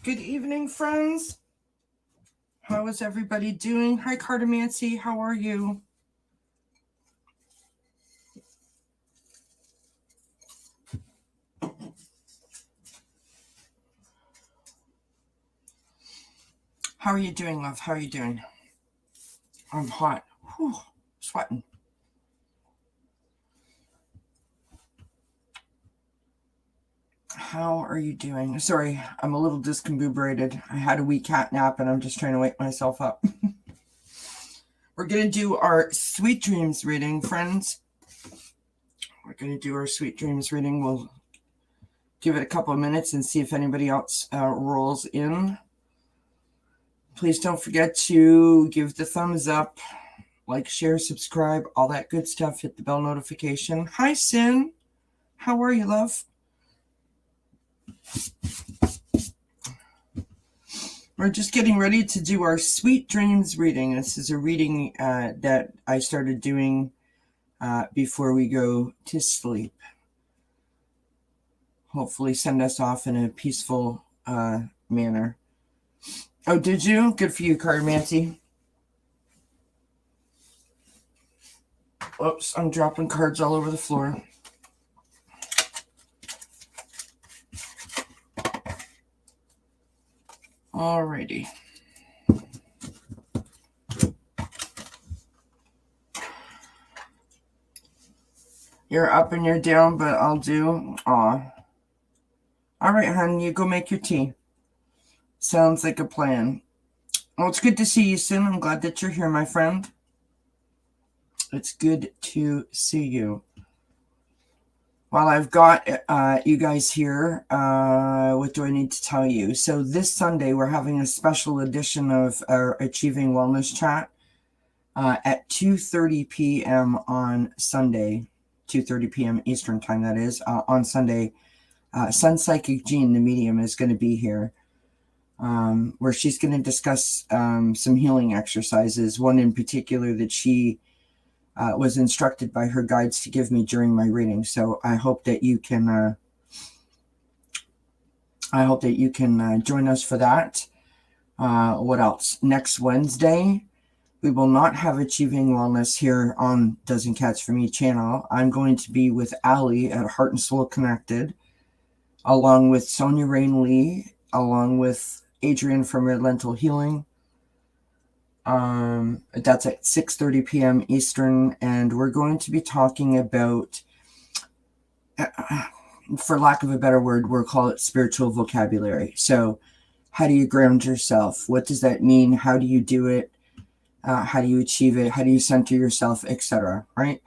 Good evening, friends. How is everybody doing? Hi, Cartomancy. How are you? How are you doing, love? How are you doing? I'm hot. Whew, sweating. How are you doing? Sorry, I'm a little discombobulated. I had a wee cat nap and I'm just trying to wake myself up. We're going to do our sweet dreams reading, friends. We're going to do our sweet dreams reading. We'll give it a couple of minutes and see if anybody else rolls in. Please don't forget to give the thumbs up, like, share, subscribe, all that good stuff. Hit the bell notification. Hi, Sin. How are you, love? We're just getting ready to do our sweet dreams reading. This is a reading that I started doing before we go to sleep. Hopefully send us off in a peaceful manner. Oh, did you? Good for you, Cartomancy. Oops, I'm dropping cards all over the floor. Alrighty. You're up and you're down, but I'll do. Aw. All right, hon, you go make your tea. Sounds like a plan. Well, it's good to see you, Sin. I'm glad that you're here, my friend. It's good to see you. Well, I've got you guys here. What do I need to tell you? So this Sunday, we're having a special edition of our Achieving Wellness Chat at 2:30 p.m. on Sunday, 2:30 p.m. Eastern time, that is, on Sunday. Sun Psychic Jean, the medium, is going to be here, where she's going to discuss some healing exercises, one in particular that she was instructed by her guides to give me during my reading. So I hope that you can join us for that. What else? Next Wednesday, we will not have Achieving Wellness here on dzncats for Me channel. I'm going to be with Ali at Heart and Soul Connected, along with Sonia Rain Lee, along with Adrian from Red Lentil Healing. That's at 6:30 p.m. Eastern, and we're going to be talking about, for lack of a better word, we'll call it spiritual vocabulary. So how do you ground yourself? What does that mean? How do you do it? How do you achieve it? How do you center yourself, etc.? Right?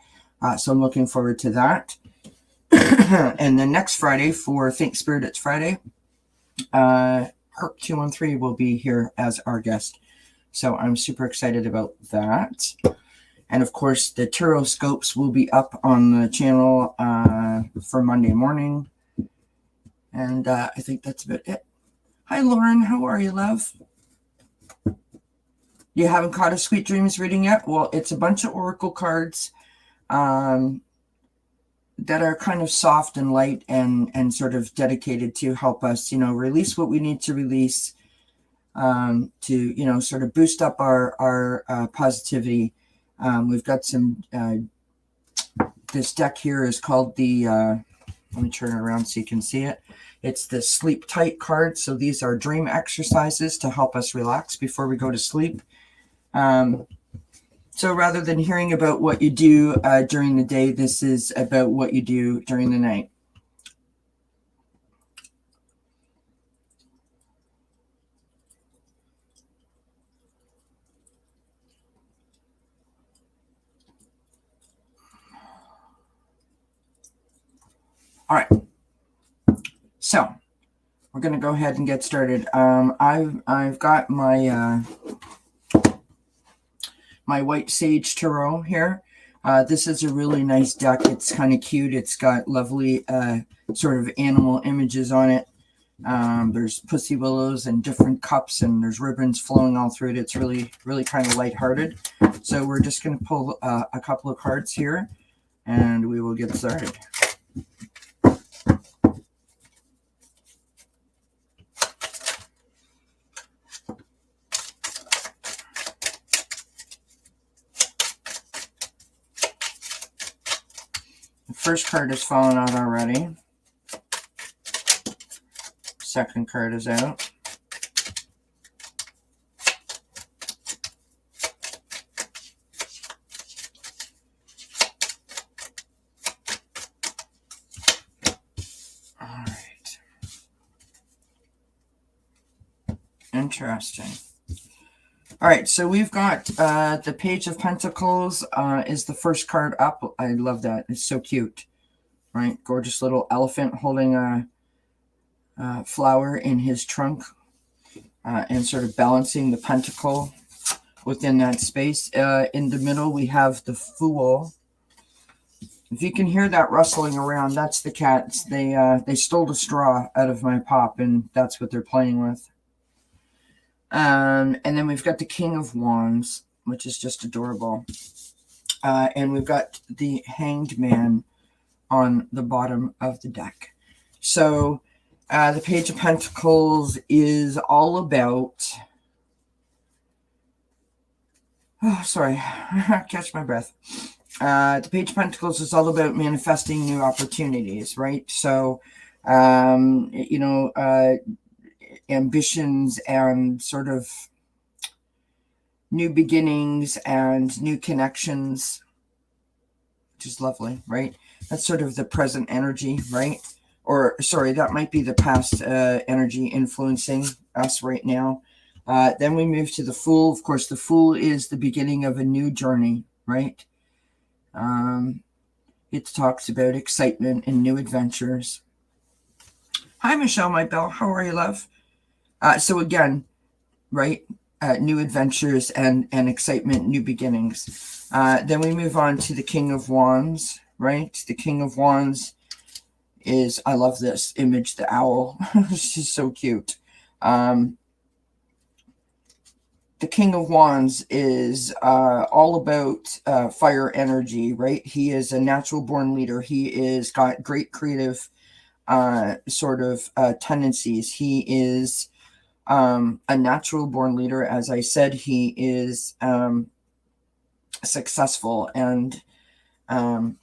So I'm looking forward to that. And then next Friday, for Think Spirit It's Friday, Herc 213 will be here as our guest. So I'm super excited about that. And of course, the tarot scopes will be up on the channel for Monday morning. And I think that's about it. Hi, Lauren. How are you, love? You haven't caught a Sweet Dreams reading yet? Well, it's a bunch of oracle cards that are kind of soft and light and sort of dedicated to help us, release what we need to release, to, sort of boost up our positivity. We've got some, this deck here is called the, let me turn it around so you can see it. It's the Sleep Tight card. So these are dream exercises to help us relax before we go to sleep. So rather than hearing about what you do during the day, this is about what you do during the night. All right. So we're going to go ahead and get started. I've got my my White Sage Tarot here. This is a really nice deck. It's kind of cute. It's got lovely sort of animal images on it. There's pussy willows and different cups, and there's ribbons flowing all through it. It's really, really kind of lighthearted. So we're just going to pull a couple of cards here, and we will get started. First card has fallen out already. Second card is out. All right. Interesting. All right, so we've got the Page of Pentacles is the first card up. I love that. It's so cute, right? Gorgeous little elephant holding a flower in his trunk and sort of balancing the pentacle within that space. In the middle, we have the Fool. If you can hear that rustling around, that's the cats. They stole the straw out of my pop, and that's what they're playing with. And then we've got the King of Wands, which is just adorable. And we've got the Hanged Man on the bottom of the deck. So the Page of Pentacles is all about... Oh, sorry. Catch my breath. The Page of Pentacles is all about manifesting new opportunities, right? So, you know... ambitions and sort of new beginnings and new connections, which is lovely, right? That's sort of the present energy, right? Or sorry, that might be the past energy influencing us right now. Then we move to the Fool. Of course, the Fool is the beginning of a new journey, right? It talks about excitement and new adventures. Hi, Michelle, my belle. How are you, love? So again, right, new adventures and excitement, new beginnings. Then we move on to the King of Wands, right? The King of Wands is, I love this image, the owl. This is so cute. The King of Wands is all about fire energy, right? He is a natural born leader. He is got great creative sort of tendencies. He is a natural born leader. As I said, he is successful and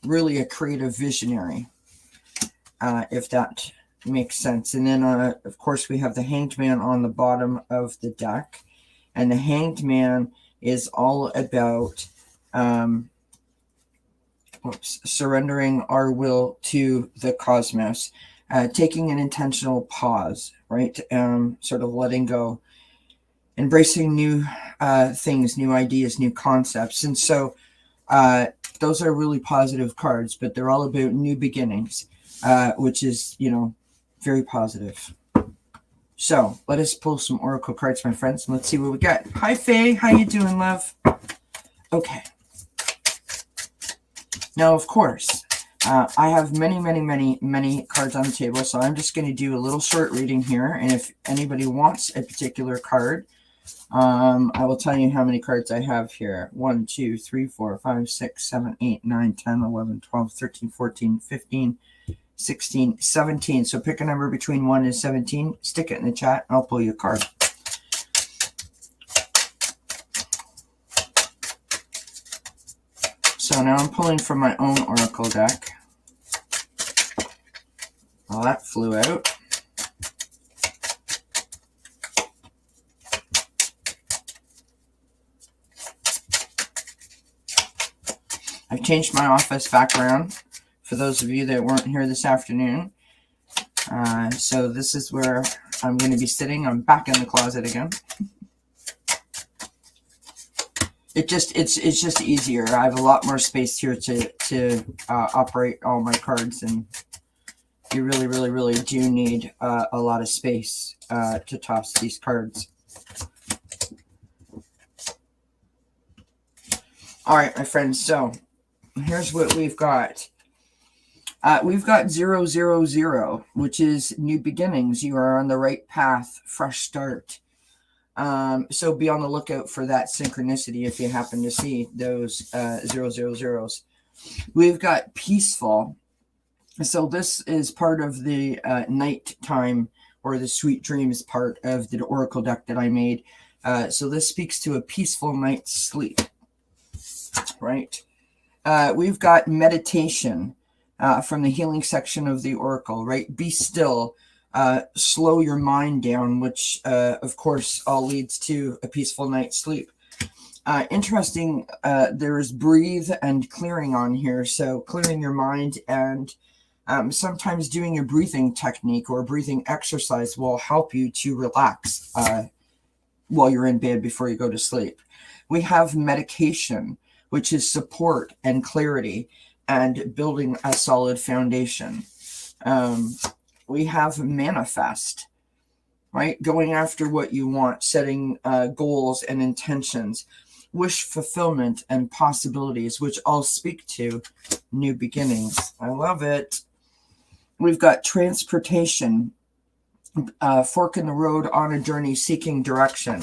really a creative visionary, if that makes sense. And then, of course, we have the Hanged Man on the bottom of the deck. And the Hanged Man is all about surrendering our will to the cosmos. Taking an intentional pause, right? Sort of letting go, embracing new things, new ideas, new concepts. And so those are really positive cards, but they're all about new beginnings, which is, you know, very positive. So let us pull some oracle cards, my friends, and let's see what we got. Hi, Faye. How you doing, love? Okay. Now, of course, I have many cards on the table, so I'm just going to do a little short reading here. And if anybody wants a particular card, I will tell you how many cards I have here. 1, 2, 3, 4, 5, 6, 7, 8, 9, 10, 11, 12, 13, 14, 15, 16, 17. So pick a number between 1 and 17. Stick it in the chat, and I'll pull you a card. So now I'm pulling from my own oracle deck. Well, that flew out. I've changed my office background for those of you that weren't here this afternoon. So this is where I'm going to be sitting. I'm back in the closet again. It's just easier. I have a lot more space here to operate all my cards, and you really do need a lot of space to toss these cards. All right, my friends. So here's what we've got. We've got 000, which is new beginnings. You are on the right path, fresh start. So be on the lookout for that synchronicity if you happen to see those 000s. We've got peaceful. So this is part of the nighttime or the sweet dreams part of the oracle deck that I made. So this speaks to a peaceful night's sleep, right? We've got meditation. from the healing section of the Oracle, right? Be still, slow your mind down, which of course all leads to a peaceful night's sleep. Interesting, there is breathe and clearing on here. So clearing your mind, and sometimes doing a breathing technique or a breathing exercise will help you to relax while you're in bed before you go to sleep. We have medication, which is support and clarity and building a solid foundation. We have manifest, right? Going after what you want, setting goals and intentions. Wish fulfillment and possibilities, which all speak to new beginnings. I love it. We've got transportation, fork in the road, on a journey, seeking direction,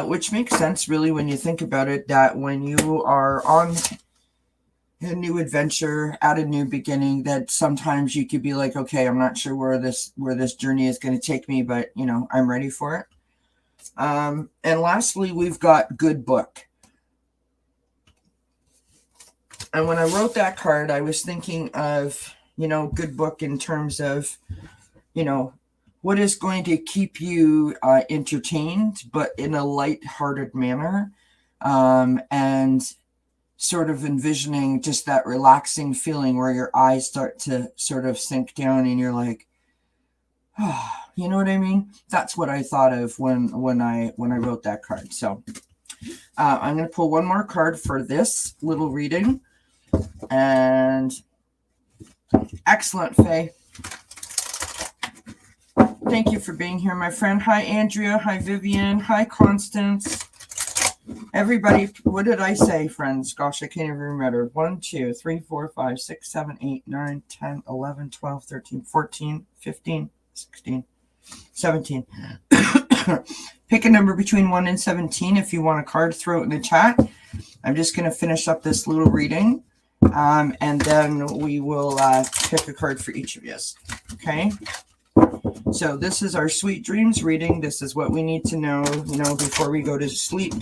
which makes sense really when you think about it, that when you are on a new adventure, at a new beginning, that sometimes you could be like, okay, I'm not sure where this journey is going to take me, but you know, I'm ready for it. And lastly, we've got good book. And when I wrote that card, I was thinking of, you know, good book in terms of, you know, what is going to keep you entertained, but in a light-hearted manner, and sort of envisioning just that relaxing feeling where your eyes start to sort of sink down and you're like, oh, you know what I mean? That's what I thought of when I wrote that card. So I'm going to pull one more card for this little reading. And excellent, Faye. Thank you for being here, my friend. Hi, Andrea. Hi, Vivian. Hi, Constance. Everybody, what did I say, friends? Gosh, I can't even remember. 1, 2, 3, 4, 5, 6, 7, 8, 9, 10, 11, 12, 13, 14, 15, 16, 17. Pick a number between 1 and 17 if you want a card. Throw it in the chat. I'm just going to finish up this little reading, and then we will pick a card for each of you. Okay? So this is our sweet dreams reading. This is what we need to know, you know, before we go to sleep,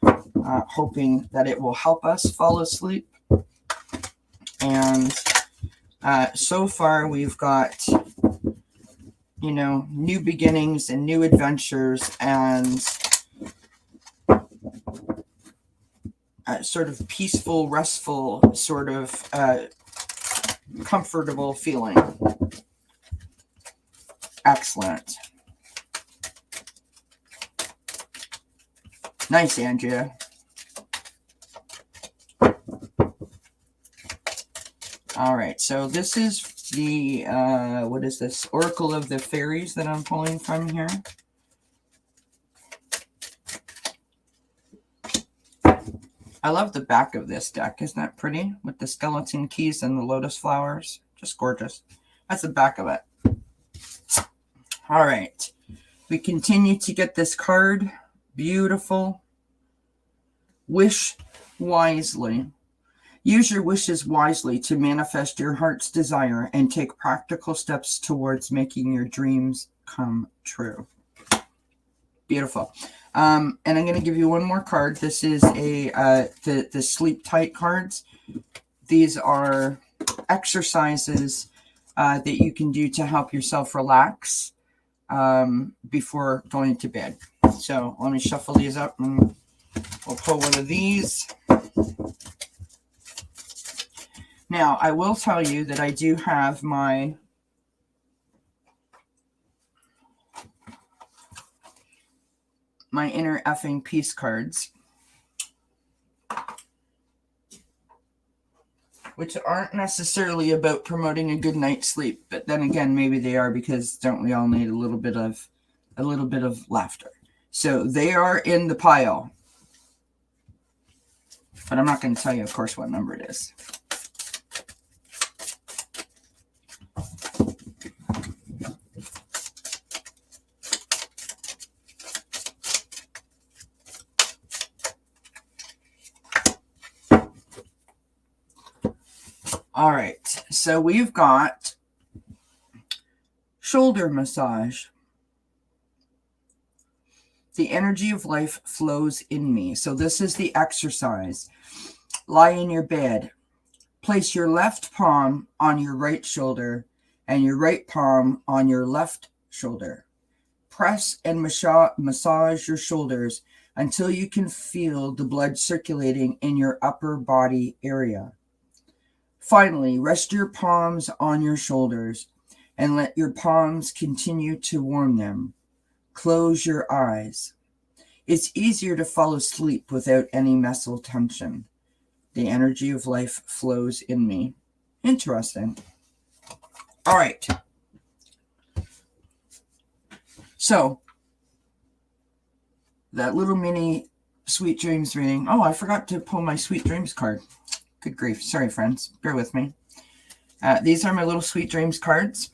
hoping that it will help us fall asleep. And so far we've got, you know, new beginnings and new adventures and sort of peaceful, restful, sort of comfortable feeling. Excellent. Nice, Andrea. All right, so this is the, what is this? Oracle of the Fairies that I'm pulling from here. I love the back of this deck. Isn't that pretty? With the skeleton keys and the lotus flowers. Just gorgeous. That's the back of it. All right. We continue to get this card. Beautiful. Wish wisely. Use your wishes wisely to manifest your heart's desire and take practical steps towards making your dreams come true. Beautiful. And I'm going to give you one more card. This is the Sleep Tight cards. These are exercises that you can do to help yourself relax before going to bed. So let me shuffle these up and we'll pull one of these. Now, I will tell you that I do have my inner effing peace cards, which aren't necessarily about promoting a good night's sleep, but then again, maybe they are, because don't we all need a little bit of laughter? So they are in the pile, but I'm not going to tell you, of course, what number it is. All right, so we've got shoulder massage. The energy of life flows in me. So this is the exercise. Lie in your bed. Place your left palm on your right shoulder and your right palm on your left shoulder. Press and massage your shoulders until you can feel the blood circulating in your upper body area. Finally, rest your palms on your shoulders and let your palms continue to warm them. Close your eyes. It's easier to fall asleep without any muscle tension. The energy of life flows in me. Interesting. All right. So, that little mini Sweet Dreams reading. Oh, I forgot to pull my Sweet Dreams card. Good grief. Sorry, friends. Bear with me. These are my little Sweet Dreams cards.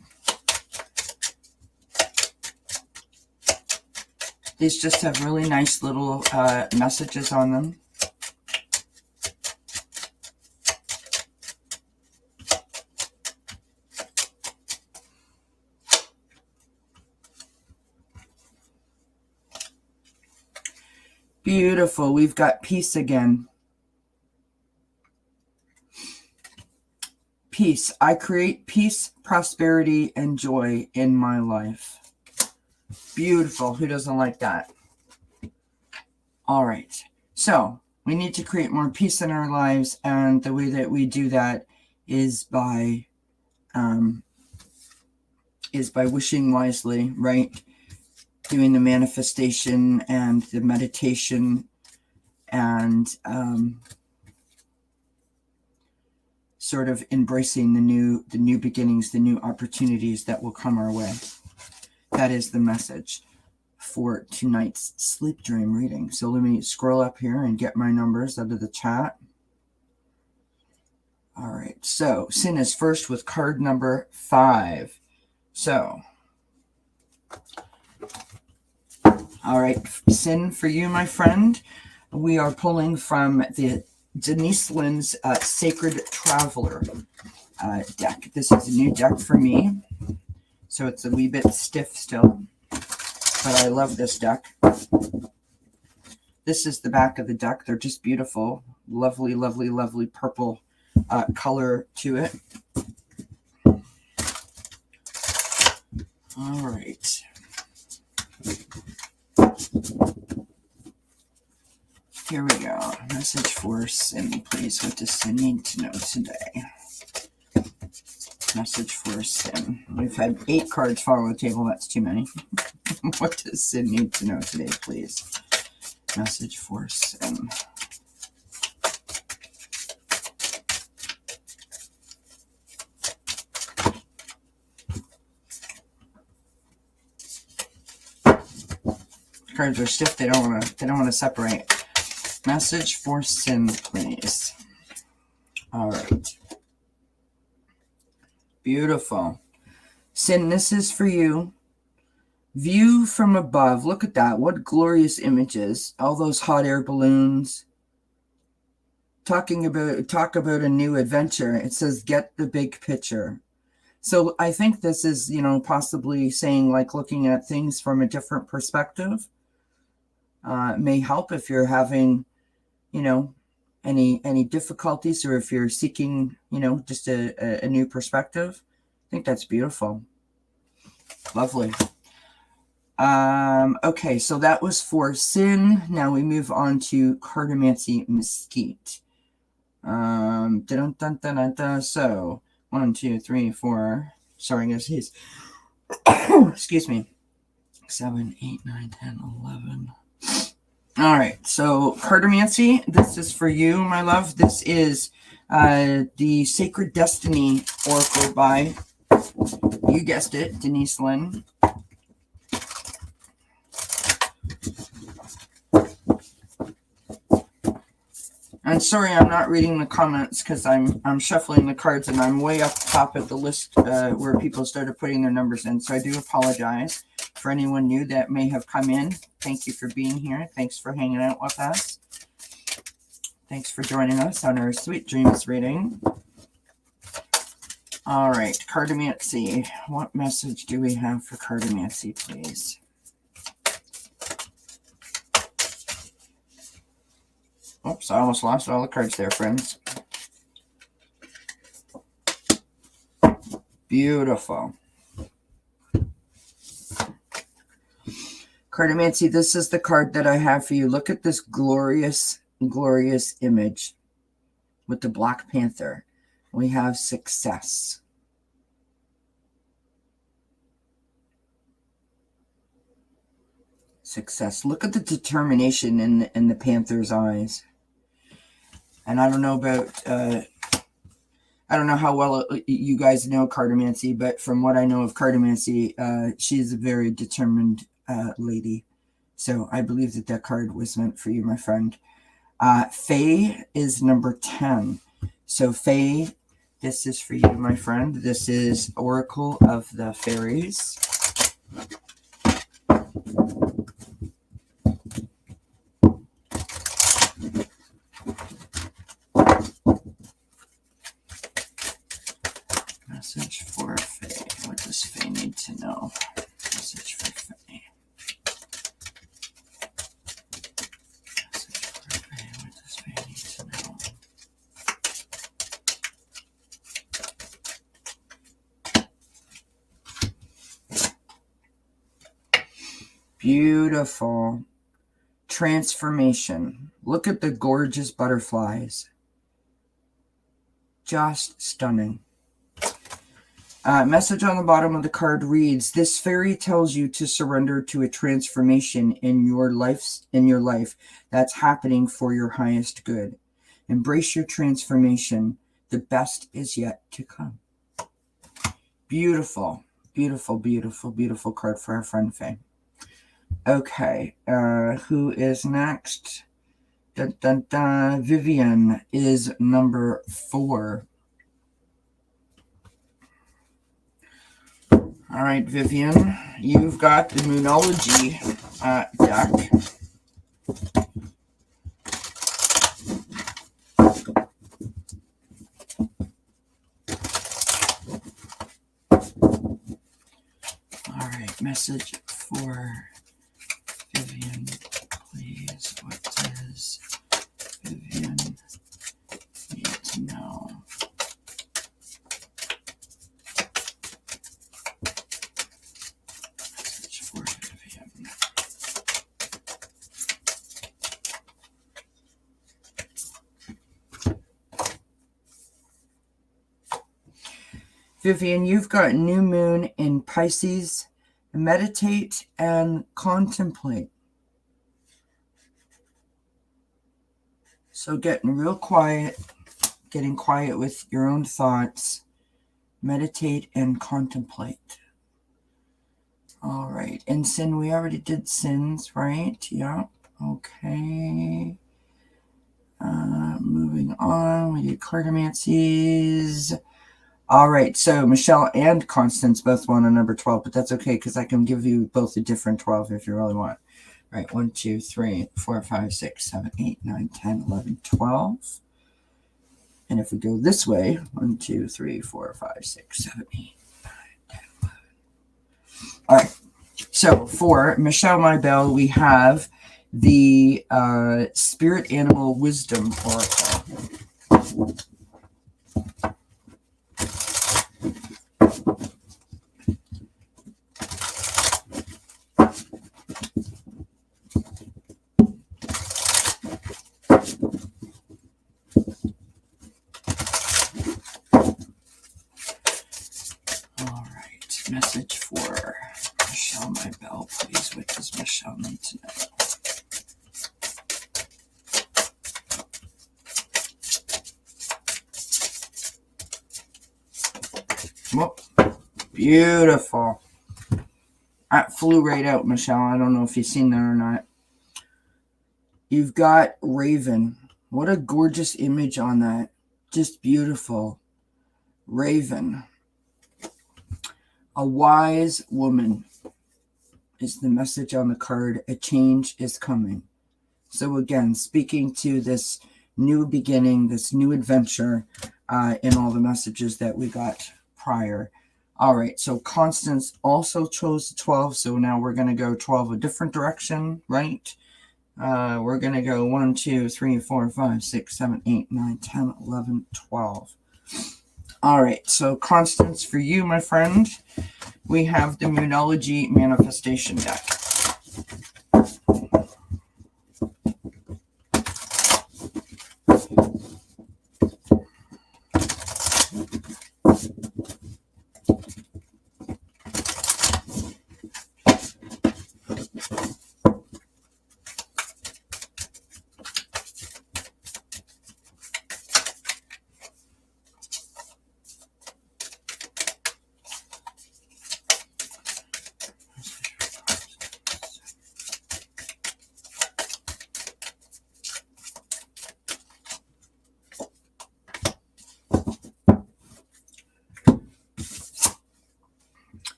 These just have really nice little messages on them. Beautiful. We've got peace again. Peace. I create peace, prosperity, and joy in my life. Beautiful. Who doesn't like that? All right. So we need to create more peace in our lives, and the way that we do that is by wishing wisely, right? Doing the manifestation and the meditation and sort of embracing the new beginnings, the new opportunities that will come our way. That is the message for tonight's sleep dream reading. So let me scroll up here and get my numbers out of the chat. All right. So Sin is first with card number 5. So, all right, Sin, for you, my friend, we are pulling from the Denise Lynn's Sacred Traveler deck. This is a new deck for me, so it's a wee bit stiff still, but I love this deck. This is the back of the deck. They're just beautiful. Lovely, lovely, lovely purple color to it. All right. Here we go. Message for Sin, please. What does Sin need to know today? Message for Sin. We've had 8 cards fall on the table. That's too many. What does Sin need to know today, please? Message for Sin. Cards are stiff. They don't want to separate. Message for Sin, please. All right. Beautiful. Sin, this is for you. View from above. Look at that. What glorious images. All those hot air balloons. Talk about a new adventure. It says, get the big picture. So I think this is, possibly saying, like, looking at things from a different perspective. May help if you're having, any difficulties, or if you're seeking, just a new perspective. I think that's beautiful. Lovely. Okay, so that was for Sin. Now we move on to Cartomancy Mesquite. So 1, 2, 3, 4. Sorry, guys. He's excuse me. 7, 8, 9, 10, 11. All right, so Cartomancy, this is for you, my love. This is the Sacred Destiny Oracle by, you guessed it, Denise Lynn. I'm sorry I'm not reading the comments because I'm shuffling the cards and I'm way up top of the list where people started putting their numbers in. So I do apologize for anyone new that may have come in. Thank you for being here. Thanks for hanging out with us. Thanks for joining us on our Sweet Dreams reading. All right, Cartomancy. What message do we have for Cartomancy, please? Oops, I almost lost all the cards there, friends. Beautiful. Cartomancy, this is the card that I have for you. Look at this glorious, glorious image with the Black Panther. We have success. Success. Look at the determination in the Panther's eyes. And I don't know about, I don't know how well you guys know Cartomancy, but from what I know of Cartomancy, she's a very determined lady. So I believe that that card was meant for you, my friend. Fae is number 10. So Fae, this is for you, my friend. This is Oracle of the Fairies. Message for Fae. What does Fae need to know? Message for Fae. Message for Fae. What does Fae need to know? Beautiful. Transformation. Look at the gorgeous butterflies. Just stunning. Message on the bottom of the card reads, this fairy tells you to surrender to a transformation in your life that's happening for your highest good. Embrace your transformation. The best is yet to come. Beautiful, beautiful, beautiful, beautiful card for our friend Faye. Okay, who is next? Dun, dun, dun. Vivian is number 4. All right, Vivian, you've got the Moonology deck. All right, message for Vivian, please. What does Vivian need to know? Vivian, you've got new moon in Pisces. Meditate and contemplate. So getting real quiet, getting quiet with your own thoughts. Meditate and contemplate. All right. And sin, we already did sins, right? Yeah. Okay. Moving on. We did cartomancies. All right, so Michelle and Constance both want a number 12, but that's okay because I can give you both a different 12 if you really want. All right, 1, 2, 3, 4, 5, 6, 7, 8, 9, 10, 11, 12. And if we go this way, 1, 2, 3, 4, 5, 6, 7, 8, 9, 10, 11. All right, so for Michelle Mybell, we have the Spirit Animal Wisdom Oracle. Message for Michelle Mybell, please. What does Michelle need to know? Whoop. Beautiful. That flew right out, Michelle. I don't know if you've seen that or not. You've got Raven. What a gorgeous image on that. Just beautiful. Raven. A wise woman is the message on the card. A change is coming. So again, speaking to this new beginning, this new adventure in all the messages that we got prior. All right, so Constance also chose 12. So now we're going to go 12 a different direction, right? We're going to go 1, 2, 3, 4, 5, 6, 7, 8, 9, 10, 11, 12. All right, so Constance, for you, my friend, we have the Moonology Manifestation deck.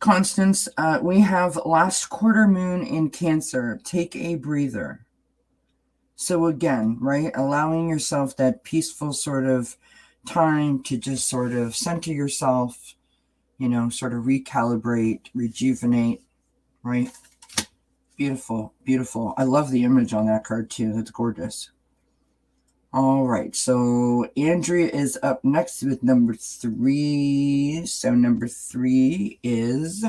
Constance, we have last quarter moon in Cancer. Take a breather. So again, right, allowing yourself that peaceful sort of time to just sort of center yourself, you know, sort of recalibrate, rejuvenate, right? Beautiful, beautiful. I love the image on that card too. That's gorgeous. All right, so Andrea is up next with number 3. So number 3 is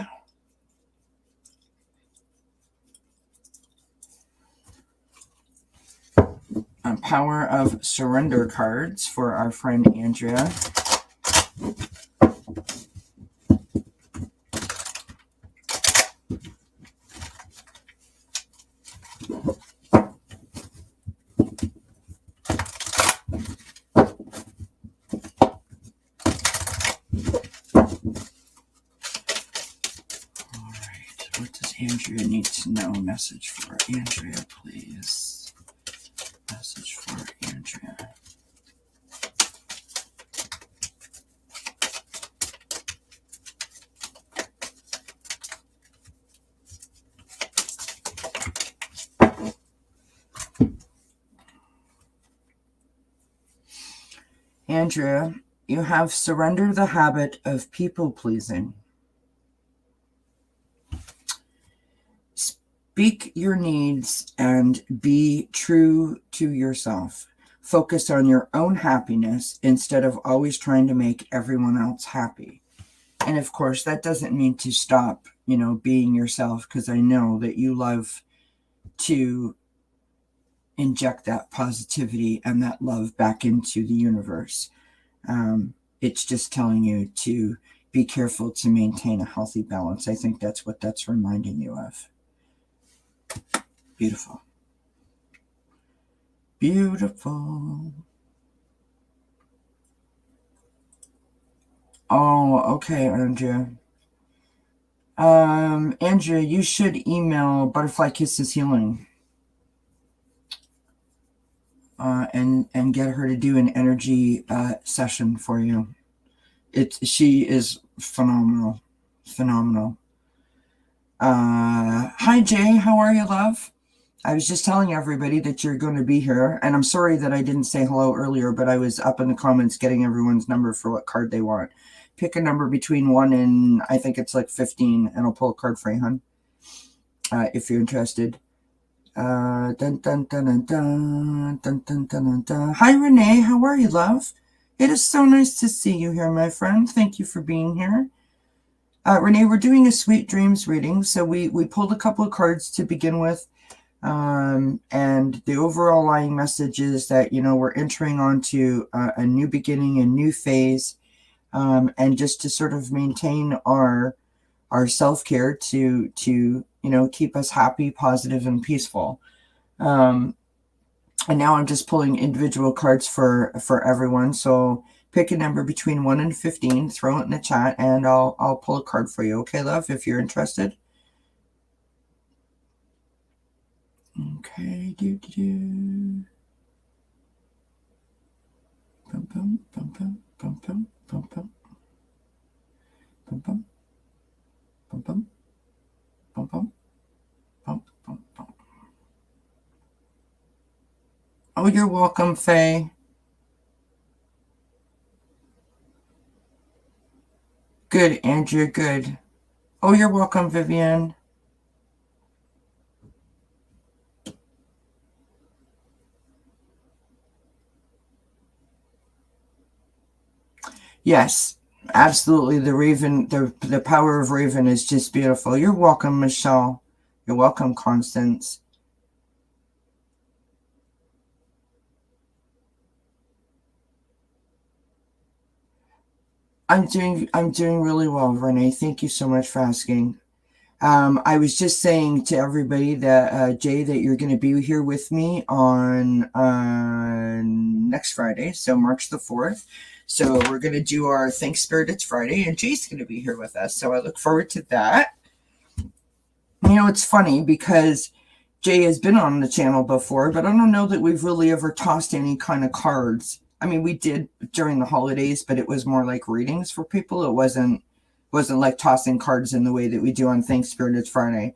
Power of Surrender cards for our friend Andrea. What does Andrea need to know? Message for Andrea, please. Message for Andrea. Andrea, you have surrendered the habit of people-pleasing. Speak your needs and be true to yourself. Focus on your own happiness instead of always trying to make everyone else happy. And of course, that doesn't mean to stop, you know, being yourself, because I know that you love to inject that positivity and that love back into the universe. It's just telling you to be careful to maintain a healthy balance. I think that's what that's reminding you of. Beautiful. Beautiful. Oh, okay, Andrea. Andrea, you should email Butterfly Kisses Healing and get her to do an energy session for you. She is phenomenal. Phenomenal. Hi, Jay. How are you, love? I was just telling everybody that you're going to be here, and I'm sorry that I didn't say hello earlier, but I was up in the comments getting everyone's number for what card they want. Pick a number between 1 and I think it's like 15, and I'll pull a card for you, hon, if you're interested. Dun, dun, dun, dun, dun, dun, dun, dun, dun. Hi, Renee. How are you, love? It is so nice to see you here, my friend. Thank you for being here. Renee, we're doing a Sweet Dreams reading, so we pulled a couple of cards to begin with. And the overall lying message is that, you know, we're entering onto a new beginning, a new phase, and just to sort of maintain our self-care to you know, keep us happy, positive, and peaceful. And now I'm just pulling individual cards for everyone. So pick a number between 1 and 15, throw it in the chat, and I'll pull a card for you. Okay, love, if you're interested. Okay, do. Bum, bum, bum, bum, bum, bum, bum, bum. Bum, bum. Bum, bum. Bum, bum. Bum, bum, bum. Oh, you're welcome, Faye. Good, Andrea, good. Oh, you're welcome, Vivian. Yes, absolutely. The Raven, the power of Raven is just beautiful. You're welcome, Michelle. You're welcome, Constance. I'm doing really well, Renee. Thank you so much for asking. I was just saying to everybody that Jay, that you're going to be here with me on next Friday, so March the 4th. So we're going to do our Thank Spirit It's Friday, and Jay's going to be here with us. So I look forward to that. You know, it's funny because Jay has been on the channel before, but I don't know that we've really ever tossed any kind of cards. I mean, we did during the holidays, but it was more like readings for people. It wasn't like tossing cards in the way that we do on Thanks Spirit It's Friday.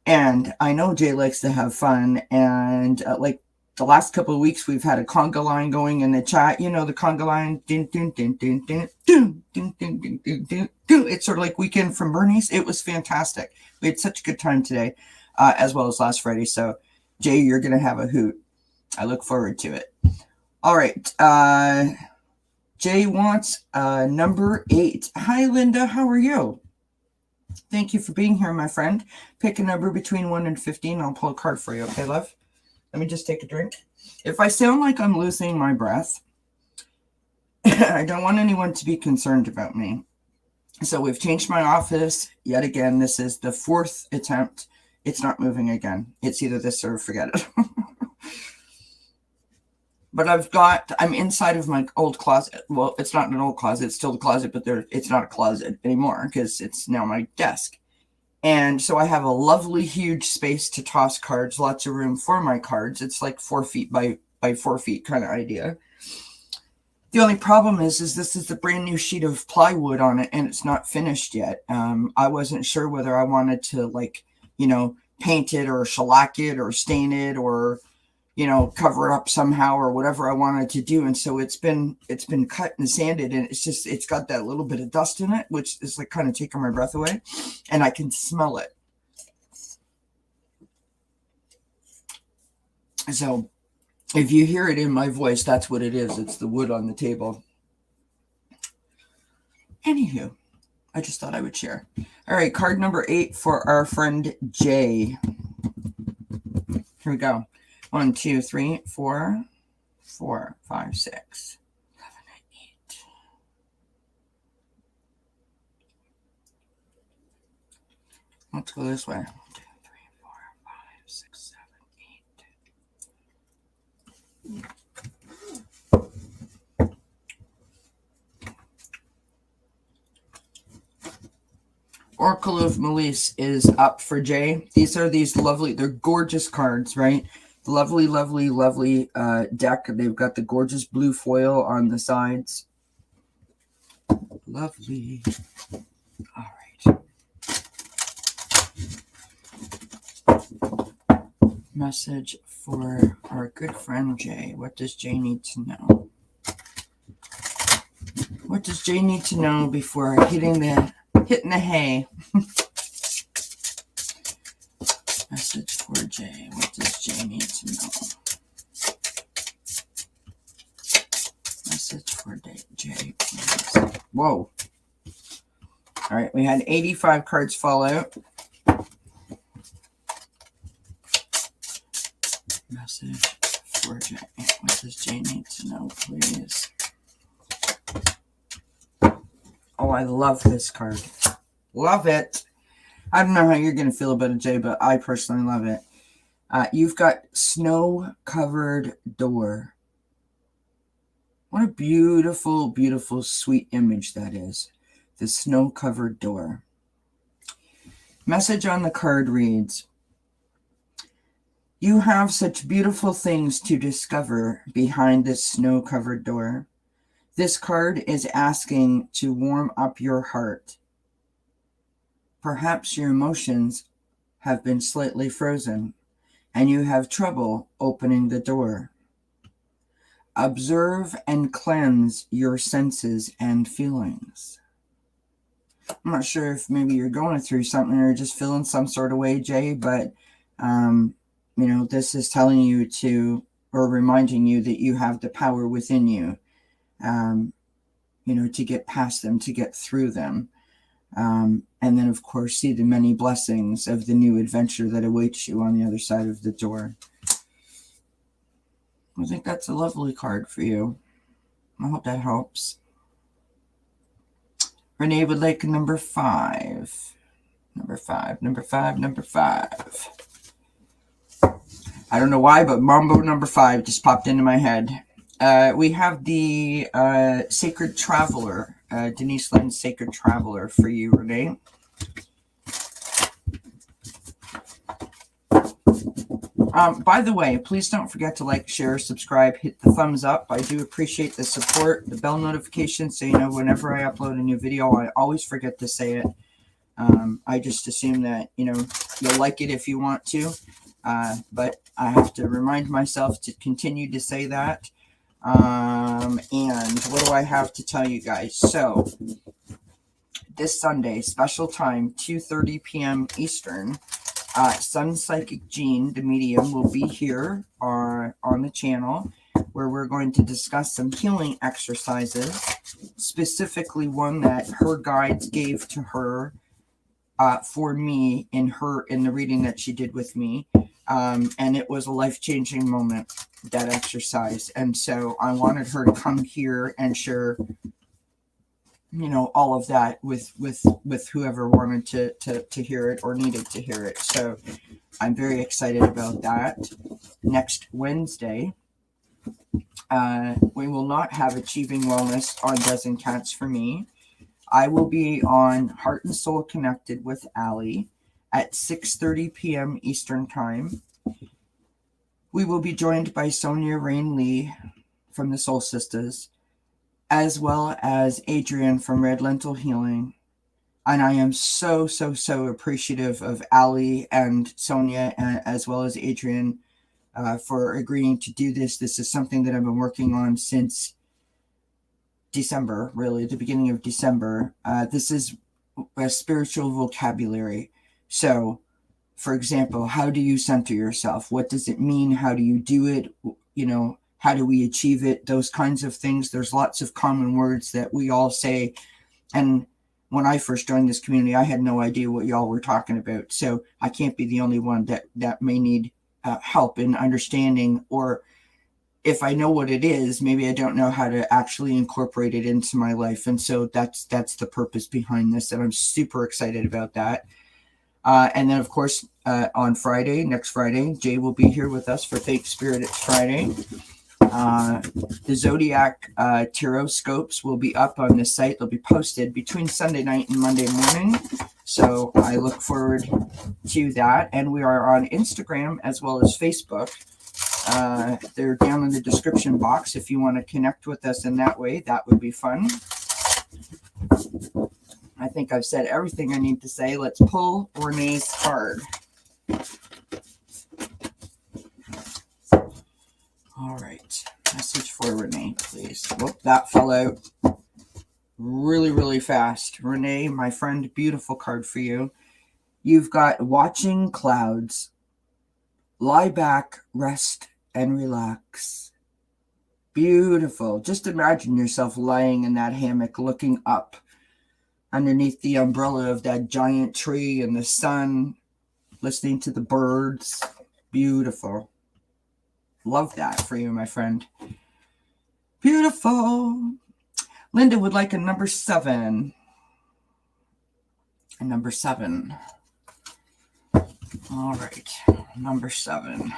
And I know Jay likes to have fun, and like the last couple of weeks, we've had a conga line going in the chat. You know, the conga line. Dun, dun, dun, dun, dun, dun, dun, dun, dun, dun, dun, dun. It's sort of like Weekend from Bernie's. It was fantastic. We had such a good time today, as well as last Friday. So, Jay, you're going to have a hoot. I look forward to it. All right. Jay wants number 8. Hi, Linda. How are you? Thank you for being here, my friend. Pick a number between 1 and 15. I'll pull a card for you. Okay, love? Let me just take a drink. If I sound like I'm losing my breath, I don't want anyone to be concerned about me. So we've changed my office yet again. This is the 4th attempt. It's not moving again. It's either this or forget it. But I'm inside of my old closet. Well, it's not an old closet. It's still the closet, but it's not a closet anymore because it's now my desk. And so I have a lovely, huge space to toss cards, lots of room for my cards. It's like 4 feet by 4 feet kind of idea. The only problem is this is a brand new sheet of plywood on it, and it's not finished yet. I wasn't sure whether I wanted to, like, you know, paint it or shellac it or stain it or, you know, cover it up somehow or whatever I wanted to do. And so it's been cut and sanded, and it's got that little bit of dust in it, which is like kind of taking my breath away, and I can smell it. So if you hear it in my voice, that's what it is. It's the wood on the table. Anywho, I just thought I would share. All right, card number 8 for our friend Jay. Here we go. 1, 2, 3, 4, 4, 5, 6, 7, 8. Let's go this way. 1, 2, 3, 4, 5, 6, 7, 8. Oracle of Melisse is up for Jay. These are lovely, they're gorgeous cards, right? Lovely, lovely, lovely deck. They've got the gorgeous blue foil on the sides. Lovely. All right. Message for our good friend Jay. What does Jay need to know? What does Jay need to know before hitting the hay? Message for Jay. What does Jay need to know? Message for Jay, please. Whoa. All right, we had 85 cards fall out. Message for Jay. What does Jay need to know, please? Oh, I love this card. Love it. I don't know how you're going to feel about it, Jay, but I personally love it. You've got snow-covered door. What a beautiful, beautiful, sweet image that is. The snow-covered door. Message on the card reads, you have such beautiful things to discover behind this snow-covered door. This card is asking to warm up your heart. Perhaps your emotions have been slightly frozen, and you have trouble opening the door. Observe and cleanse your senses and feelings. I'm not sure if maybe you're going through something or just feeling some sort of way, Jay, but, you know, this is telling you to, or reminding you that you have the power within you. you know, to get past them, to get through them. And then, of course, see the many blessings of the new adventure that awaits you on the other side of the door. I think that's a lovely card for you. I hope that helps. Renee would like number 5. Number 5, number 5, number 5. I don't know why, but Mambo number 5 just popped into my head. We have the Sacred Traveler, Denise Lynn's Sacred Traveler for you, Renee. By the way, please don't forget to like, share, subscribe, hit the thumbs up. I do appreciate the support, the bell notification, so you know whenever I upload a new video. I always forget to say it. I just assume that, you know, you'll like it if you want to. But I have to remind myself to continue to say that. And what do I have to tell you guys? So, this Sunday, special time, 2:30 p.m. Eastern, Sun Psychic Jean, the medium, will be here on the channel, where we're going to discuss some healing exercises, specifically one that her guides gave to her for me in the reading that she did with me. And it was a life-changing moment, that exercise. And so I wanted her to come here and share, you know, all of that with whoever wanted to hear it or needed to hear it. So I'm very excited about that. Next Wednesday, we will not have Achieving Wellness on dzncats for me. I will be on Heart and Soul Connected with Allie at 6:30 p.m. Eastern Time. We will be joined by Sonia Rain Lee from the Soul Sisters, as well as Adrienne from Red Lentil Healing. And I am so appreciative of Allie and Sonia, as well as Adrienne, for agreeing to do this. This is something that I've been working on since December, really, the beginning of December. This is a spiritual vocabulary. So, for example, how do you center yourself? What does it mean? How do you do it? You know, how do we achieve it? Those kinds of things. There's lots of common words that we all say. And when I first joined this community, I had no idea what y'all were talking about. So I can't be the only one that may need help in understanding, or if I know what it is, maybe I don't know how to actually incorporate it into my life. And so that's the purpose behind this. And I'm super excited about that. And then, of course, on Friday, next Friday, Jay will be here with us for Fake Spirit It's Friday. The Zodiac Tarot-scopes will be up on this site. They'll be posted between Sunday night and Monday morning. So I look forward to that. And we are on Instagram as well as Facebook. They're down in the description box if you want to connect with us in that way. That would be fun. I think I've said everything I need to say. Let's pull Renee's card. All right. Message for Renee, please. Whoop, that fell out really fast. Renee, my friend, beautiful card for you. You've got watching clouds. Lie back, rest, and relax. Beautiful. Just imagine yourself lying in that hammock looking up underneath the umbrella of that giant tree and the sun, listening to the birds. Beautiful. Love that for you, my friend. Beautiful. Linda would like a number 7. A number 7. All right. Number 7.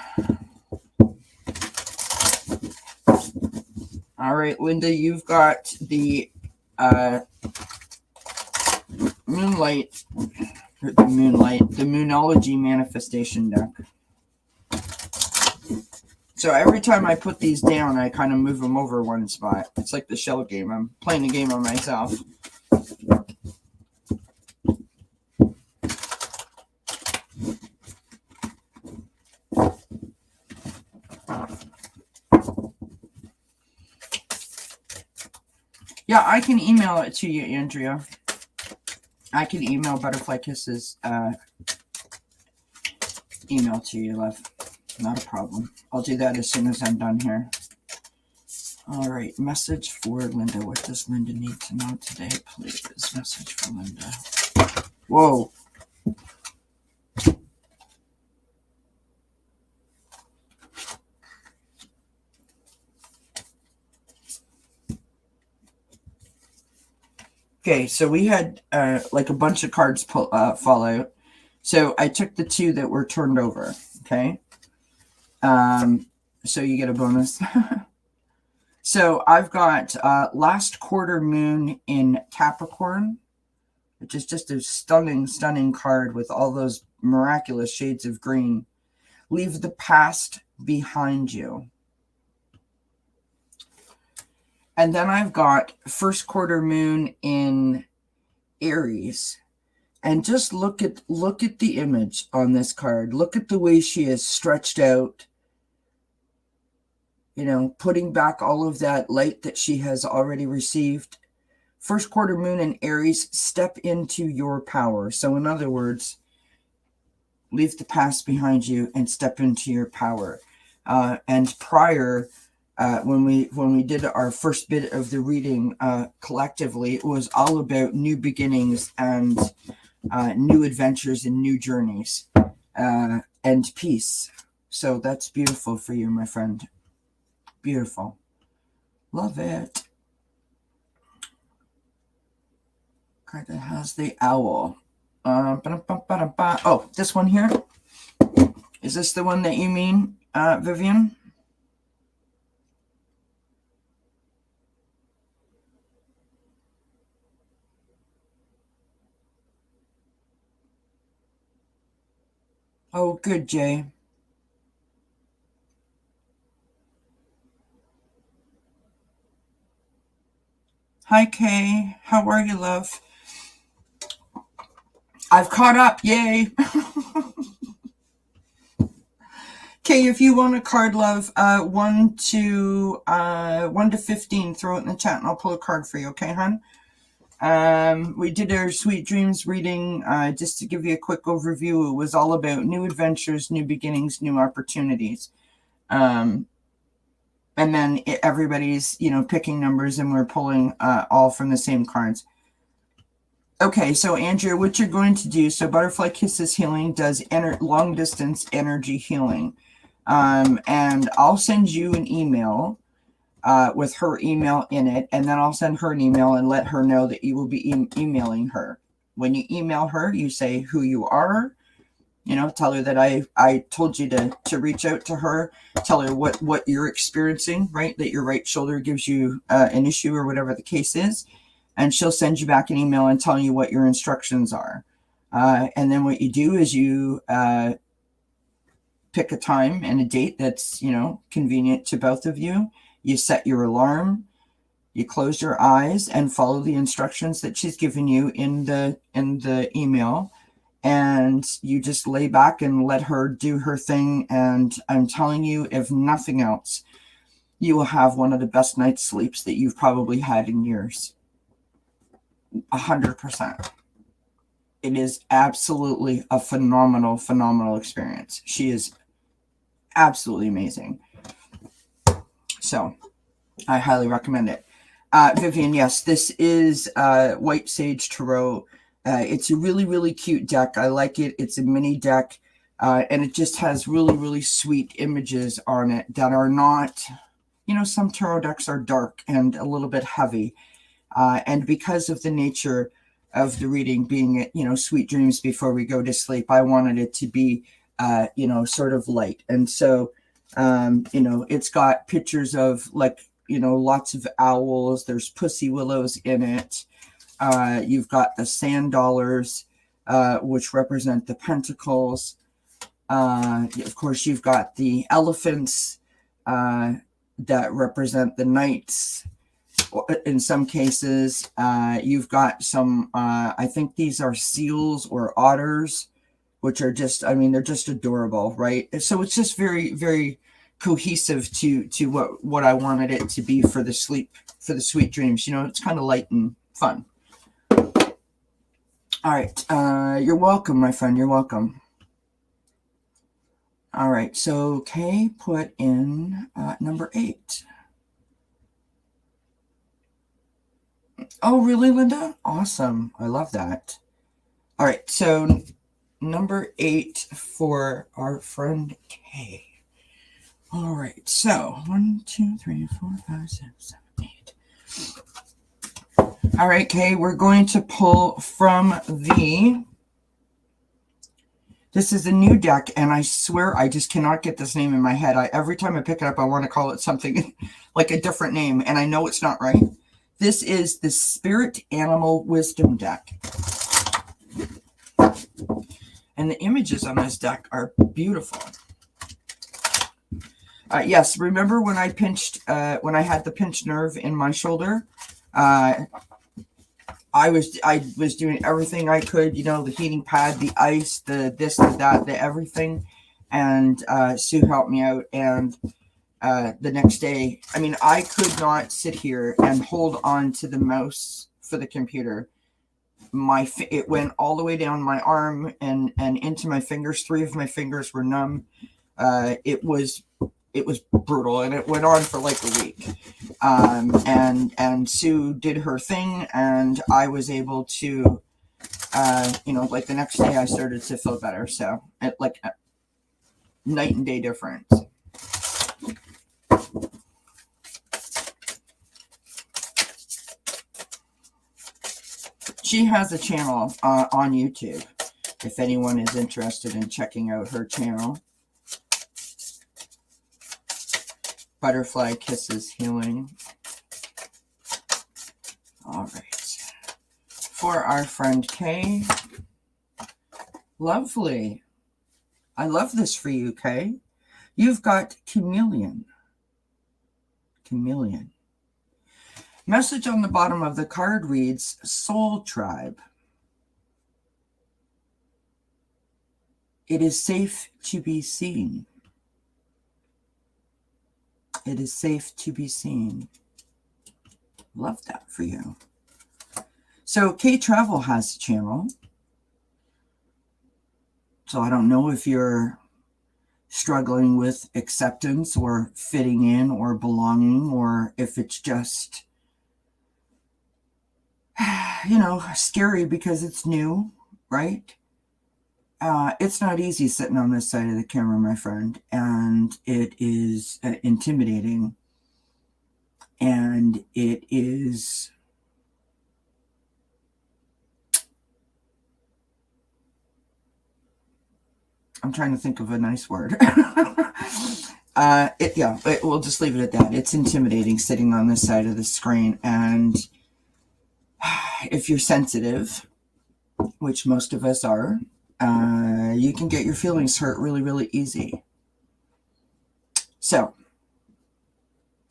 All right, Linda, you've got the the Moonology Manifestation deck. So every time I put these down, I kind of move them over one spot. It's like the shell game. I'm playing the game on myself. Yeah, I can email it to you, Andrea. I can email Butterfly Kisses email to you, love. Not a problem. I'll do that as soon as I'm done here. All right, message for Linda. What does Linda need to know today, please? Message for Linda. Whoa. Okay, so we had like a bunch of cards fall out. So I took the 2 that were turned over, okay? So you get a bonus. So I've got last quarter moon in Capricorn, which is just a stunning, stunning card with all those miraculous shades of green. Leave the past behind you. And then I've got first quarter moon in Aries. And just look at the image on this card. Look at the way she is stretched out, you know, putting back all of that light that she has already received. First quarter moon in Aries, step into your power. So in other words, leave the past behind you and step into your power. And prior, when we did our first bit of the reading collectively, it was all about new beginnings and new adventures and new journeys and peace. So that's beautiful for you, my friend. Beautiful. Love it. Card that has the owl. Oh, this one here. Is this the one that you mean, Vivian? Oh, good, Jay. Hi, Kay. How are you, love? I've caught up. Yay. Kay, if you want a card, love, 1 to 15, throw it in the chat and I'll pull a card for you. Okay, hon? We did our Sweet Dreams reading. Just to give you a quick overview, it was all about new adventures, new beginnings, new opportunities. And then everybody's, you know, picking numbers and we're pulling all from the same cards. Okay, so Andrea, what you're going to do, so Butterfly Kisses Healing does long distance energy healing. And I'll send you an email with her email in it, and then I'll send her an email and let her know that you will be emailing her. When you email her, you say who you are, you know, tell her that I told you to reach out to her, tell her what you're experiencing, right, that your right shoulder gives you an issue or whatever the case is, and she'll send you back an email and tell you what your instructions are. And then what you do is you pick a time and a date that's, you know, convenient to both of you. You set your alarm, you close your eyes and follow the instructions that she's given you in the email, and you just lay back and let her do her thing. And I'm telling you, if nothing else, you will have one of the best night's sleeps that you've probably had in years. 100%. It is absolutely a phenomenal experience. She is absolutely amazing. So I highly recommend it. Vivian, yes, this is White Sage Tarot. It's a really cute deck. I like it. It's a mini deck, and it just has really sweet images on it that are not, you know, some tarot decks are dark and a little bit heavy. And because of the nature of the reading being, you know, sweet dreams before we go to sleep, I wanted it to be, you know, sort of light. And so, you know, it's got pictures of, like, you know, lots of owls. There's pussy willows in it. You've got the sand dollars, which represent the pentacles. Of course, you've got the elephants that represent the knights. In some cases, you've got some, I think these are seals or otters, which are just, I mean, they're just adorable, right? So it's just very cohesive to what I wanted it to be for the sweet dreams. You know, it's kind of light and fun. All right. You're welcome, my friend. You're welcome. All right. So Kay put in number 8. Oh, really, Linda? Awesome. I love that. All right, so number 8 for our friend Kay. All right, so 1, 2, 3, 4, 5, 6, 7, 8. All right, Kay, we're going to pull from the... This is a new deck, and I swear I just cannot get this name in my head. Every time I pick it up, I want to call it something like a different name, and I know it's not right. This is the Spirit Animal Wisdom deck. And the images on this deck are beautiful. Yes, remember when I had the pinched nerve in my shoulder? I was doing everything I could, the heating pad, the ice, the this, the that, the everything. And Sue helped me out. And the next day, I could not sit here and hold on to the mouse for the computer. It went all the way down my arm and into my fingers. 3 of my fingers were numb. It was brutal, and it went on for like a week. And Sue did her thing, and I was able to, like the next day I started to feel better. So like night and day difference. She has a channel on YouTube, if anyone is interested in checking out her channel. Butterfly Kisses Healing. All right. For our friend Kay. Lovely. I love this for you, Kay. You've got Chameleon. Chameleon. Message on the bottom of the card reads, Soul Tribe. It is safe to be seen. It is safe to be seen. Love that for you. So K Travel has a channel. So I don't know if you're struggling with acceptance or fitting in or belonging, or if it's just, scary because it's new, right? It's not easy sitting on this side of the camera, my friend, and it is intimidating, and it is I'm trying to think of a nice word. We'll just leave it at that. It's intimidating sitting on this side of the screen, and if you're sensitive, which most of us are, you can get your feelings hurt really, really easy. So,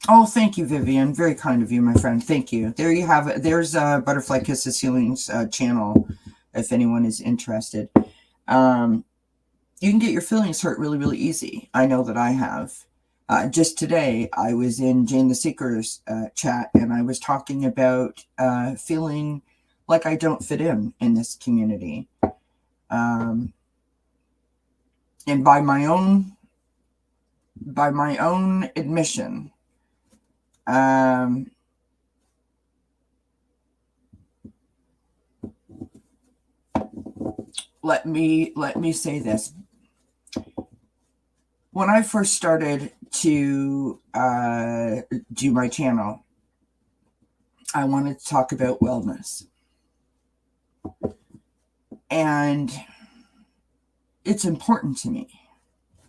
thank you, Vivian. Very kind of you, my friend. Thank you. There you have it. There's Butterfly Kisses Healing's channel, if anyone is interested. You can get your feelings hurt really, really easy. I know that I have. Just today, I was in Jane the Seeker's chat, and I was talking about feeling like I don't fit in this community. And by my own admission, let me say this. When I first started to do my channel, I wanted to talk about wellness. And it's important to me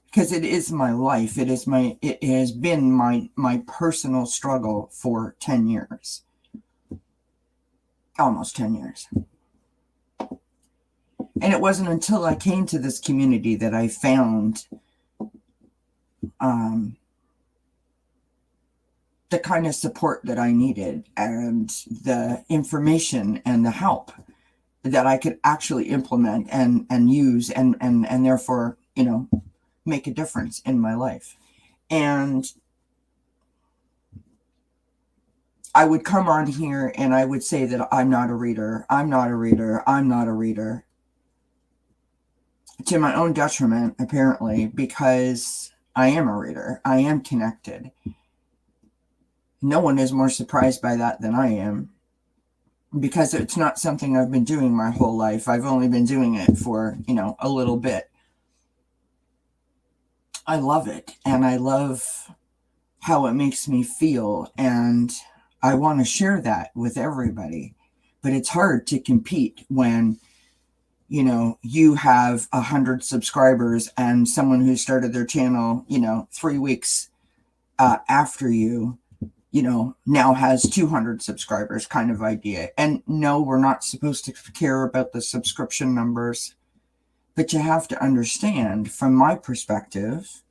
because it is my life. It has been my personal struggle for 10 years. Almost 10 years. And it wasn't until I came to this community that I found the kind of support that I needed, and the information and the help that I could actually implement and use and therefore, make a difference in my life. And I would come on here and I would say that I'm not a reader. I'm not a reader. I'm not a reader. To my own detriment, apparently, because I am a reader. I am connected. No one is more surprised by that than I am. because it's not something I've been doing my whole life. I've only been doing it for, a little bit. I love it, and I love how it makes me feel, and I want to share that with everybody. But it's hard to compete when, you have 100 subscribers and someone who started their channel, 3 weeks after you, now has 200 subscribers, kind of idea. And no, we're not supposed to care about the subscription numbers, but you have to understand, from my perspective,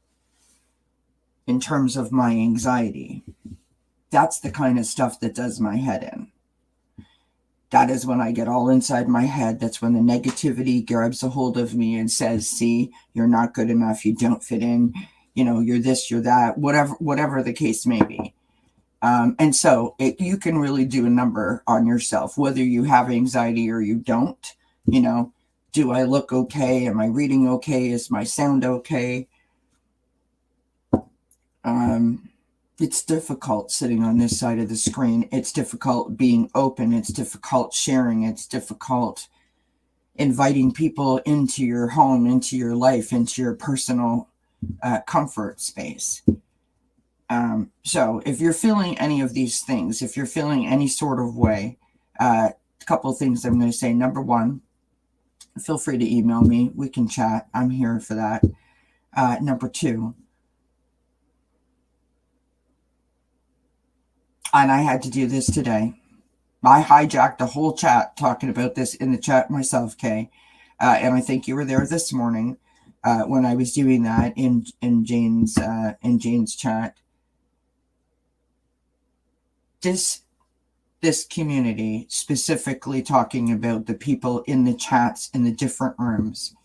in terms of my anxiety, that's the kind of stuff that does my head in. That is when I get all inside my head. That's when the negativity grabs a hold of me and says, see, you're not good enough, you don't fit in, you're this, you're that, whatever the case may be. And so you can really do a number on yourself, whether you have anxiety or you don't. Do I look okay? Am I reading okay? Is my sound okay? It's difficult sitting on this side of the screen. It's difficult being open. It's difficult sharing. It's difficult inviting people into your home, into your life, into your personal comfort space. So if you're feeling any of these things, if you're feeling any sort of way, a couple of things I'm going to say. Number one, feel free to email me. We can chat. I'm here for that. Number two, and I had to do this today. I hijacked a whole chat talking about this in the chat myself, Kay. And I think you were there this morning when I was doing that in Jane's chat. This community, specifically talking about the people in the chats in the different rooms,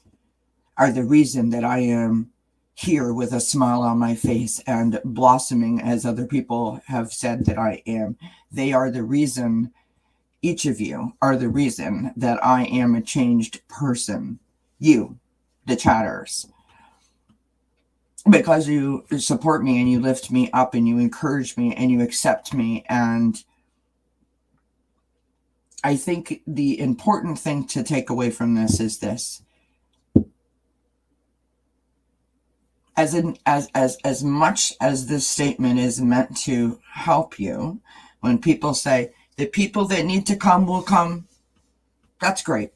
are the reason that I am here with a smile on my face and blossoming, as other people have said that I am. They are the reason, each of you are the reason that I am a changed person. You, the chatters. Because you support me and you lift me up and you encourage me and you accept me. And I think the important thing to take away from this is this. As much as this statement is meant to help you, when people say, the people that need to come will come, that's great.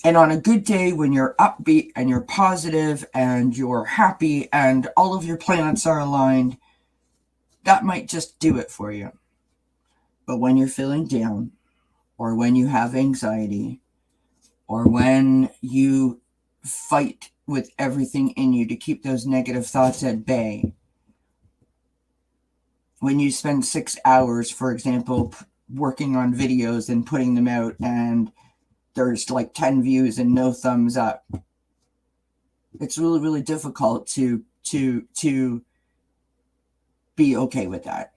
And on a good day, when you're upbeat and you're positive and you're happy and all of your planets are aligned, that might just do it for you. But when you're feeling down, or when you have anxiety, or when you fight with everything in you to keep those negative thoughts at bay, when you spend 6 hours, for example, working on videos and putting them out, and there's like 10 views and no thumbs up, it's really, really difficult to be okay with that,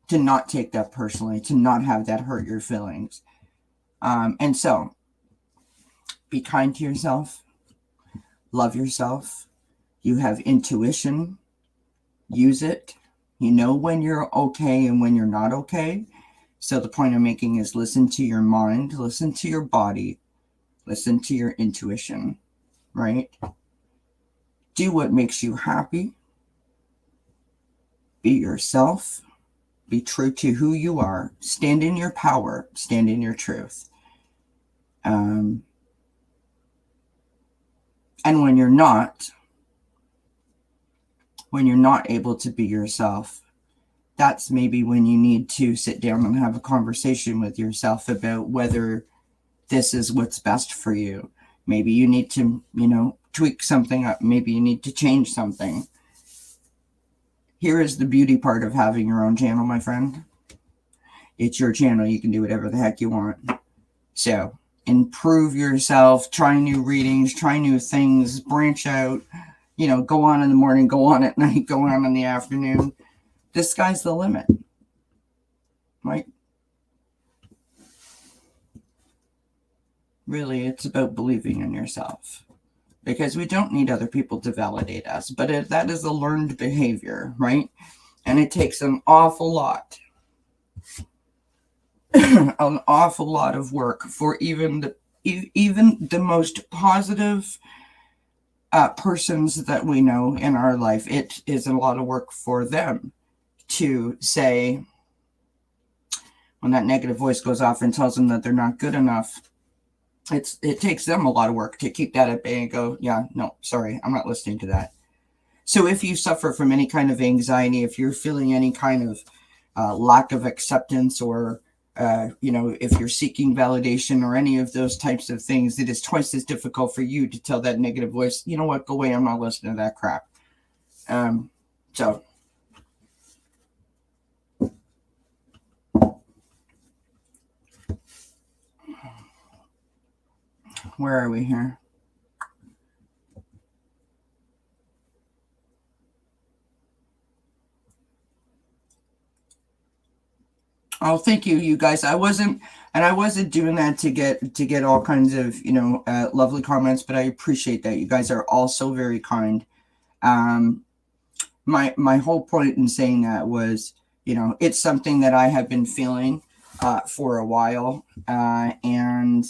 to not take that personally, to not have that hurt your feelings. And so be kind to yourself, love yourself. You have intuition, use it. You know when you're okay and when you're not okay. So the point I'm making is listen to your mind, listen to your body, listen to your intuition, right? Do what makes you happy. Be yourself. Be true to who you are. Stand in your power. Stand in your truth. And when you're not able to be yourself, that's maybe when you need to sit down and have a conversation with yourself about whether this is what's best for you. Maybe you need to, tweak something up. Maybe you need to change something. Here is the beauty part of having your own channel, my friend. It's your channel. You can do whatever the heck you want. So improve yourself, try new readings, try new things, branch out, go on in the morning, go on at night, go on in the afternoon. The sky's the limit, right? Really, it's about believing in yourself, because we don't need other people to validate us, but that is a learned behavior, right? And it takes an awful lot an awful lot of work for even the most positive persons that we know in our life. It is a lot of work for them to say, when that negative voice goes off and tells them that they're not good enough, it takes them a lot of work to keep that at bay and go, yeah, no, sorry, I'm not listening to that. So if you suffer from any kind of anxiety, if you're feeling any kind of lack of acceptance, or if you're seeking validation or any of those types of things, it is twice as difficult for you to tell that negative voice, you know what, go away, I'm not listening to that crap. So where are we here? Oh, thank you, you guys. I wasn't doing that to get all kinds of lovely comments, but I appreciate that. You guys are all so very kind. My whole point in saying that was, it's something that I have been feeling for a while, and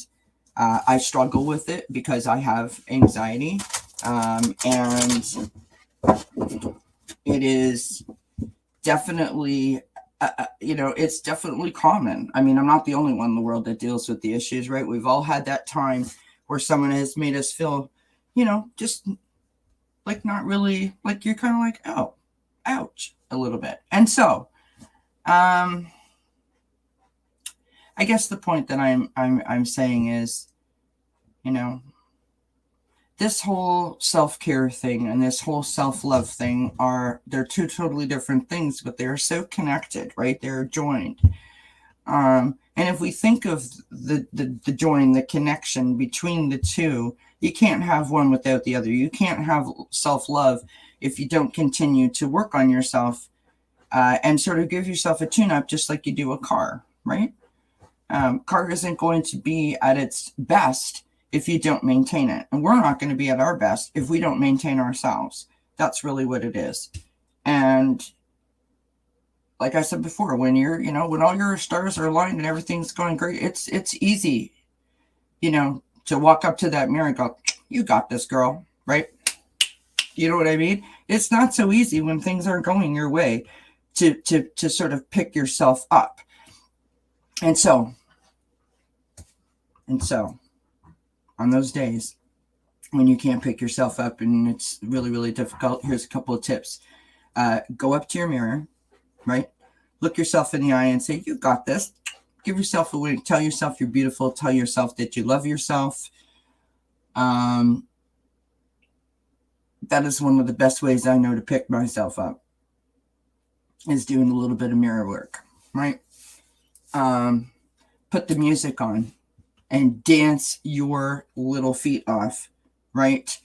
I struggle with it because I have anxiety, and it is definitely. It's definitely common. I mean, I'm not the only one in the world that deals with the issues, right? We've all had that time where someone has made us feel, just like not really, like you're kind of like, oh, ouch, a little bit. And so, I guess the point that I'm saying is, this whole self-care thing and this whole self-love thing they're two totally different things, but they're so connected, right? They're joined. And if we think of the join, the connection between the two, you can't have one without the other. You can't have self-love if you don't continue to work on yourself and sort of give yourself a tune-up, just like you do a car, right? Car isn't going to be at its best if you don't maintain it. And we're not going to be at our best if we don't maintain ourselves. That's really what it is. And like I said before, when when all your stars are aligned and everything's going great, it's easy, to walk up to that mirror and go, you got this, girl, right? You know what I mean? It's not so easy when things aren't going your way to sort of pick yourself up. And so on those days when you can't pick yourself up and it's really, really difficult, here's a couple of tips. Go up to your mirror, right? Look yourself in the eye and say, you got this. Give yourself a wink. Tell yourself you're beautiful. Tell yourself that you love yourself. That is one of the best ways I know to pick myself up, is doing a little bit of mirror work, right? Put the music on and dance your little feet off, right?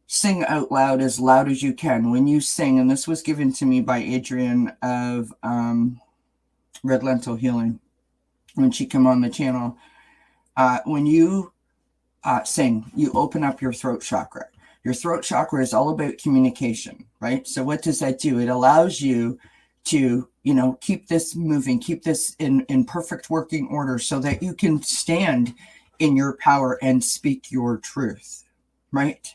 Sing out loud as you can. When you sing, and this was given to me by Adrienne of Red Lentil Healing, when she came on the channel, when you sing, you open up your throat chakra. Your throat chakra is all about communication, right? So what does that do? It allows you to, keep this moving, keep this in perfect working order so that you can stand in your power and speak your truth, right?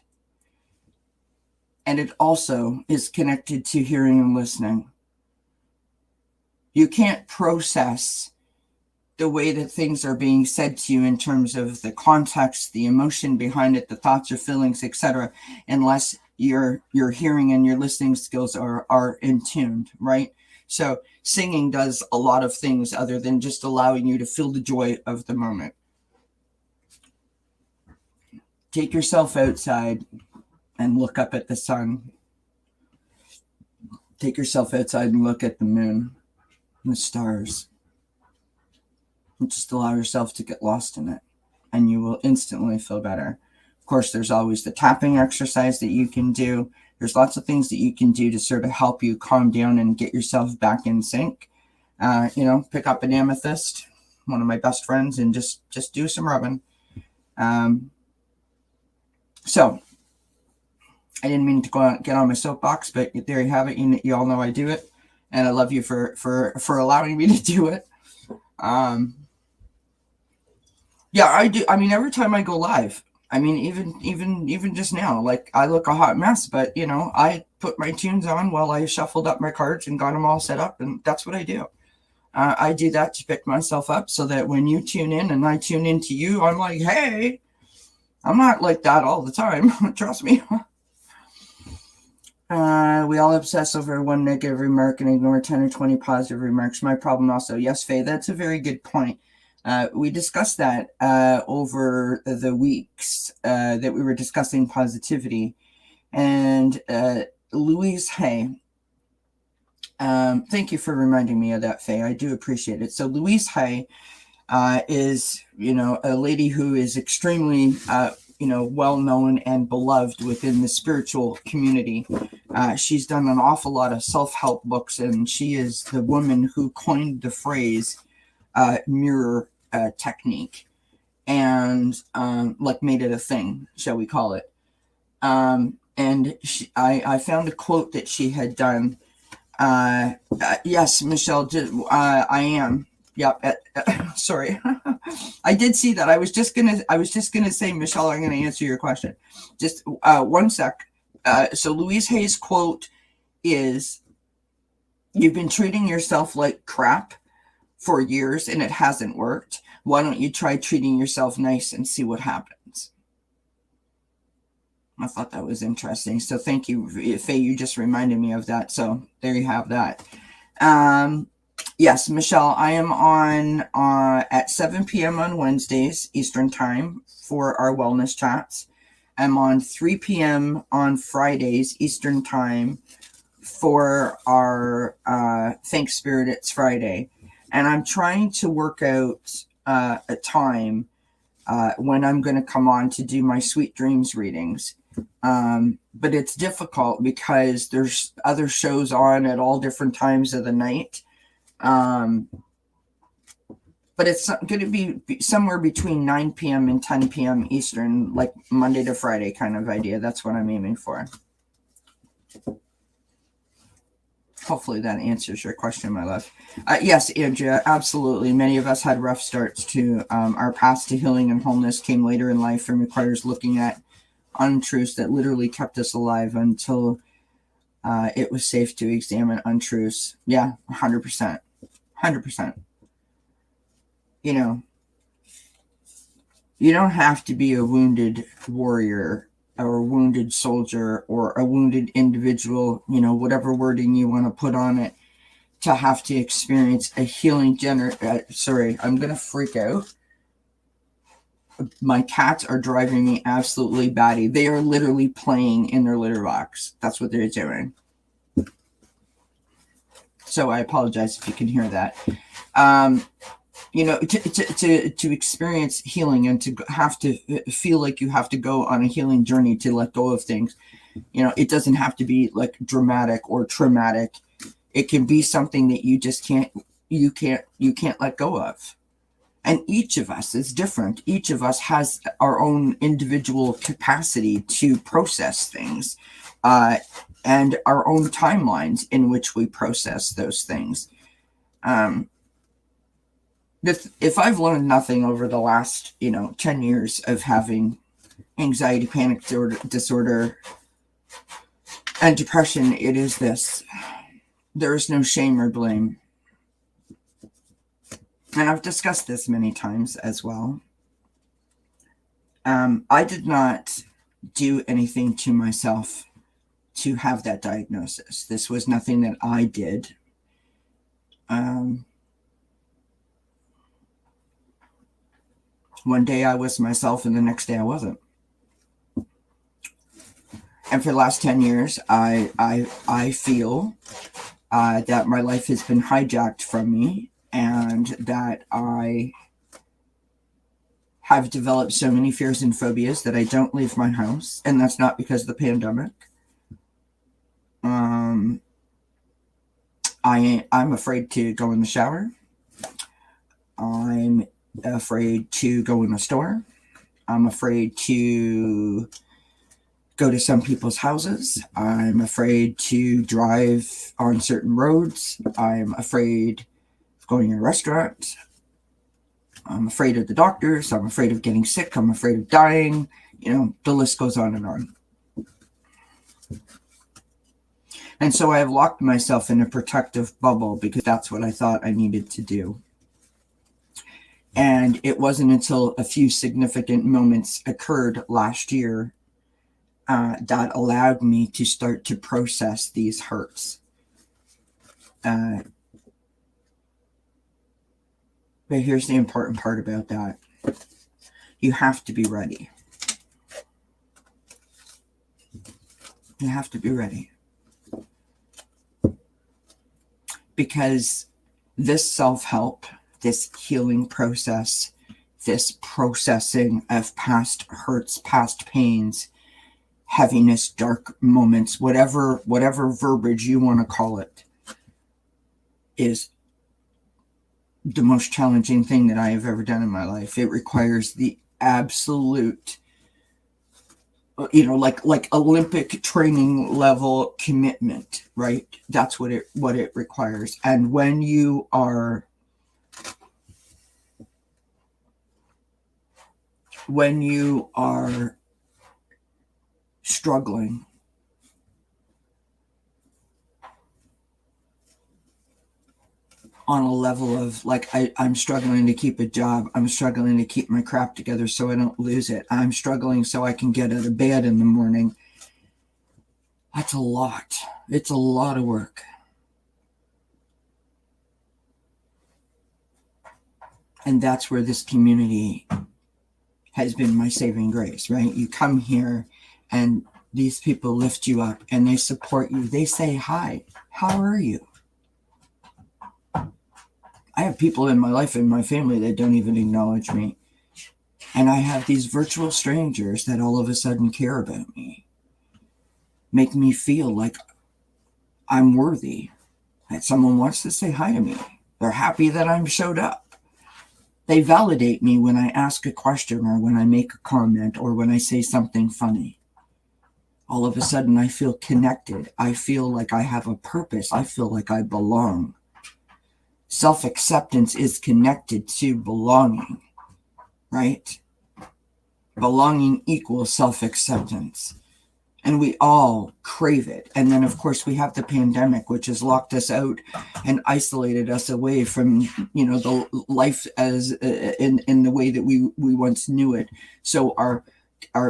And it also is connected to hearing and listening. You can't process the way that things are being said to you in terms of the context, the emotion behind it, the thoughts or feelings, etc., unless your hearing and your listening skills are in tune, right? So singing does a lot of things other than just allowing you to feel the joy of the moment. Take yourself outside and look up at the sun. Take yourself outside and look at the moon and the stars. And just allow yourself to get lost in it, and you will instantly feel better. Of course, there's always the tapping exercise that you can do. There's lots of things that you can do to sort of help you calm down and get yourself back in sync. Pick up an amethyst, one of my best friends, and just do some rubbing. So I didn't mean to go out, get on my soapbox, but there you have it. You all know I do it, and I love you for allowing me to do it. Yeah, I do. I mean, every time I go live, I mean, even just now, like I look a hot mess, but I put my tunes on while I shuffled up my cards and got them all set up, and that's what I do. I do that to pick myself up so that when you tune in and I tune into you, I'm like, hey, I'm not like that all the time. Trust me. We all obsess over one negative remark and ignore 10 or 20 positive remarks. My problem also. Yes, Faye, that's a very good point. We discussed that over the weeks that we were discussing positivity. And Louise Hay, thank you for reminding me of that, Faye. I do appreciate it. So Louise Hay is, a lady who is extremely, well-known and beloved within the spiritual community. She's done an awful lot of self-help books, and she is the woman who coined the phrase mirror technique and made it a thing, shall we call it. And I found a quote that she had done. Yes, Michelle, I am. Yep. Sorry. I did see that. I was just gonna say, Michelle, I'm gonna answer your question. Just one sec. So Louise Hay's quote is, "You've been treating yourself like crap for years and it hasn't worked. Why don't you try treating yourself nice and see what happens?" I thought that was interesting. So thank you, Faye. You just reminded me of that. So there you have that. Yes, Michelle, I am on at 7 p.m. on Wednesdays, Eastern Time, for our wellness chats. I'm on 3 p.m. on Fridays, Eastern Time, for our Thanks Spirit It's Friday. And I'm trying to work out a time when I'm going to come on to do my Sweet Dreams readings. But it's difficult because there's other shows on at all different times of the night. But it's going to be somewhere between 9 p.m. and 10 p.m. Eastern, like Monday to Friday kind of idea. That's what I'm aiming for. Hopefully that answers your question, my love. Yes, Andrea, absolutely. Many of us had rough starts to our path to healing and wholeness came later in life and requires looking at untruths that literally kept us alive until it was safe to examine untruths. Yeah, 100%. 100%. You don't have to be a wounded warrior or a wounded soldier or a wounded individual, whatever wording you want to put on it, to have to experience a healing sorry, I'm going to freak out. My cats are driving me absolutely batty. They are literally playing in their litter box. That's what they're doing. So I apologize if you can hear that. To experience healing and to have to feel like you have to go on a healing journey to let go of things, it doesn't have to be like dramatic or traumatic. It can be something that you just can't let go of. And each of us is different. Each of us has our own individual capacity to process things, and our own timelines in which we process those things. If I've learned nothing over the last, 10 years of having anxiety, panic disorder, and depression, it is this: there is no shame or blame. And I've discussed this many times as well. I did not do anything to myself to have that diagnosis. This was nothing that I did. One day I was myself and the next day I wasn't. And for the last 10 years, I feel that my life has been hijacked from me, and that I have developed so many fears and phobias that I don't leave my house. And that's not because of the pandemic. I'm afraid to go in the shower. I'm afraid to go in a store. I'm afraid to go to some people's houses. I'm afraid to drive on certain roads. I'm afraid of going to a restaurant. I'm afraid of the doctors. I'm afraid of getting sick. I'm afraid of dying. You know, the list goes on and on. And so I have locked myself in a protective bubble because that's what I thought I needed to do. And it wasn't until a few significant moments occurred last year that allowed me to start to process these hurts. But here's the important part about that. You have to be ready. You have to be ready. Because this self-help, this healing process, this processing of past hurts, past pains, heaviness, dark moments, whatever verbiage you want to call it, is the most challenging thing that I have ever done in my life. It requires the absolute, you know, like Olympic training level commitment, right? That's what it requires. And when you are struggling, on a level of like, I'm struggling to keep a job. I'm struggling to keep my crap together so I don't lose it. I'm struggling so I can get out of bed in the morning. That's a lot. It's a lot of work. And that's where this community has been my saving grace, right? You come here and these people lift you up and they support you. They say, hi, how are you? I have people in my life and my family that don't even acknowledge me. And I have these virtual strangers that all of a sudden care about me, make me feel like I'm worthy, that someone wants to say hi to me. They're happy that I'm showed up. They validate me when I ask a question or when I make a comment or when I say something funny. All of a sudden I feel connected. I feel like I have a purpose. I feel like I belong. Self-acceptance is connected to belonging, right? Belonging equals self-acceptance. And we all crave it. And then, of course, we have the pandemic, which has locked us out and isolated us away from, you know, the life as in the way that we once knew it. So our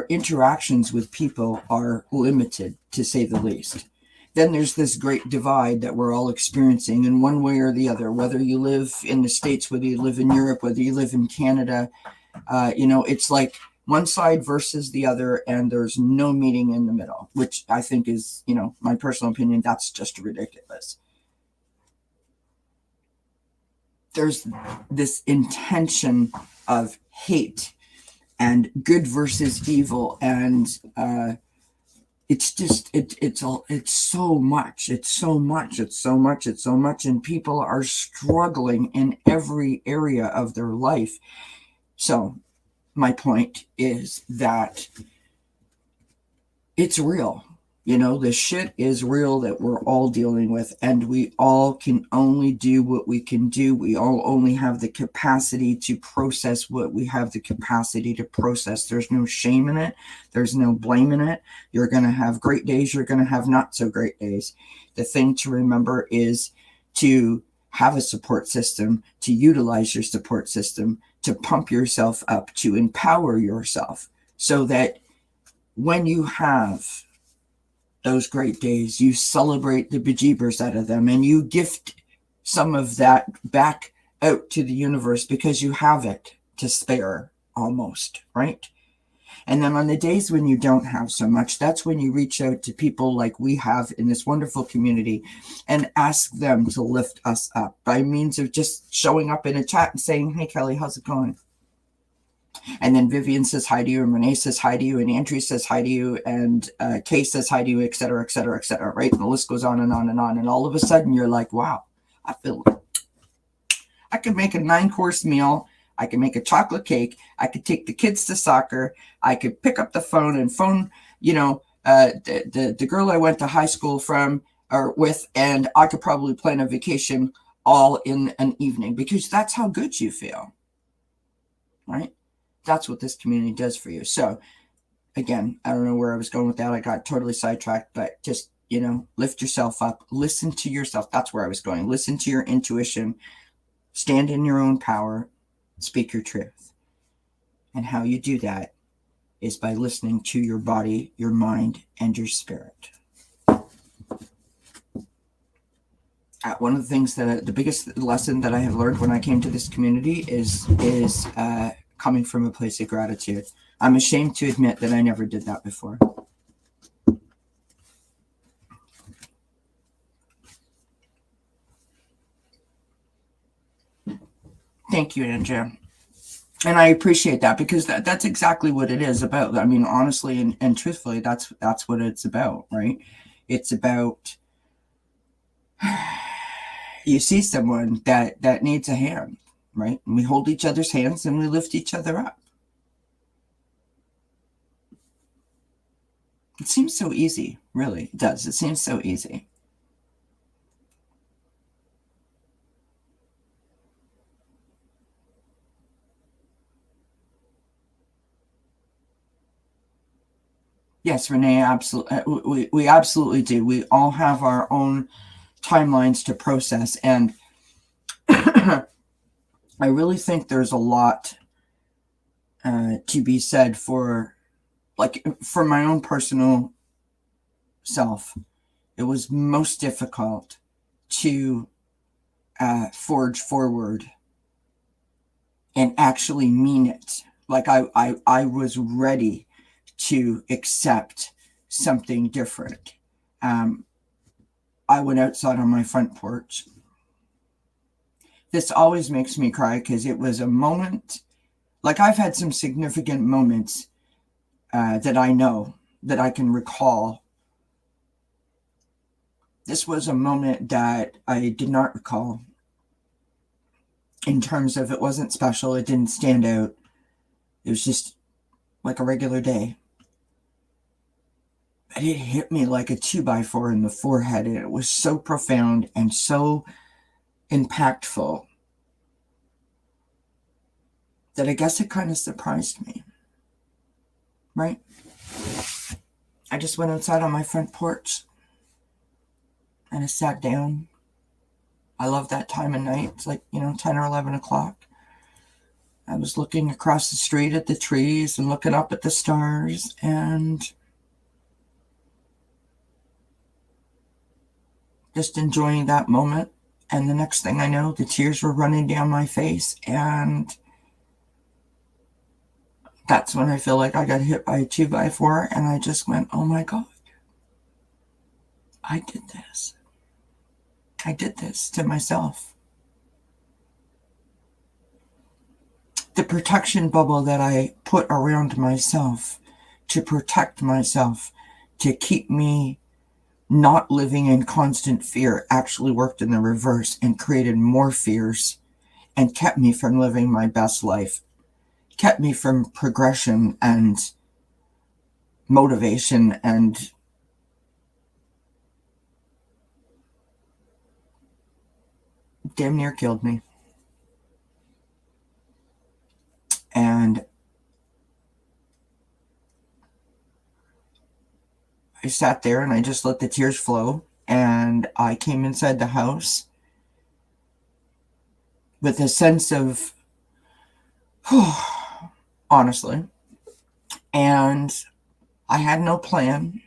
interactions with people are limited, to say the least. Then there's this great divide that we're all experiencing in one way or the other, whether you live in the States, whether you live in Europe, whether you live in Canada, you know, it's like one side versus the other, and there's no meeting in the middle, which I think is, you know, my personal opinion, that's just ridiculous. There's this intention of hate and good versus evil, and it's just, it's so much, and people are struggling in every area of their life. So my point is that it's real. You know, the shit is real that we're all dealing with, and we all can only do what we can do. We all only have the capacity to process what we have the capacity to process. There's no shame in it. There's no blame in it. You're going to have great days. You're going to have not so great days. The thing to remember is to have a support system, to utilize your support system, to pump yourself up, to empower yourself, so that when you have those great days, you celebrate the bejeebers out of them, and you gift some of that back out to the universe because you have it to spare, almost, right? And then on the days when you don't have so much, that's when you reach out to people like we have in this wonderful community and ask them to lift us up by means of just showing up in a chat and saying, hey, Kelly, how's it going? And then Vivian says hi to you, and Renee says hi to you, and Andrew says hi to you, and Kay says hi to you, et cetera, et cetera, et cetera, right? And the list goes on and on and on. And all of a sudden you're like, wow, I could make a 9-course meal. I could make a chocolate cake. I could take the kids to soccer. I could pick up the phone and phone, you know, the girl I went to high school with, and I could probably plan a vacation all in an evening, because that's how good you feel. right? That's what this community does for you. So again, I don't know where I was going with that. I got totally sidetracked, but just, lift yourself up, listen to yourself. That's where I was going. Listen to your intuition, stand in your own power, speak your truth. And how you do that is by listening to your body, your mind, and your spirit. One of the things the biggest lesson that I have learned when I came to this community is coming from a place of gratitude. I'm ashamed to admit that I never did that before. Thank you, Andrea. And I appreciate that, because that's exactly what it is about. I mean, honestly and truthfully, that's what it's about, right? It's about, you see someone that needs a hand, right? And we hold each other's hands and we lift each other up. It seems so easy, really. It does. It seems so easy. Yes, Renee, absolutely. We absolutely do. We all have our own timelines to process. And I really think there's a lot to be said for my own personal self. It was most difficult to forge forward and actually mean it. Like I was ready to accept something different. I went outside on my front porch. This always makes me cry because it was a moment, like I've had some significant moments that I know, that I can recall. This was a moment that I did not recall, in terms of it wasn't special, it didn't stand out. It was just like a regular day. But it hit me like a 2x4 in the forehead, and it was so profound and so impactful that I guess it kind of surprised me, right? I just went outside on my front porch and I sat down. I love that time of night. It's like, 10 or 11 o'clock. I was looking across the street at the trees and looking up at the stars, and just enjoying that moment. And the next thing I know, the tears were running down my face, and that's when I feel like I got hit by a 2x4, and I just went, oh my God, I did this. I did this to myself. The protection bubble that I put around myself to protect myself, to keep me not living in constant fear, actually worked in the reverse and created more fears and kept me from living my best life, kept me from progression and motivation, and damn near killed me. And I sat there and I just let the tears flow, and I came inside the house with a sense of, honestly, and I had no plan.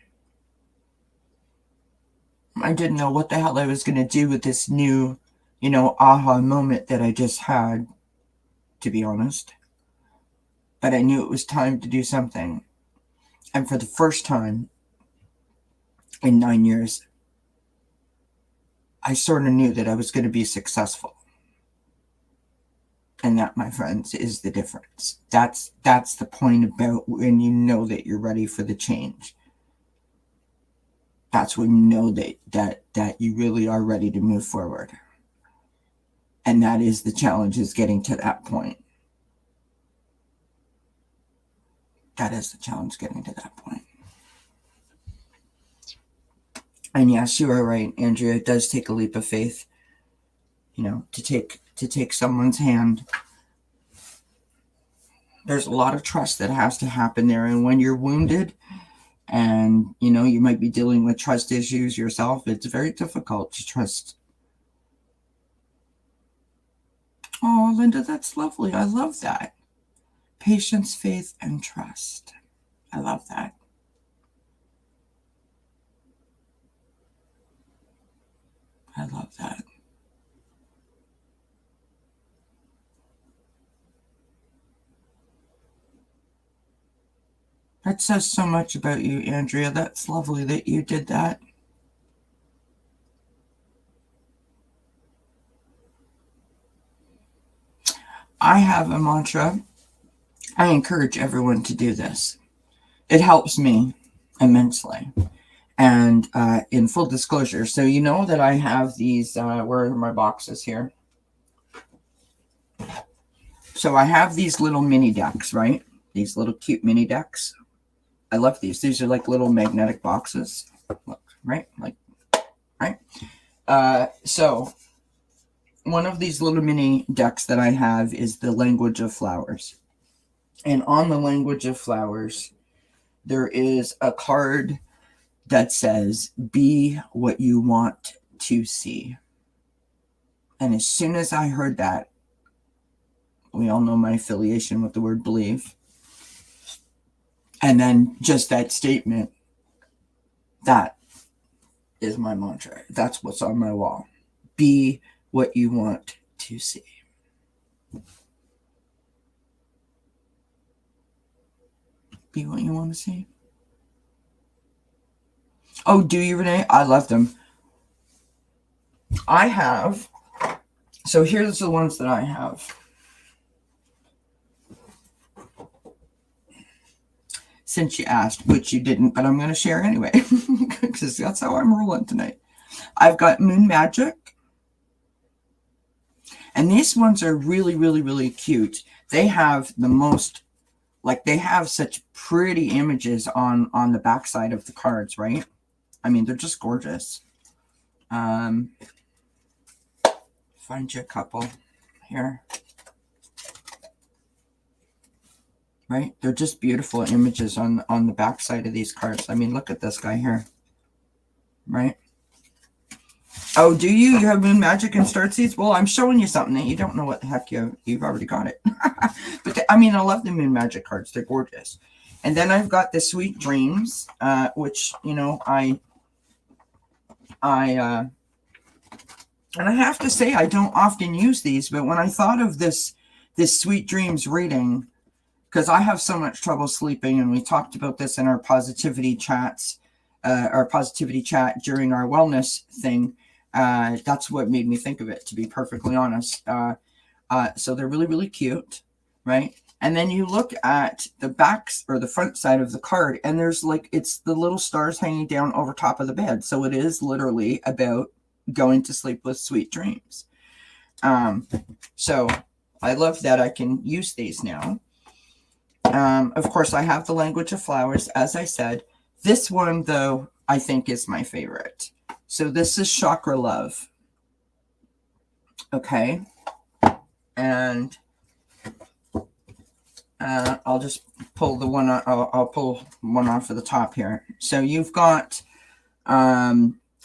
I didn't know what the hell I was going to do with this new, aha moment that I just had, to be honest. But I knew it was time to do something. And for the first time in 9 years, I sort of knew that I was going to be successful. And that, my friends, is the difference. That's the point about when you know that you're ready for the change. That's when you know that you really are ready to move forward. And that is the challenge, is getting to that point. That is the challenge, getting to that point. And yes, you are right, Andrea. It does take a leap of faith, to take someone's hand there's a lot of trust that has to happen there. And when you're wounded and, you know, you might be dealing with trust issues yourself, it's very difficult to trust. Oh, Linda, that's lovely. I love that. Patience, faith, and trust. I love that. I love that. That says so much about you, Andrea. That's lovely that you did that. I have a mantra. I encourage everyone to do this. It helps me immensely. And in full disclosure, so you know that I have these, where are my boxes here? So I have these little mini decks, right? These little cute mini decks. I love these. These are like little magnetic boxes. Look, right? Like, right? So one of these little mini decks that I have is the language of flowers. And on the language of flowers, there is a card that says, be what you want to see. And as soon as I heard that, we all know my affiliation with the word believe. And then just that statement, that is my mantra. That's what's on my wall. Be what you want to see. Be what you want to see. Oh, do you, Renee? I love them. I have, so here's the ones that I have. Since you asked, which you didn't, but I'm going to share anyway, because that's how I'm rolling tonight. I've got Moon Magic. And these ones are really, really, really cute. They have the most, like, they have such pretty images on the backside of the cards, right? I mean, they're just gorgeous. Find you a couple here. Right? They're just beautiful images on the backside of these cards. I mean, look at this guy here. Right? Oh, do you? You have Moon Magic and Star Seeds? Well, I'm showing you something that you don't know what the heck you've already got it. But I mean, I love the Moon Magic cards. They're gorgeous. And then I've got the Sweet Dreams, which, you know, and I have to say I don't often use these, but when I thought of this Sweet Dreams reading, because I have so much trouble sleeping, and we talked about this in our positivity chats, our positivity chat during our wellness thing. That's what made me think of it, to be perfectly honest. So they're really, really cute, right? And then you look at the backs or the front side of the card, and there's like, it's the little stars hanging down over top of the bed. So it is literally about going to sleep with sweet dreams. So I love that I can use these now. Of course, I have the language of flowers, as I said. This one, though, I think is my favorite. So this is Chakra Love. Okay. And I'll just pull the one. I'll pull one off of the top here. So you've got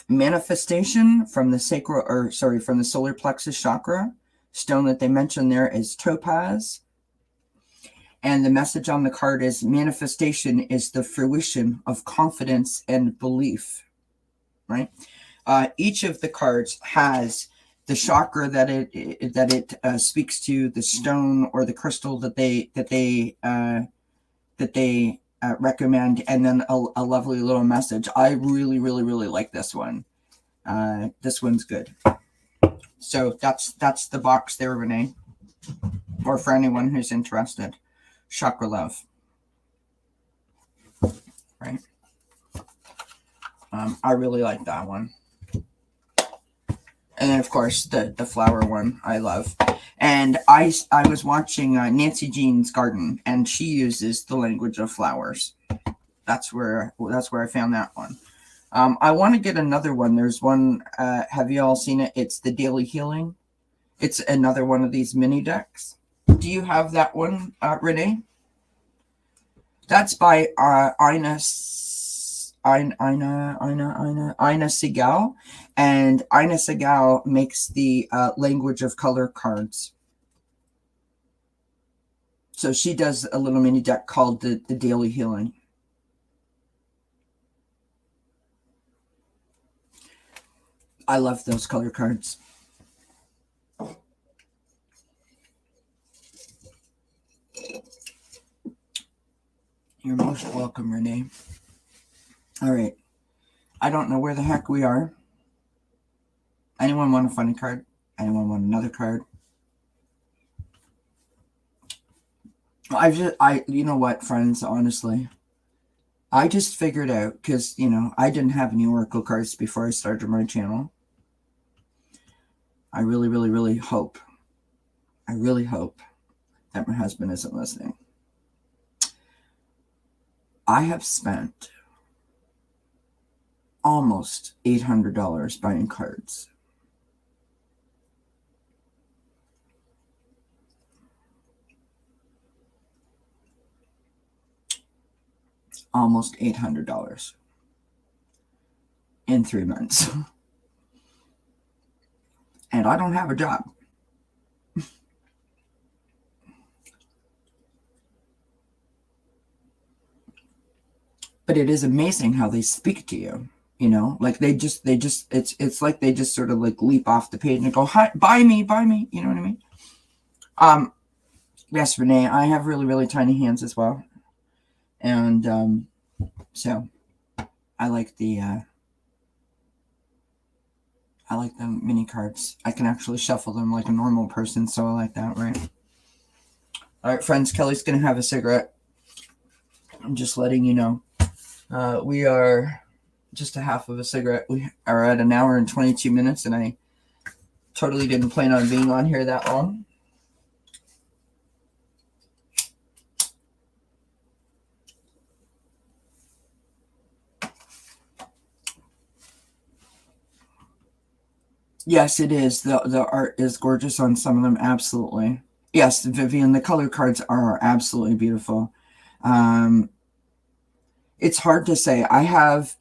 manifestation from the from the solar plexus chakra. Stone that they mentioned there is topaz. And the message on the card is manifestation is the fruition of confidence and belief, right? Each of the cards has the chakra that it speaks to, the stone or the crystal that they recommend, and then a lovely little message. I really, really, really like this one. This one's good. So that's the box there, Renee, or for anyone who's interested. Chakra Love, right? I really like that one. And then, of course, the flower one I love. And I was watching Nancy Jean's Garden, and she uses the language of flowers. That's where I found that one. I want to get another one. There's one. Have you all seen it? It's the Daily Healing. It's another one of these mini decks. Do you have that one, Renee? That's by Ina Segal, and Ina Segal makes the language of color cards. So she does a little mini deck called the Daily Healing. I love those color cards. You're most welcome, Renee. All right. I don't know where the heck we are. Anyone want a funny card? Anyone want another card? You know what, friends, honestly, I just figured out, because, you know, I didn't have any oracle cards before I started my channel. I really, really, really hope that my husband isn't listening. I have spent almost $800 buying cards. Almost $800 in 3 months. And I don't have a job. But it is amazing how they speak to you, you know, like it's like they just sort of like leap off the page and go, hi, buy me, you know what I mean? Yes, Renee, I have really, really tiny hands as well. And so I like the mini cards. I can actually shuffle them like a normal person, so I like that, right? All right, friends, Kelly's going to have a cigarette. I'm just letting you know. We are just a half of a cigarette. We are at 1 hour and 22 minutes, and I totally didn't plan on being on here that long. Yes, it is. The art is gorgeous on some of them, absolutely. Yes, Vivian, the color cards are absolutely beautiful. It's hard to say. I have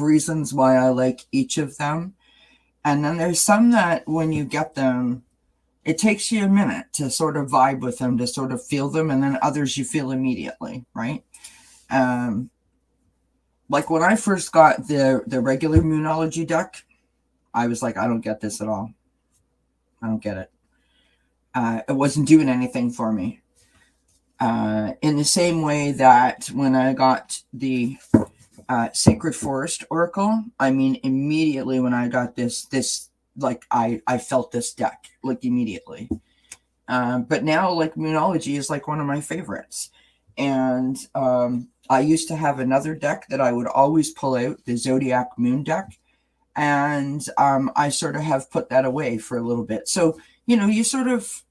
reasons why I like each of them. And then there's some that when you get them, it takes you a minute to sort of vibe with them, to sort of feel them. And then others you feel immediately, right? Like when I first got the regular Moonology deck, I was like, I don't get this at all. I don't get it. It wasn't doing anything for me. In the same way that when I got the Sacred Forest Oracle, I mean, immediately when I got this like I felt this deck like immediately. But now like Moonology is like one of my favorites. And I used to have another deck that I would always pull out, the Zodiac Moon deck. And I sort of have put that away for a little bit. So, you know, you sort of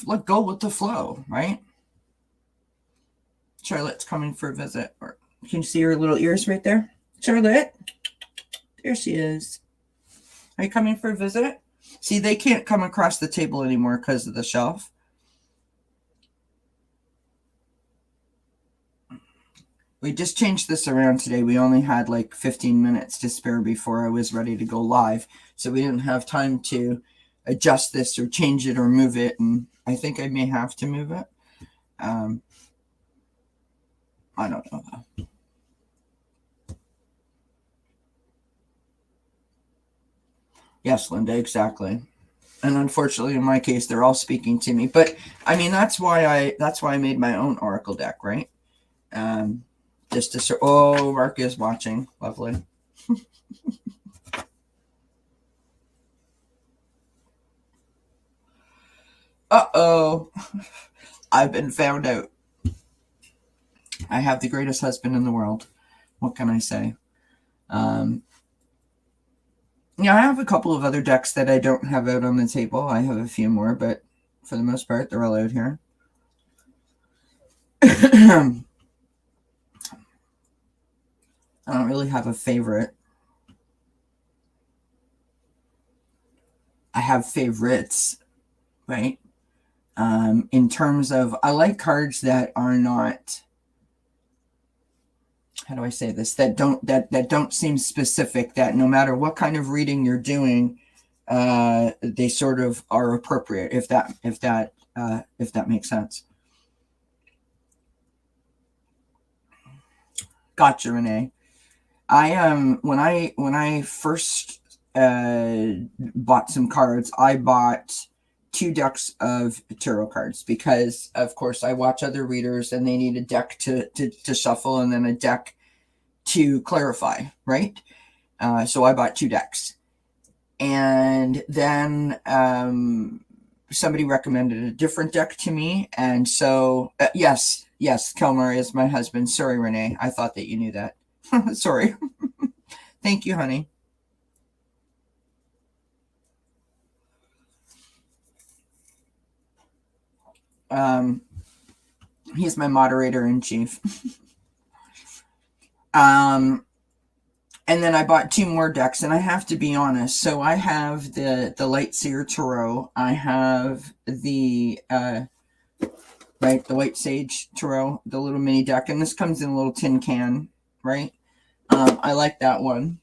like go with the flow, right? Charlotte's coming for a visit. Or can you see her little ears right there? Charlotte, there she is. Are you coming for a visit? See, they can't come across the table anymore because of the shelf. We just changed this around today. We only had like 15 minutes to spare before I was ready to go live. So we didn't have time to adjust this or change it or move it. And I think I may have to move it. I don't know though. Yes, Linda, exactly. And unfortunately, in my case, they're all speaking to me. But I mean, that's why I made my own Oracle deck, right? Just to oh, Mark is watching. Lovely. Uh-oh. I've been found out. I have the greatest husband in the world. What can I say? Yeah, I have a couple of other decks that I don't have out on the table. I have a few more, but for the most part, they're all out here. I don't really have a favorite. I have favorites, right? In terms of, I like cards that are not, how do I say this, that don't seem specific, that no matter what kind of reading you're doing, they sort of are appropriate, if that makes sense. Gotcha, Renee. When I first bought some cards, I bought 2 decks of tarot cards because, of course, I watch other readers and they need a deck to shuffle and then a deck to clarify, right? So I bought 2 decks. And then somebody recommended a different deck to me. And so, yes, Kelmar is my husband. Sorry, Renee. I thought that you knew that. Sorry. Thank you, honey. He's my moderator in chief. And then I bought 2 more decks, and I have to be honest. So I have the Light Seer Tarot. I have the the White Sage Tarot, the little mini deck, and this comes in a little tin can, right? I like that one.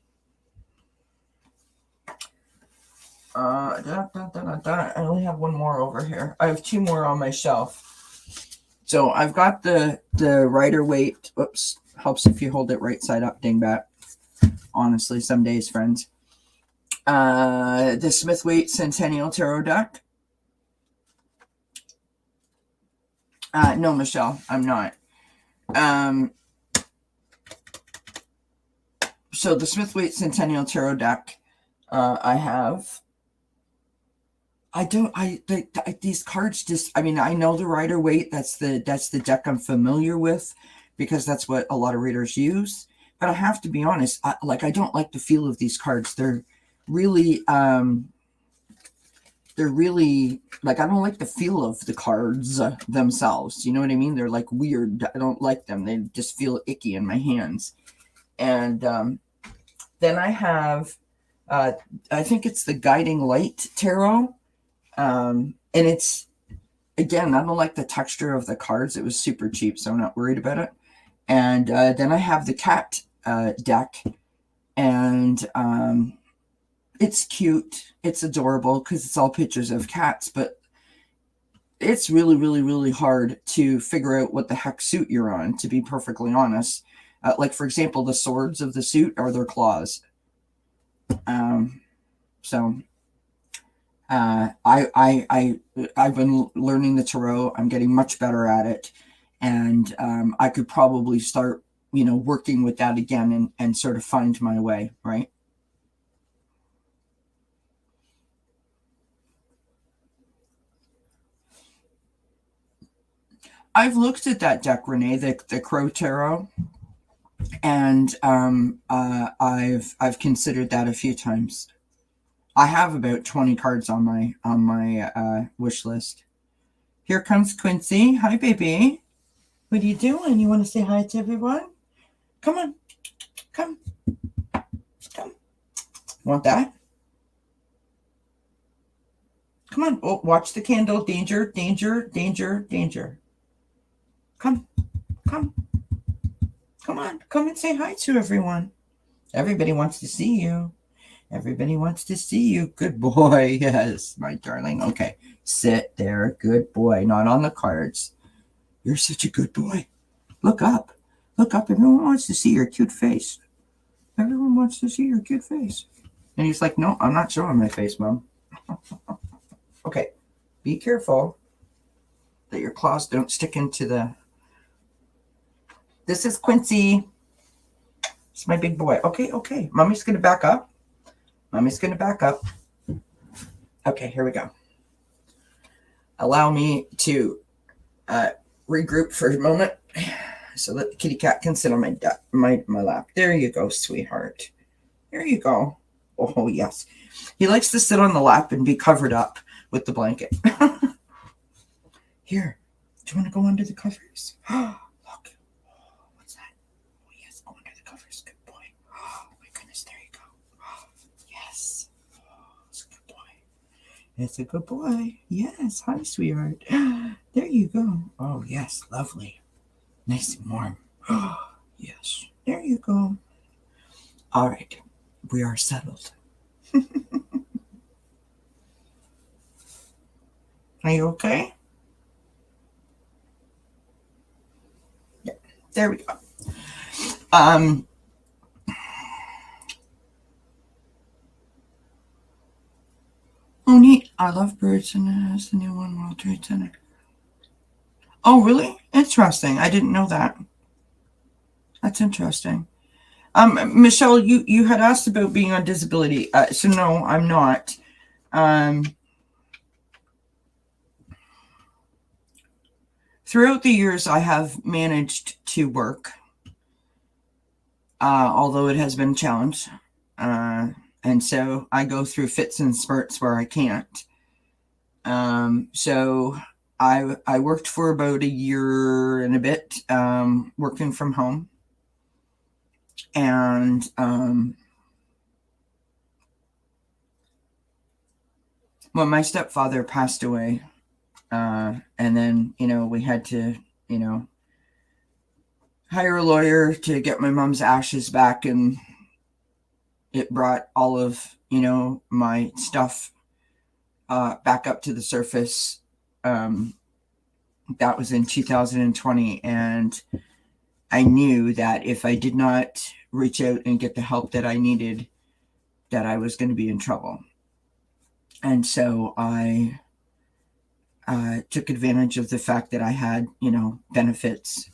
I only have 1 more over here. I have 2 more on my shelf. So I've got the Rider-Waite. Oops, helps if you hold it right side up, dingbat. Honestly, some days, friends. The Smith-Waite Centennial Tarot deck. No, Michelle, I'm not. So the Smith-Waite Centennial Tarot deck, I have. These cards just, I mean, I know the Rider-Waite. That's the deck I'm familiar with because that's what a lot of readers use. But I have to be honest, I don't like the feel of these cards. They're really like, I don't like the feel of the cards themselves. You know what I mean? They're like weird. I don't like them. They just feel icky in my hands. And then I have, I think it's the Guiding Light Tarot. And it's, again, I don't like the texture of the cards. It was super cheap, so I'm not worried about it. And then I have the Cat deck, and it's cute. It's adorable because it's all pictures of cats, but it's really, really, really hard to figure out what the heck suit you're on, to be perfectly honest. Like, for example, the swords of the suit are their claws. So I've been learning the tarot. I'm getting much better at it, and I could probably start, working with that again and sort of find my way, right? I've looked at that deck, Renee, the Crow Tarot, and I've considered that a few times. I have about 20 cards on my wish list. Here comes Quincy. Hi, baby. What are you doing? You want to say hi to everyone? Come on. Come. Want that? Come on. Oh, watch the candle. Danger, danger, danger, danger. Come. Come on. Come and say hi to everyone. Everybody wants to see you. Everybody wants to see you. Good boy. Yes, my darling. Okay. Sit there. Good boy. Not on the cards. You're such a good boy. Look up. Look up. Everyone wants to see your cute face. Everyone wants to see your cute face. And he's like, no, I'm not showing my face, Mom. Okay. Be careful that your claws don't stick into the... This is Quincy. It's my big boy. Okay. Mommy's going to back up. Okay, here we go. Allow me to regroup for a moment so that the kitty cat can sit on my lap. There you go, sweetheart. There you go. Oh, yes. He likes to sit on the lap and be covered up with the blanket. Here, do you want to go under the covers? Look. What's that? Oh, yes, go under the covers. Good boy. Oh, my goodness, there you go. Yes. Oh, that's a good boy. It's a good boy. Yes. Hi, sweetheart. There you go. Oh, yes. Lovely. Nice and warm. Yes. There you go. All right. We are settled. Are you okay? Yeah. There we go. Oh, neat. I love birds, and it has the new one, World Trade Center. Oh, really? Interesting. I didn't know that. That's interesting. Michelle, you had asked about being on disability. So no, I'm not. Throughout the years, I have managed to work, although it has been a challenge. And so I go through fits and spurts where I can't. So I worked for about a year and a bit, working from home. And when my stepfather passed away, and then, we had to, hire a lawyer to get my mom's ashes back, and it brought all of, my stuff back up to the surface. That was in 2020, and I knew that if I did not reach out and get the help that I needed, that I was going to be in trouble. And so I took advantage of the fact that I had, benefits.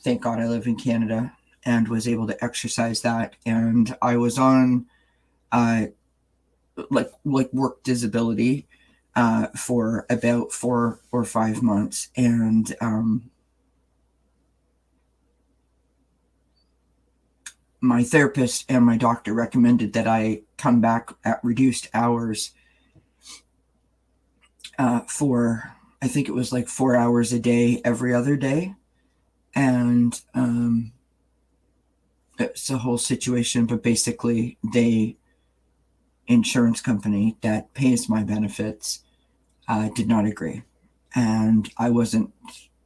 Thank God I live in Canada, and was able to exercise that. And I was on like work disability for about 4 or 5 months. And my therapist and my doctor recommended that I come back at reduced hours for, I think it was like 4 hours a day, every other day. And it's a whole situation, but basically the insurance company that pays my benefits did not agree. And I wasn't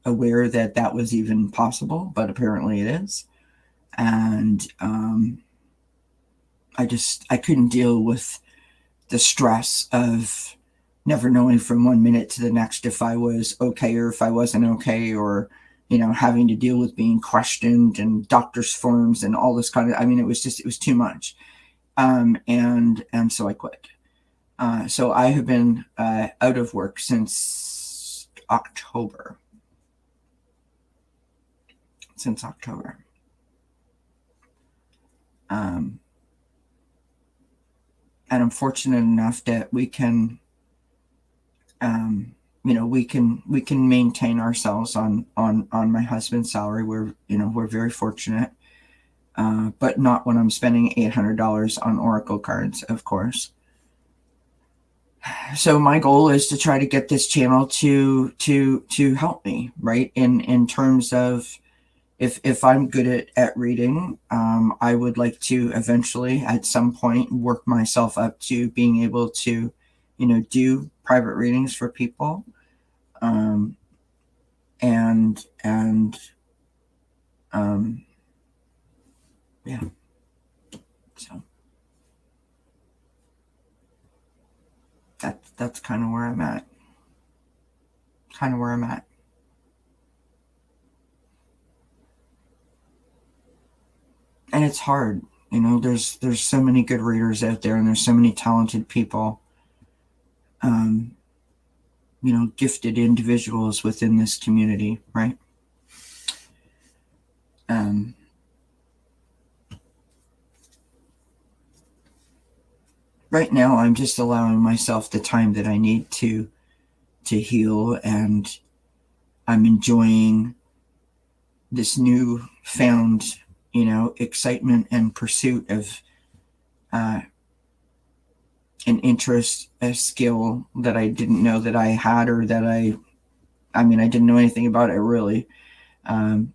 aware that that was even possible, but apparently it is. And I couldn't deal with the stress of never knowing from one minute to the next if I was okay or if I wasn't okay, or, having to deal with being questioned and doctor's forms and all this kind of, it was too much. And so I quit. So I have been out of work since October. And I'm fortunate enough that we can, we can maintain ourselves on my husband's salary. We're very fortunate, but not when I'm spending $800 on Oracle cards, of course. So my goal is to try to get this channel to help me, right? In terms of, if I'm good at reading, I would like to eventually at some point work myself up to being able to, do private readings for people. Yeah. So that's kind of where I'm at. And it's hard, there's so many good readers out there, and there's so many talented people, gifted individuals within this community, right? Right now I'm just allowing myself the time that I need to heal, and I'm enjoying this new found, excitement and pursuit of an interest, a skill that I didn't know that I had, or that I didn't know anything about it really, a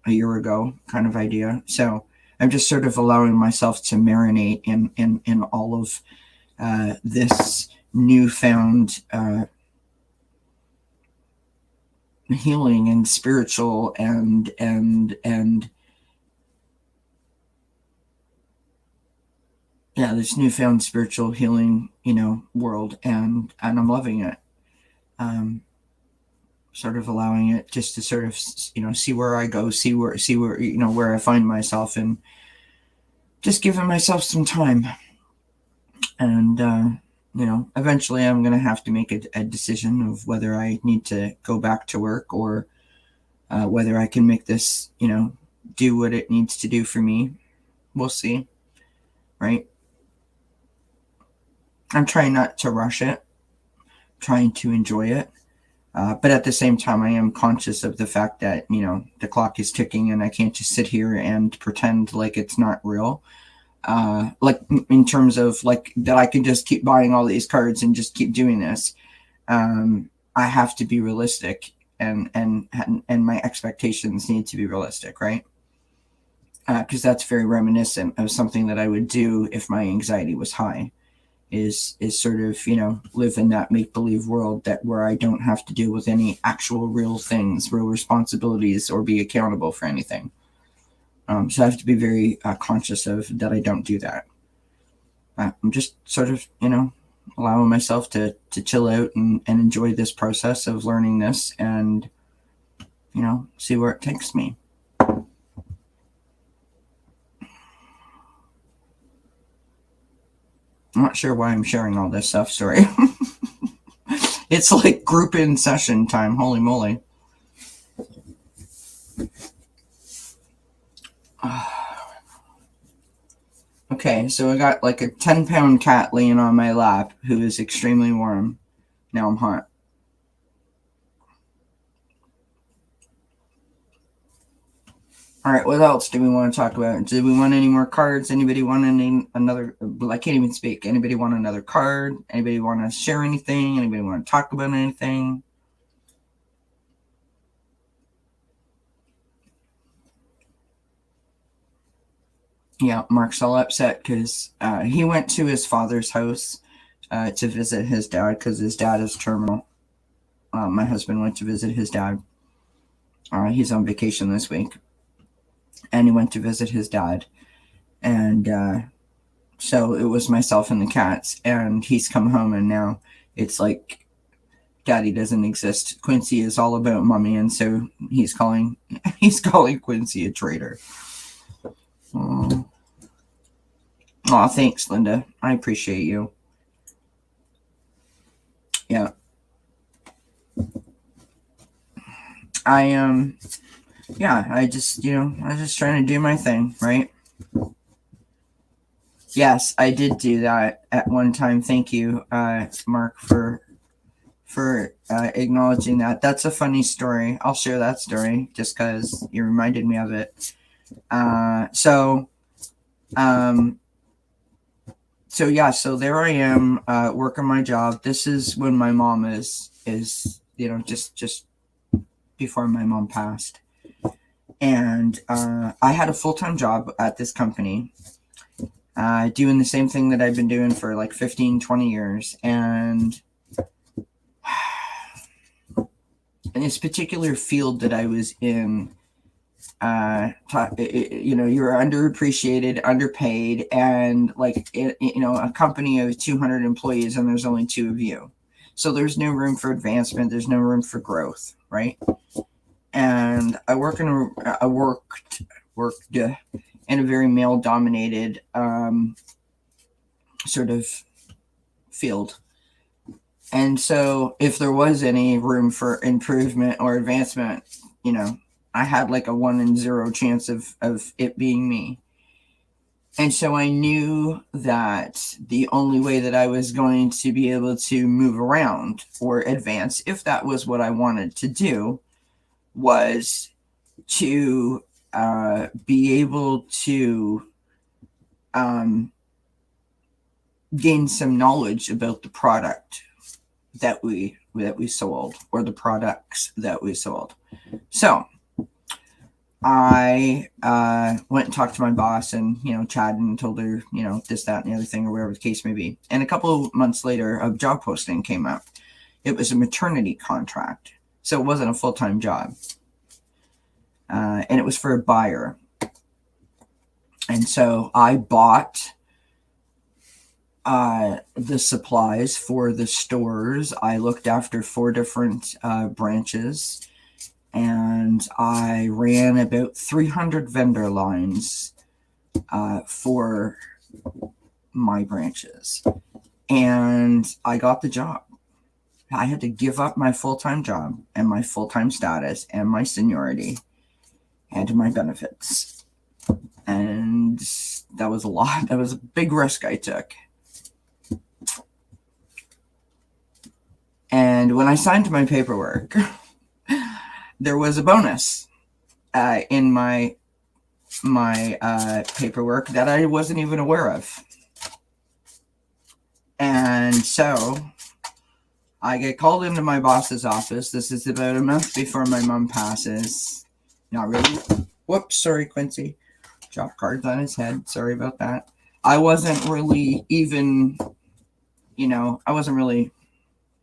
year ago, kind of idea. So I'm just sort of allowing myself to marinate in all of this newfound healing and spiritual and yeah, this newfound spiritual healing, world, and I'm loving it. Sort of allowing it just to sort of, see where I go, see where, where I find myself, and just giving myself some time. And, eventually I'm going to have to make a decision of whether I need to go back to work or whether I can make this, do what it needs to do for me. We'll see, right? I'm trying not to rush it, trying to enjoy it. But at the same time, I am conscious of the fact that, the clock is ticking and I can't just sit here and pretend like it's not real. Like in terms of like that I can just keep buying all these cards and just keep doing this. I have to be realistic, and my expectations need to be realistic, right? Because that's very reminiscent of something that I would do if my anxiety was high. Is sort of, live in that make-believe world where I don't have to deal with any actual real things, real responsibilities, or be accountable for anything. So I have to be very conscious of that I don't do that. I'm just sort of, allowing myself to chill out and enjoy this process of learning this and, see where it takes me. I'm not sure why I'm sharing all this stuff, sorry. It's like group in session time, holy moly. Okay, so I got like a 10-pound cat laying on my lap who is extremely warm. Now I'm hot. All right, what else do we want to talk about? Do we want any more cards? Anybody want another? I can't even speak. Anybody want another card? Anybody want to share anything? Anybody want to talk about anything? Yeah, Mark's all upset because he went to his father's house to visit his dad because his dad is terminal. My husband went to visit his dad. He's on vacation this week. And he went to visit his dad. And so it was myself and the cats. And he's come home and now it's like Daddy doesn't exist. Quincy is all about Mommy. And so he's calling Quincy a traitor. Oh, thanks, Linda. I appreciate you. Yeah. I just, I was just trying to do my thing, right? Yes, I did do that at one time. Thank you, Mark, for acknowledging that. That's a funny story. I'll share that story just because you reminded me of it. So so there I am, working my job. This is when my mom is just before my mom passed. And I had a full-time job at this company, doing the same thing that I've been doing for like 15, 20 years. And in this particular field that I was in, you're underappreciated, underpaid, and like, a company of 200 employees and there's only 2 of you. So there's no room for advancement. There's no room for growth, right? And I worked in a very male-dominated sort of field. And so if there was any room for improvement or advancement, I had like a 1 in 0 chance of it being me. And so I knew that the only way that I was going to be able to move around or advance, if that was what I wanted to do, was to be able to gain some knowledge about the product that we sold, or the products that we sold. So I went and talked to my boss and, chatted and told her, this, that, and the other thing, or whatever the case may be. And a couple of months later, a job posting came up. It was a maternity contract, so it wasn't a full-time job. And it was for a buyer. And so I bought the supplies for the stores. I looked after 4 different branches. And I ran about 300 vendor lines for my branches. And I got the job. I had to give up my full-time job and my full-time status and my seniority and my benefits. And that was a lot. That was a big risk I took. And when I signed my paperwork, there was a bonus in my paperwork that I wasn't even aware of. And so I get called into my boss's office. This is about a month before my mom passes. Not really. Whoops, sorry, Quincy. Dropped cards on his head. Sorry about that. I wasn't really even, I wasn't really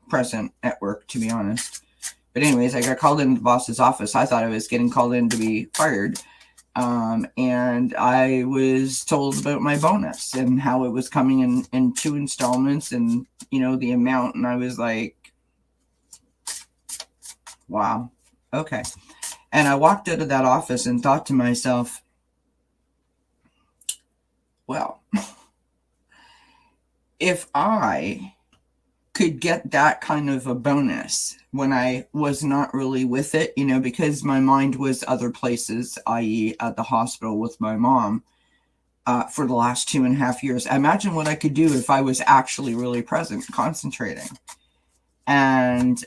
present at work, to be honest. But anyways, I got called into the boss's office. I thought I was getting called in to be fired. And I was told about my bonus and how it was coming in 2 installments and, the amount. And I was like, wow, okay. And I walked out of that office and thought to myself, well, if I could get that kind of a bonus when I was not really with it, because my mind was other places, i.e. at the hospital with my mom for the last 2.5 years. Imagine what I could do if I was actually really present, concentrating. And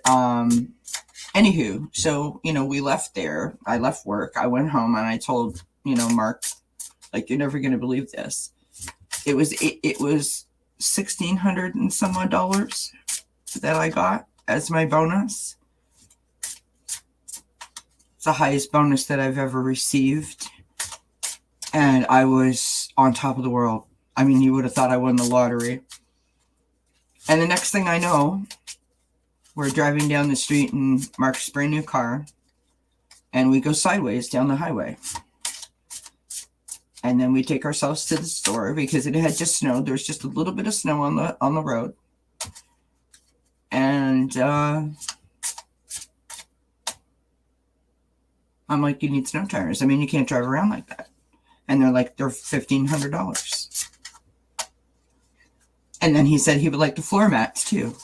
anywho, so, we left there. I left work. I went home and I told, Mark, like, you're never going to believe this. It was $1,600 and some odd dollars that I got as my bonus. It's the highest bonus that I've ever received. And I was on top of the world. I mean, you would have thought I won the lottery. And the next thing I know, we're driving down the street in Mark's brand new car. And we go sideways down the highway. And then we take ourselves to the store because it had just snowed. There was just a little bit of snow on the road. And I'm like, you need snow tires. I mean, you can't drive around like that. And they're like, they're $1,500. And then he said he would like the floor mats too.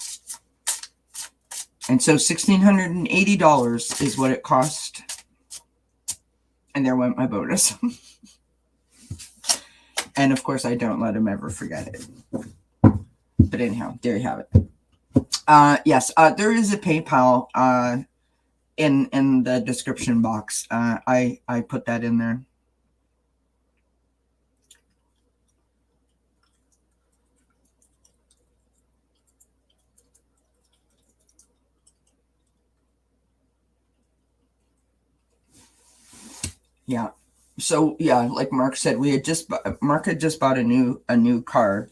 And so $1,680 is what it cost. And there went my bonus. And of course, I don't let him ever forget it. But anyhow, there you have it. Yes, there is a PayPal in the description box. I put that in there. Yeah. So yeah, like Mark said, Mark had just bought a new car,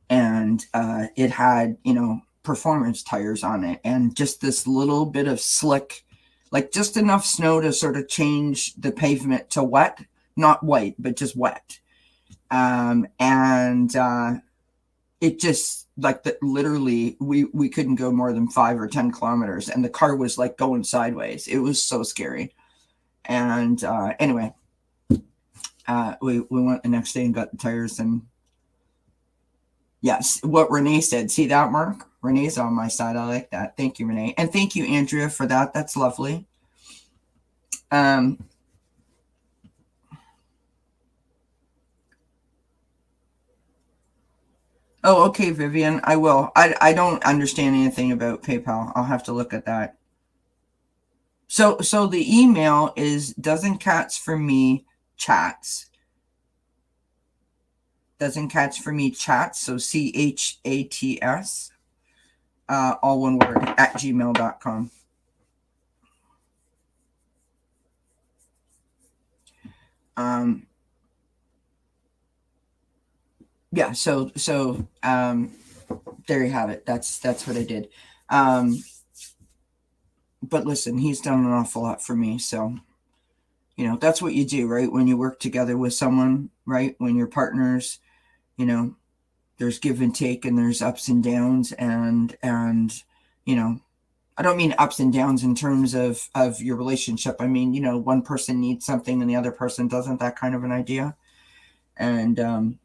and it had performance tires on it, and just this little bit of slick, like just enough snow to sort of change the pavement to wet, not white, but just wet. And it just like that. Literally, we couldn't go more than 5 or 10 kilometers, and the car was like going sideways. It was so scary. And anyway. We went the next day and got the tires, and yes, what Renee said. See that, Mark? Renee's on my side. I like that. Thank you, Renee. And thank you, Andrea, for that. That's lovely. Oh, okay, Vivian. I will. I don't understand anything about PayPal. I'll have to look at that. So the email is dzncats for me chats, so CHATS, all one word, at gmail.com. Yeah, so there you have it. That's what I did. But listen, he's done an awful lot for me. So, you know, that's what you do, right? When you work together with someone, right? When you're partners, you know, there's give and take and there's ups and downs, and you know, I don't mean ups and downs in terms of your relationship. I mean, you know, one person needs something and the other person doesn't, that kind of an idea. And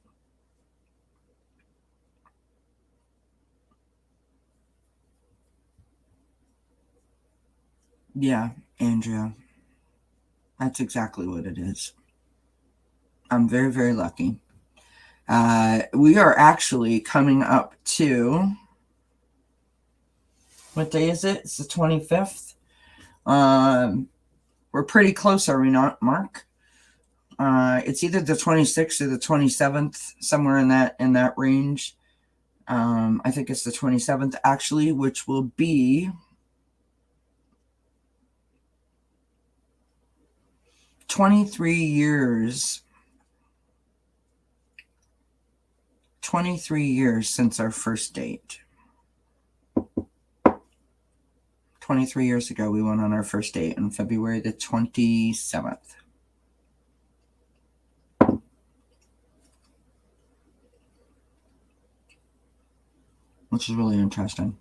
yeah, Andrea, that's exactly what it is. I'm very, very lucky. We are actually coming up to, what day is it? It's the 25th. We're pretty close, are we not, Mark? It's either the 26th or the 27th, somewhere in that range. I think it's the 27th actually, which will be 23 years. 23 years since our first date. 23 years ago, we went on our first date on February the 27th. Which is really interesting.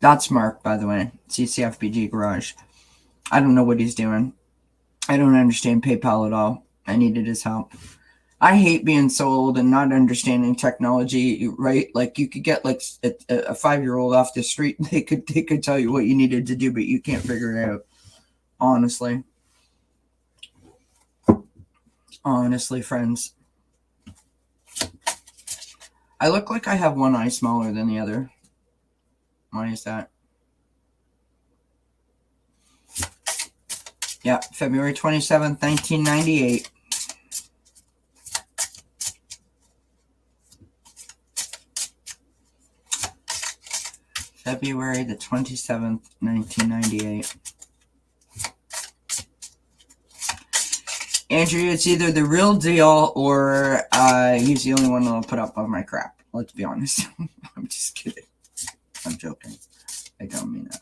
That's Mark, by the way. CCFBG Garage. I don't know what he's doing. I don't understand PayPal at all. I needed his help. I hate being so old and not understanding technology, right? Like you could get like a 5-year-old off the street, they could tell you what you needed to do, but you can't figure it out. Honestly, friends, I look like I have one eye smaller than the other. Why is that? Yeah, February 27th, 1998. February the 27th, 1998. Andrew, it's either the real deal or he's the only one that'll put up on my crap. Let's be honest. I'm just kidding. I'm joking. I don't mean that.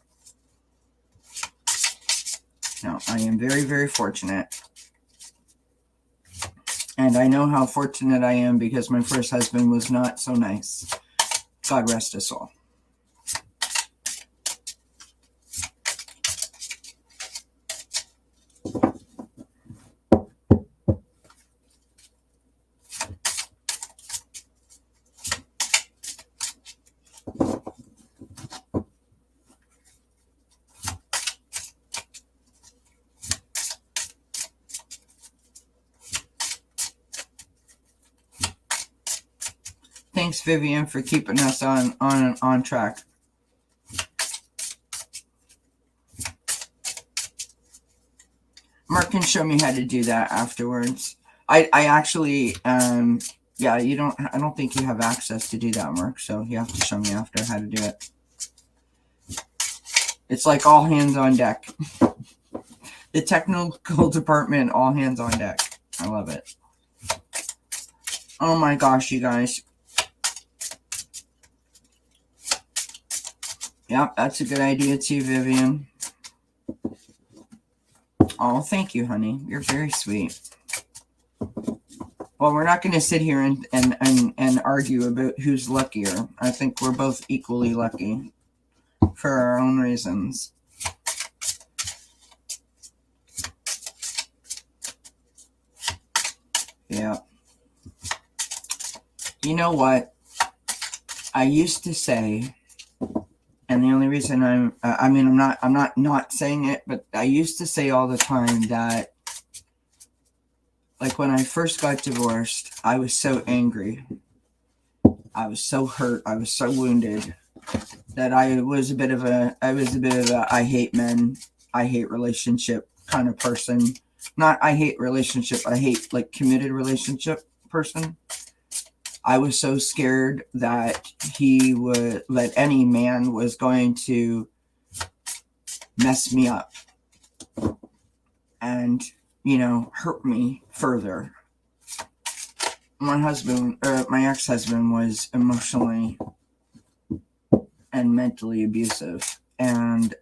No, I am very, very fortunate. And I know how fortunate I am because my first husband was not so nice. God rest his soul. Thanks, Vivian, for keeping us on track. Mark can show me how to do that afterwards. I actually, yeah, I don't think you have access to do that, Mark, so you have to show me after how to do it. It's like all hands on deck. The technical department, all hands on deck. I love it. Oh my gosh, you guys. Yep, that's a good idea too, Vivian. Oh, thank you, honey. You're very sweet. Well, we're not going to sit here and argue about who's luckier. I think we're both equally lucky for our own reasons. Yeah. You know what? I used to say, and the only reason I'm not saying it, but I used to say all the time that, like, when I first got divorced, I was so angry. I was so hurt. I was so wounded that I was a bit of a I hate men, I hate relationship kind of person. Not I hate relationship, I hate like committed relationship person. I was so scared that any man was going to mess me up and, hurt me further. My ex-husband was emotionally and mentally abusive. And,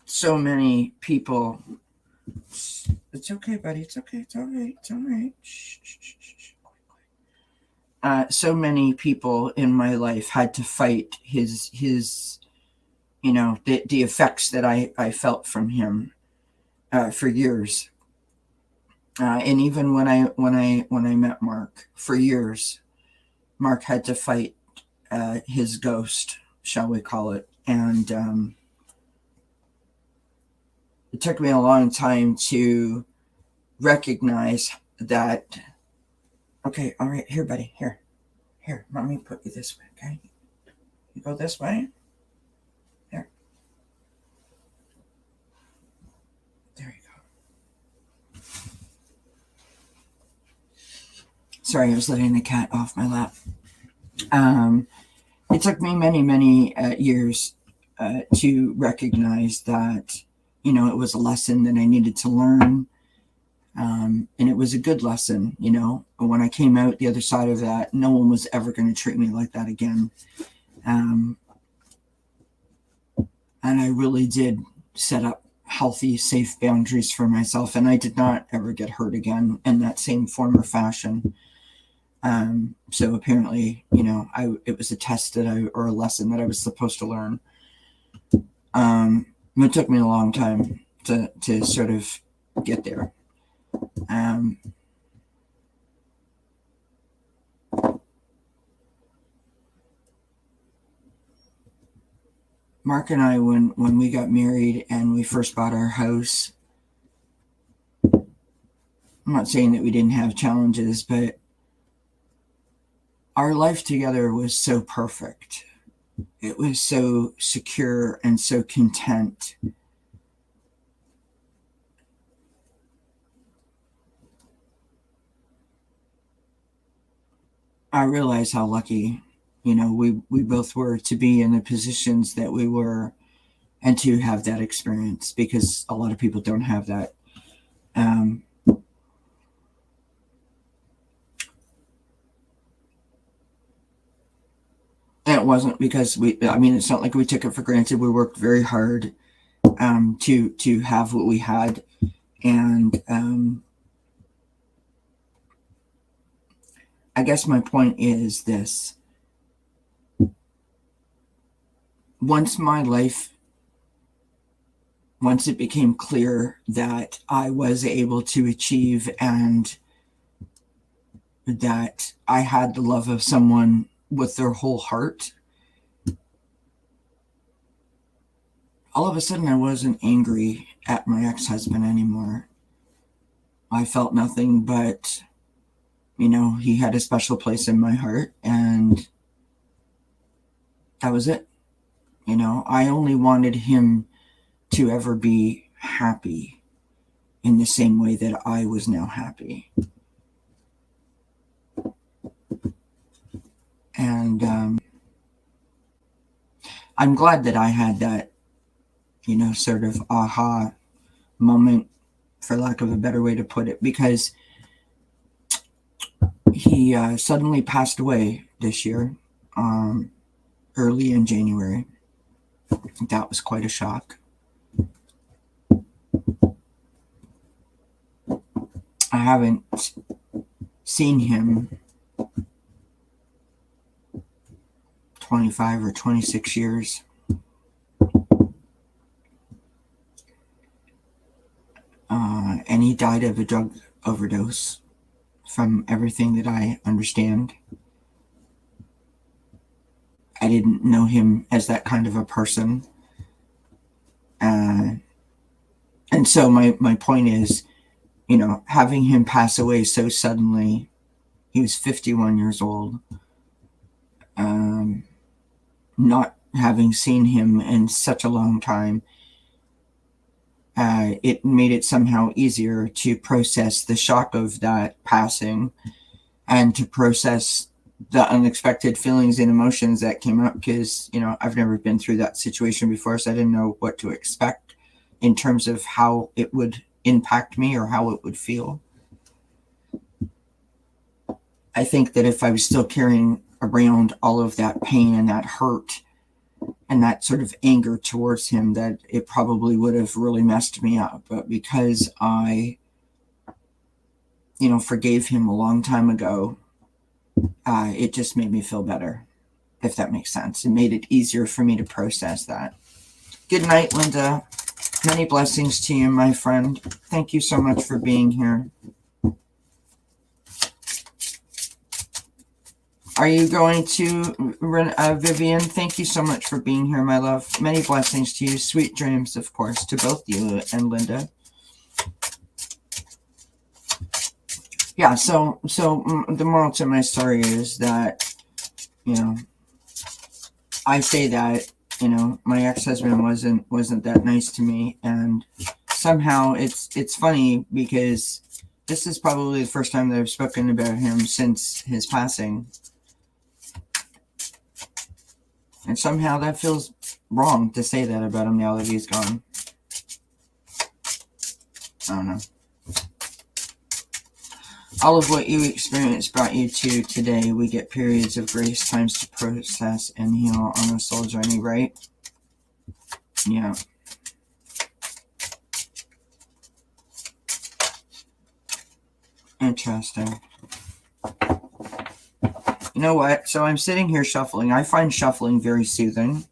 so many people, it's okay, buddy. It's okay. It's all right. It's all right. Shh, shh, shh, shh. So many people in my life had to fight his the effects that I felt from him for years. And even when I met Mark, for years, Mark had to fight his ghost, shall we call it. And it took me a long time to recognize that. Okay, all right, here, buddy, here, let me put you this way, okay? You go this way. There. There you go. Sorry, I was letting the cat off my lap. It took me many, many years to recognize that, it was a lesson that I needed to learn. And it was a good lesson, when I came out the other side of that, no one was ever going to treat me like that again. And I really did set up healthy, safe boundaries for myself. And I did not ever get hurt again in that same form or fashion. So apparently, it was a test or a lesson that I was supposed to learn. It took me a long time to sort of get there. Mark and I, when we got married and we first bought our house, I'm not saying that we didn't have challenges, but our life together was so perfect. It was so secure and so content. I realize how lucky, we both were to be in the positions that we were and to have that experience, because a lot of people don't have that. And it wasn't because it's not like we took it for granted. We worked very hard to have what we had. And I guess my point is this. Once it became clear that I was able to achieve and that I had the love of someone with their whole heart, all of a sudden I wasn't angry at my ex-husband anymore. I felt nothing but, he had a special place in my heart, and that was it. I only wanted him to ever be happy in the same way that I was now happy. And I'm glad that I had that, sort of aha moment, for lack of a better way to put it, because he suddenly passed away this year, early in January. That was quite a shock. I haven't seen him 25 or 26 years. And he died of a drug overdose, from everything that I understand. I didn't know him as that kind of a person. And so my point is, having him pass away so suddenly, he was 51 years old, not having seen him in such a long time, it made it somehow easier to process the shock of that passing and to process the unexpected feelings and emotions that came up, because, you know, I've never been through that situation before, so I didn't know what to expect in terms of how it would impact me or how it would feel. I think that if I was still carrying around all of that pain and that hurt and that sort of anger towards him, that it probably would have really messed me up. But because I, you know, forgave him a long time ago, it just made me feel better, if that makes sense. It made it easier for me to process that. Good night, Linda. Many blessings to you, my friend. Thank you so much for being here. Are you going to, Vivian, thank you so much for being here, my love. Many blessings to you. Sweet dreams, of course, to both you and Linda. Yeah, so the moral to my story is that, you know, I say that, you know, my ex-husband wasn't that nice to me, and somehow it's funny because this is probably the first time that I've spoken about him since his passing. And somehow that feels wrong to say that about him now that he's gone. I don't know. All of what you experienced brought you to today. We get periods of grace, times to process and heal on a soul journey, right? Yeah. Interesting. You know what? So I'm sitting here shuffling. I find shuffling very soothing.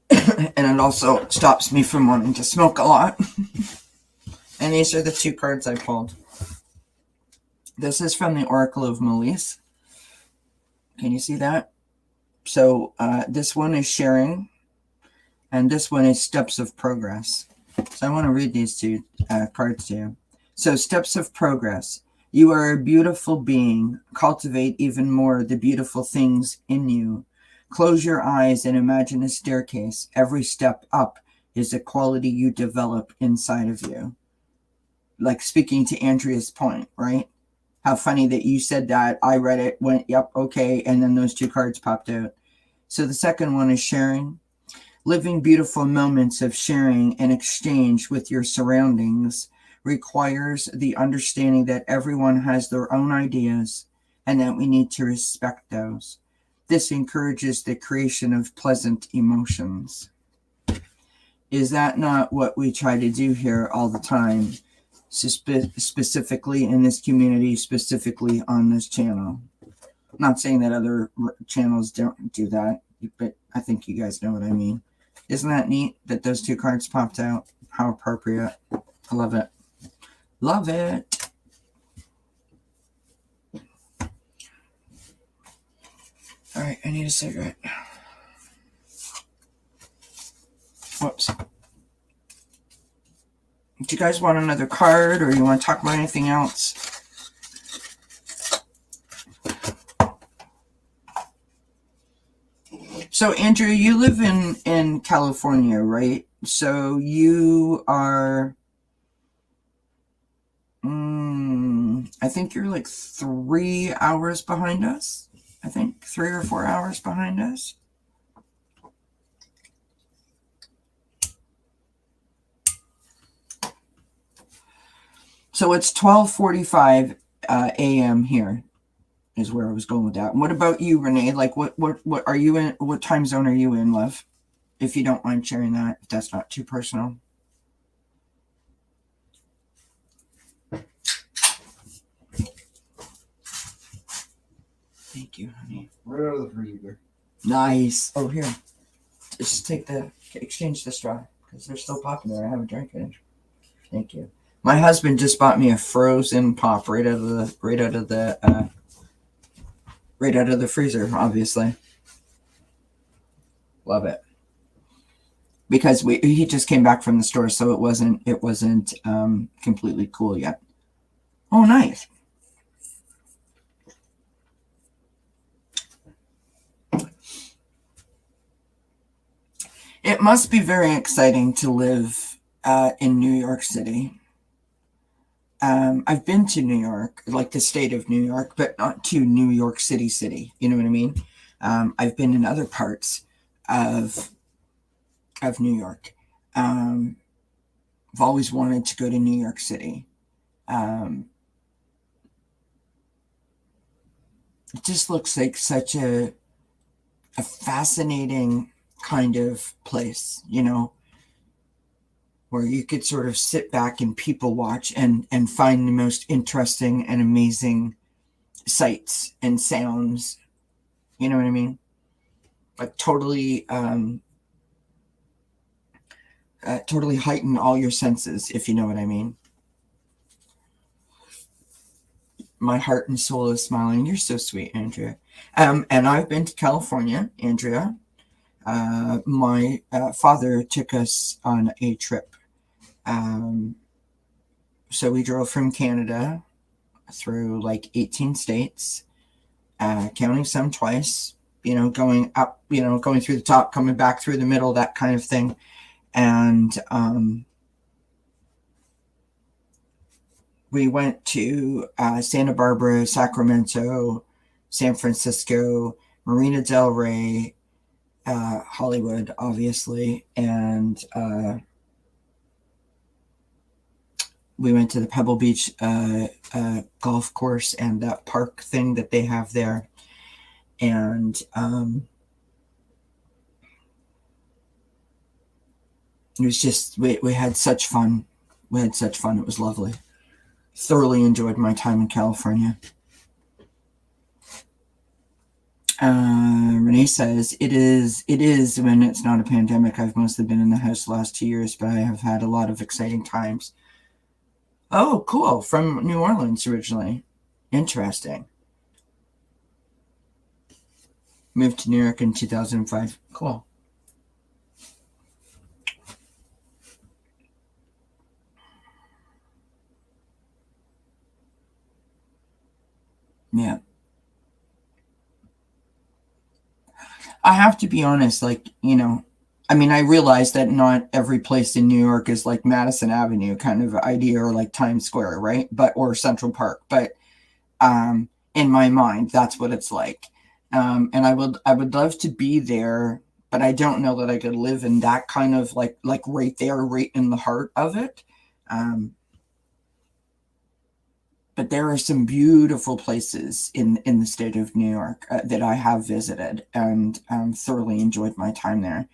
And it also stops me from wanting to smoke a lot. And these are the two cards I pulled. This is from the Oracle of Melise. Can you see that? So this one is sharing. And this one is steps of progress. So I want to read these two cards to you. So steps of progress. You are a beautiful being. Cultivate even more the beautiful things in you. Close your eyes and imagine a staircase. Every step up is a quality you develop inside of you. Like speaking to Andrea's point, right? How funny that you said that. I read it, went, yep, okay, and then those two cards popped out. So the second one is sharing. Living beautiful moments of sharing and exchange with your surroundings requires the understanding that everyone has their own ideas and that we need to respect those. This encourages the creation of pleasant emotions. Is that not what we try to do here all the time? Specifically in this community, specifically on this channel. I'm not saying that other channels don't do that, but I think you guys know what I mean. Isn't that neat that those two cards popped out? How appropriate. I love it. Love it. All right, I need a cigarette. Whoops. Do you guys want another card, or you want to talk about anything else? So, Andrew, you live in California, right? So you are, I think you're like 3 hours behind us. I think 3 or 4 hours behind us. So it's 12:45 a.m. here is where I was going with that. And what about you, Renee? Like what are you in? What time zone are you in, love? If you don't mind sharing that, if that's not too personal. Thank you, honey. Right out of the freezer. Nice. Oh, here. Just exchange the straw because they're still popping there. I haven't drank it. Thank you. My husband just bought me a frozen pop right out of the freezer, obviously. Love it. Because he just came back from the store, so it wasn't completely cool yet. Oh, nice. It must be very exciting to live in New York City. I've been to New York, like the state of New York, but not to New York City. You know what I mean? I've been in other parts of New York. I've always wanted to go to New York City. It just looks like such a fascinating kind of place, you know, where you could sort of sit back and people watch and find the most interesting and amazing sights and sounds. You know what I mean? Like totally totally heighten all your senses, if you know what I mean. My heart and soul is smiling. You're so sweet, Andrea. And I've been to California, Andrea. My father took us on a trip. So we drove from Canada through like 18 states, counting some twice, you know, going up, you know, going through the top, coming back through the middle, that kind of thing. And we went to Santa Barbara, Sacramento, San Francisco, Marina del Rey, Hollywood, obviously, and we went to the Pebble Beach golf course and that park thing that they have there. And it was just, we had such fun. We had such fun. It was lovely. Thoroughly enjoyed my time in California. Renee says, it is when it's not a pandemic. I've mostly been in the house the last 2 years, but I have had a lot of exciting times. Oh, cool. From New Orleans originally. Interesting. Moved to New York in 2005. Cool. Yeah. I have to be honest, like, you know, I mean, I realize that not every place in New York is like Madison Avenue kind of idea or like Times Square, right? But or Central Park. But in my mind, that's what it's like. And I would love to be there, but I don't know that I could live in that kind of like right there, right in the heart of it. But there are some beautiful places in the state of New York that I have visited and thoroughly enjoyed my time there.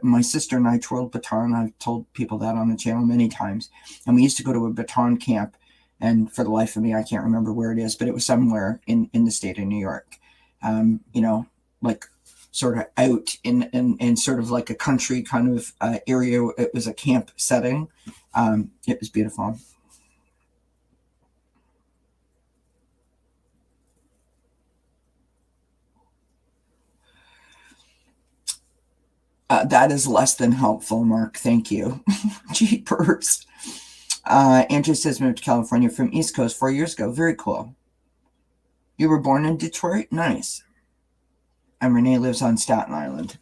My sister and I twirled baton. I've told people that on the channel many times. And we used to go to a baton camp. And for the life of me, I can't remember where it is, but it was somewhere in the state of New York. You know, like sort of out in sort of like a country kind of area. It was a camp setting. It was beautiful. That is less than helpful, Mark. Thank you. Jeepers. Andrew says moved to California from East Coast 4 years ago. Very cool. You were born in Detroit? Nice. And Renee lives on Staten Island.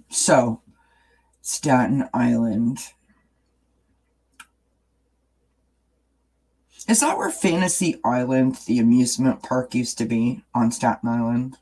So, Staten Island. Is that where Fantasy Island, the amusement park, used to be on Staten Island?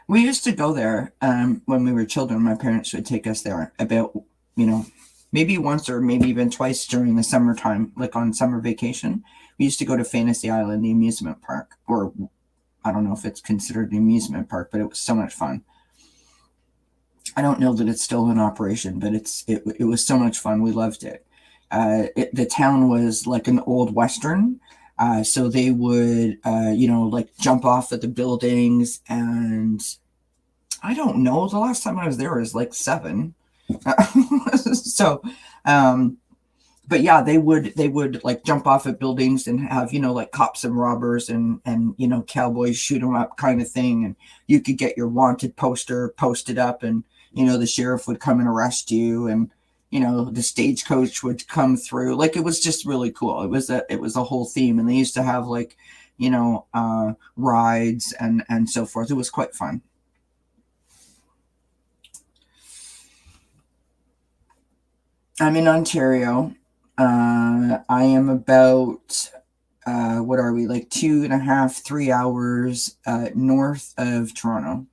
We used to go there when we were children. My parents would take us there about, you know, maybe once or maybe even twice during the summertime, like on summer vacation. We used to go to Fantasy Island, the amusement park, or I don't know if it's considered an amusement park, but it was so much fun. I don't know that it's still in operation, but it was so much fun. We loved it. The town was like an old Western. So they would, you know, like jump off at the buildings. And I don't know, the last time I was there was like 7. So but yeah, they would like jump off of buildings and have, like cops and robbers and cowboys shoot them up kind of thing. And you could get your wanted poster posted up, and the sheriff would come and arrest you, and the stagecoach would come through. Like, it was just really cool. It was a whole theme, and they used to have like rides and so forth. It was quite fun. I'm in Ontario. I am about, what are we, like 2.5, 3 hours north of Toronto.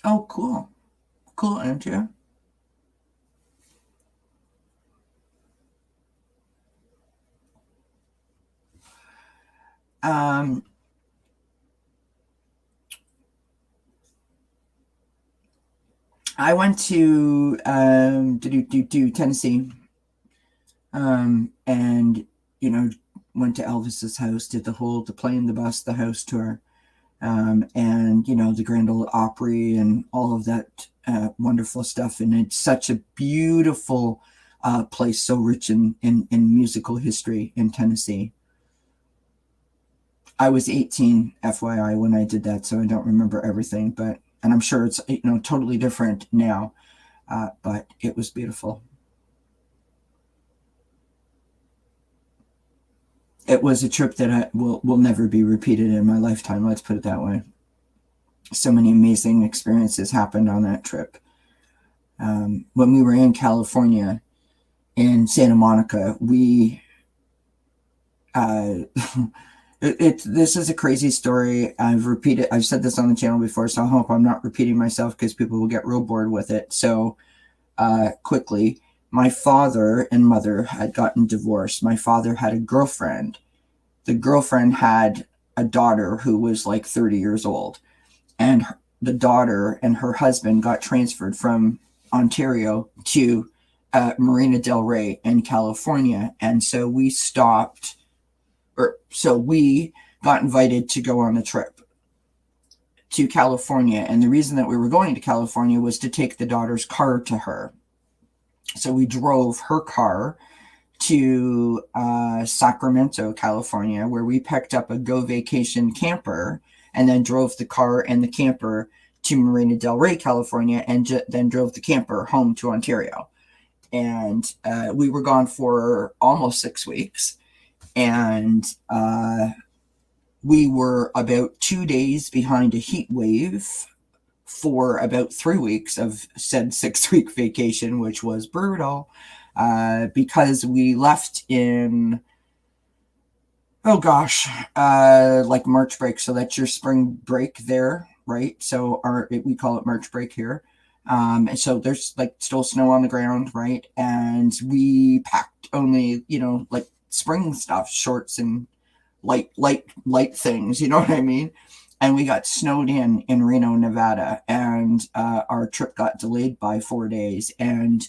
Oh, cool. Cool, Andrea. Um, I went to Tennessee, and went to Elvis's house, did the plane, the bus, the house tour, and the Grand Ole Opry and all of that wonderful stuff. And it's such a beautiful place, so rich in musical history in Tennessee. I was 18, FYI, when I did that, so I don't remember everything, and I'm sure it's totally different now, but it was beautiful. It was a trip that I will never be repeated in my lifetime. Let's put it that way. So many amazing experiences happened on that trip. When we were in California, in Santa Monica, we this is a crazy story. I've said this on the channel before, so I hope I'm not repeating myself, because people will get real bored with it. So quickly, my father and mother had gotten divorced. My father had a girlfriend. The girlfriend had a daughter who was like 30 years old, and the daughter and her husband got transferred from Ontario to Marina Del Rey in California. And so we got invited to go on a trip to California. And the reason that we were going to California was to take the daughter's car to her. So we drove her car to Sacramento, California, where we picked up a Go Vacation camper, and then drove the car and the camper to Marina Del Rey, California, and then drove the camper home to Ontario. And we were gone for almost 6 weeks. And we were about 2 days behind a heat wave for about 3 weeks of said 6-week vacation, which was brutal, because we left in, like March break. So that's your spring break there, right? So we call it March break here. And so there's like still snow on the ground, right? And we packed only, like spring stuff, shorts and light things, you know what I mean? And we got snowed in Reno, Nevada, and our trip got delayed by 4 days, and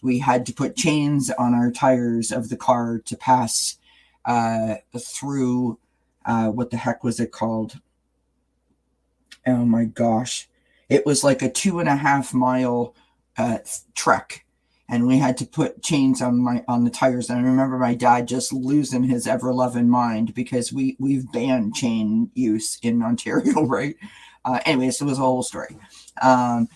we had to put chains on our tires of the car to pass through, what the heck was it called? Oh my gosh. It was like a 2.5 mile trek, and we had to put chains on the tires. And I remember my dad just losing his ever-loving mind, because we've banned chain use in Ontario, right? Anyways, it was a whole story.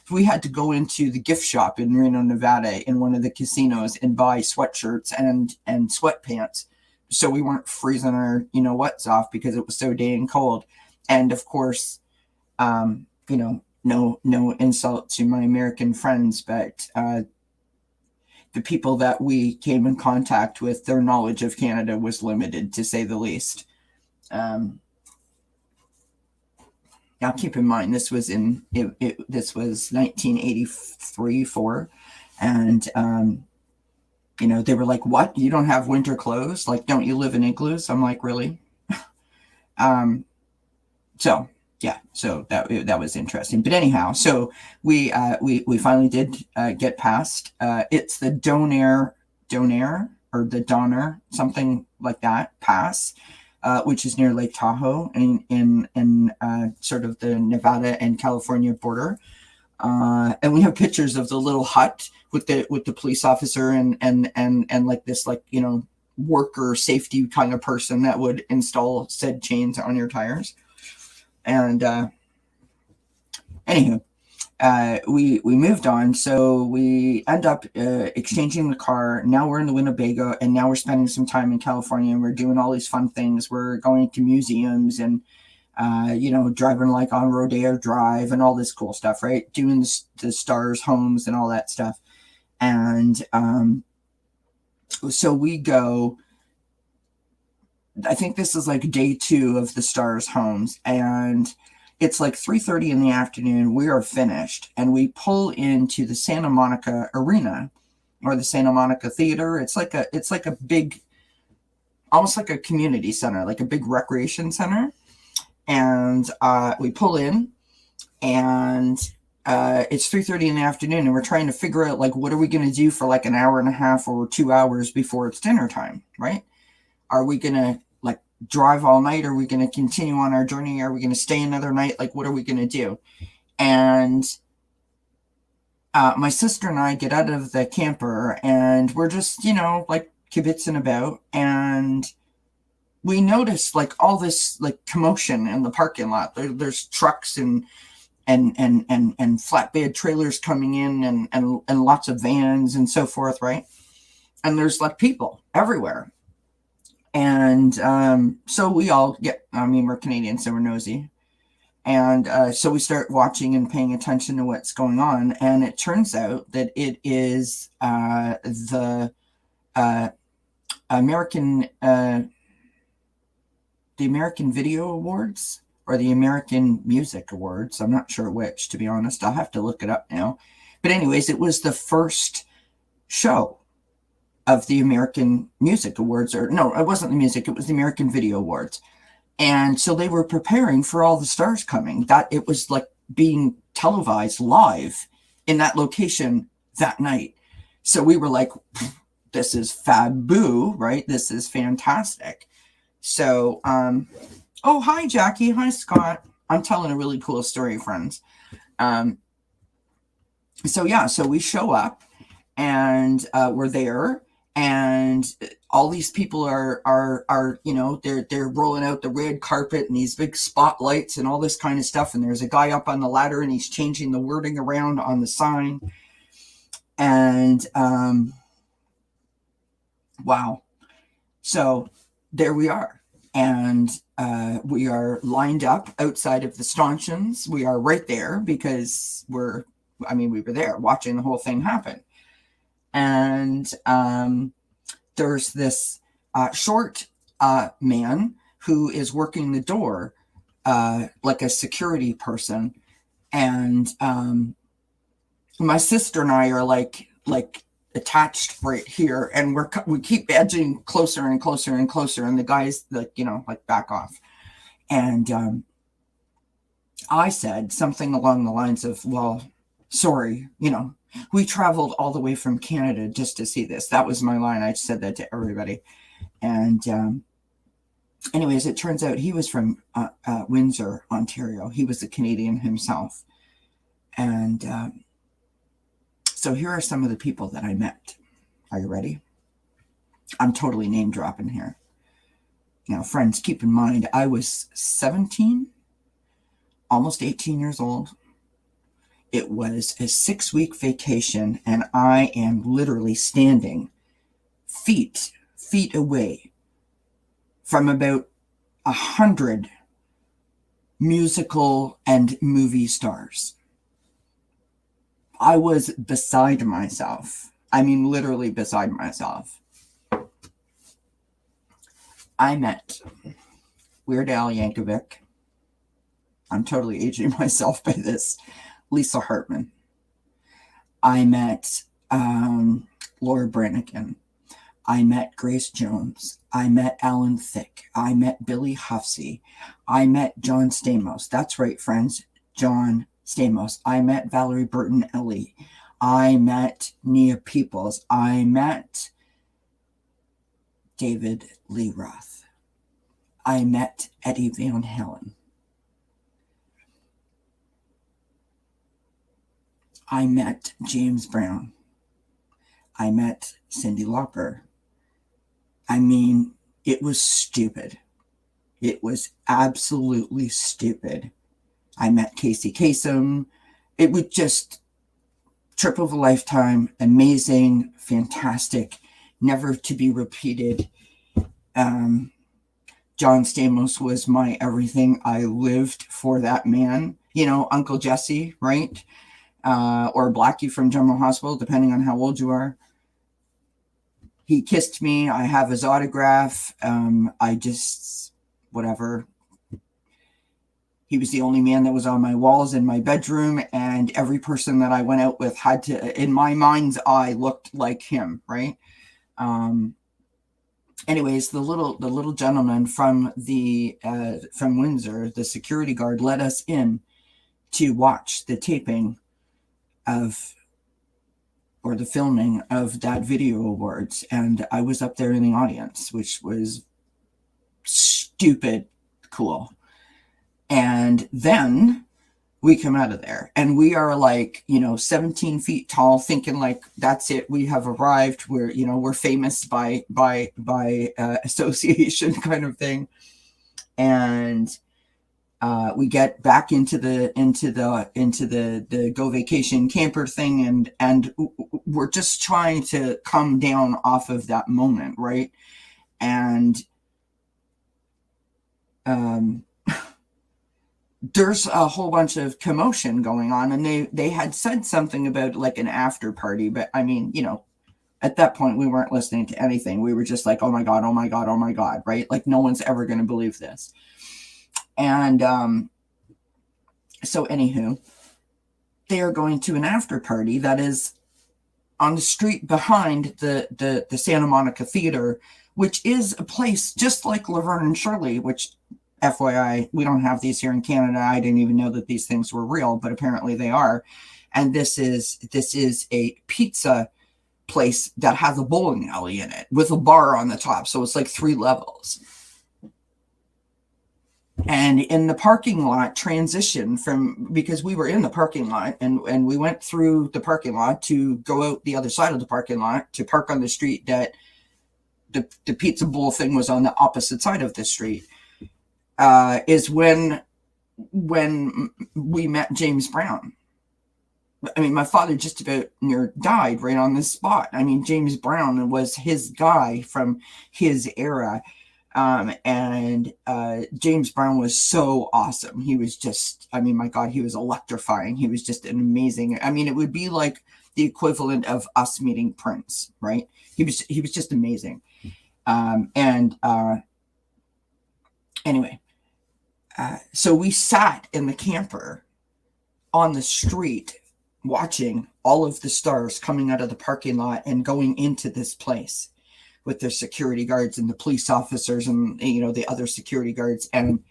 We had to go into the gift shop in Reno, Nevada, in one of the casinos, and buy sweatshirts and sweatpants, so we weren't freezing our what's off, because it was so dang cold. And of course, no insult to my American friends, but the people that we came in contact with, their knowledge of Canada was limited, to say the least. Now, keep in mind, this was this was 1983-4, and they were like, "What? You don't have winter clothes? Like, don't you live in igloos?" I'm like, "Really?" So yeah, so that was interesting. But anyhow, so we finally did get past. It's the Donair or the Donner, something like that, pass, which is near Lake Tahoe in sort of the Nevada and California border. And we have pictures of the little hut with the police officer and like this, like, you know, worker safety kind of person that would install said chains on your tires. And anywho, we moved on. So we end up exchanging the car. Now we're in the Winnebago, and now we're spending some time in California, and we're doing all these fun things. We're going to museums and you know, driving like on Rodeo Drive and all this cool stuff, right? Doing the stars homes and all that stuff. And so we go, I think this is like day 2 of the stars homes, and it's like 3:30 in the afternoon. We are finished, and we pull into the Santa Monica Arena, or the Santa Monica Theater. It's like a big, almost like a community center, like a big recreation center. And we pull in, and it's 3:30 in the afternoon, and we're trying to figure out, like, what are we going to do for like an hour and a half or 2 hours before it's dinner time, right? Are we going to like drive all night? Are we going to continue on our journey? Are we going to stay another night? Like, what are we going to do? And my sister and I get out of the camper, and we're just, you know, like kibitzing about, and we noticed like all this like commotion in the parking lot. There's trucks and flatbed trailers coming in, and lots of vans and so forth, right? And there's like people everywhere. And so we all get, I mean, we're Canadian, so we're nosy. And so we start watching and paying attention to what's going on. And it turns out that it is the American Video Awards, or the American Music Awards. I'm not sure which, to be honest. I'll have to look it up now. But anyways, it was the first show of the American Music Awards. Or no, it wasn't the music, it was the American Video Awards. And so they were preparing for all the stars coming. That it was like being televised live in that location that night. So we were like, this is faboo, right? This is fantastic. So, oh, hi, Jackie. Hi, Scott. I'm telling a really cool story, friends. So yeah, so we show up, and we're there, and all these people are you know, they're rolling out the red carpet and these big spotlights and all this kind of stuff. And there's a guy up on the ladder, and he's changing the wording around on the sign. And wow. So there we are. And we are lined up outside of the stanchions. We are right there because we were there watching the whole thing happen. And there's this short man who is working the door, like a security person. And my sister and I are like attached right here, and we keep edging closer and closer and closer, and the guy's like, you know, like, back off. And I said something along the lines of, well, sorry, you know, we traveled all the way from Canada just to see this. That was my line. I said that to everybody. And anyways, it turns out he was from Windsor, Ontario. He was a Canadian himself. And so here are some of the people that I met. Are you ready? I'm totally name dropping here. Now, friends, keep in mind, I was 17, almost 18 years old. It was a 6-week vacation, and I am literally standing feet away from about 100 musical and movie stars. I was beside myself. I mean, literally beside myself. I met Weird Al Yankovic. I'm totally aging myself by this. Lisa Hartman. I met Laura Branigan. I met Grace Jones. I met Alan Thicke. I met Billy Huffsey. I met John Stamos. That's right, friends. John Stamos. I met Valerie Burton Ellie. I met Nia Peoples. I met David Lee Roth. I met Eddie Van Halen. I met James Brown. I met Cyndi Lauper. I mean, it was stupid. It was absolutely stupid. I met Casey Kasem. It was just trip of a lifetime, amazing, fantastic, never to be repeated. John Stamos was my everything. I lived for that man. You know, Uncle Jesse, right? Or Blackie from General Hospital, depending on how old you are. He kissed me. I have his autograph. I just, whatever. He was the only man that was on my walls in my bedroom, and every person that I went out with had to, in my mind's eye, looked like him, right? Anyways, the little gentleman from Windsor, the security guard, let us in to watch the taping of, or the filming of, that video awards, and I was up there in the audience, which was stupid cool. And then we come out of there, and we are like, 17 feet tall, thinking like, that's it, we have arrived, we're famous by association kind of thing. And we get back into the go vacation camper thing, and we're just trying to come down off of that moment, right? And there's a whole bunch of commotion going on, and they had said something about like an after party, but I mean, at that point we weren't listening to anything. We were just like, oh my God, oh my God, oh my God, right? Like, no one's ever going to believe this. And so anywho, they are going to an after party that is on the street behind the Santa Monica Theater, which is a place just like Laverne and Shirley, which, FYI, we don't have these here in Canada. I didn't even know that these things were real, but apparently they are. And this is a pizza place that has a bowling alley in it with a bar on the top. So it's like 3 levels. And in the parking lot transition because we were in the parking lot, and we went through the parking lot to go out the other side of the parking lot to park on the street that the pizza bowl thing was on the opposite side of the street. Is when we met James Brown. I mean, my father just about near died right on this spot. I mean, James Brown was his guy from his era. And James Brown was so awesome. He was just, I mean, my God, he was electrifying. He was just an amazing, I mean, it would be like the equivalent of us meeting Prince, right? He was just amazing. Anyway, so we sat in the camper on the street watching all of the stars coming out of the parking lot and going into this place with their security guards and the police officers and, the other security guards, and,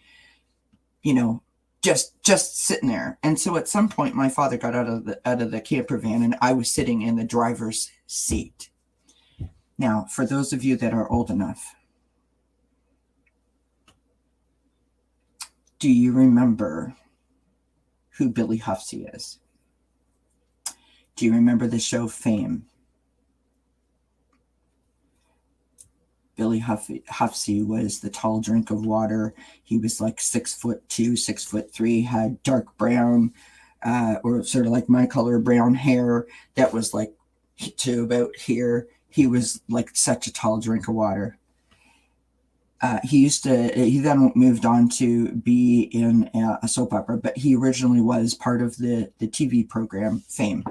just sitting there. And so at some point my father got out of the camper van, and I was sitting in the driver's seat. Now, for those of you that are old enough, do you remember who Billy Huffsey is? Do you remember the show Fame? Billy Huffsey was the tall drink of water. He was like 6'2", 6'3", had dark brown, or sort of like my color, brown hair that was like to about here. He was like such a tall drink of water. He then moved on to be in a soap opera, but he originally was part of the TV program Fame,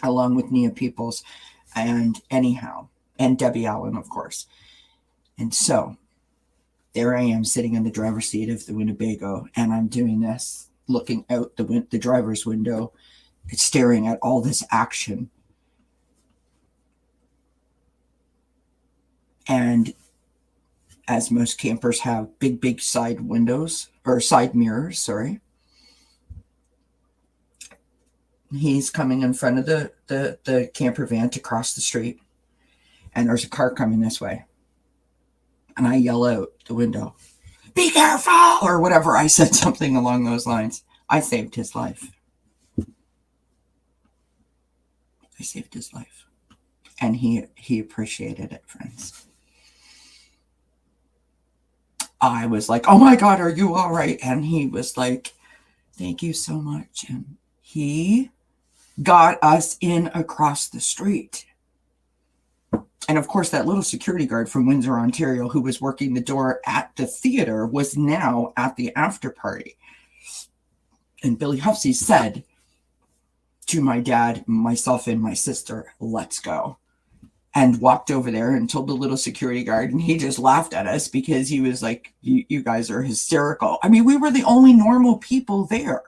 along with Nia Peoples and Debbie Allen, of course. And so there I am sitting in the driver's seat of the Winnebago, and I'm doing this, looking out the driver's window, staring at all this action. And as most campers have big side windows, or side mirrors, sorry. He's coming in front of the camper van to cross the street, and there's a car coming this way. And I yell out the window, "Be careful!" or whatever. I said something along those lines. I saved his life. I saved his life. And he appreciated it, friends. I was like, oh my God, are you all right? And he was like, thank you so much. And he got us in across the street. And of course, that little security guard from Windsor, Ontario, who was working the door at the theater, was now at the after party. And Billy Huffsey said to my dad, myself, and my sister, let's go. And walked over there and told the little security guard, and he just laughed at us because he was like, you guys are hysterical. I mean, we were the only normal people there.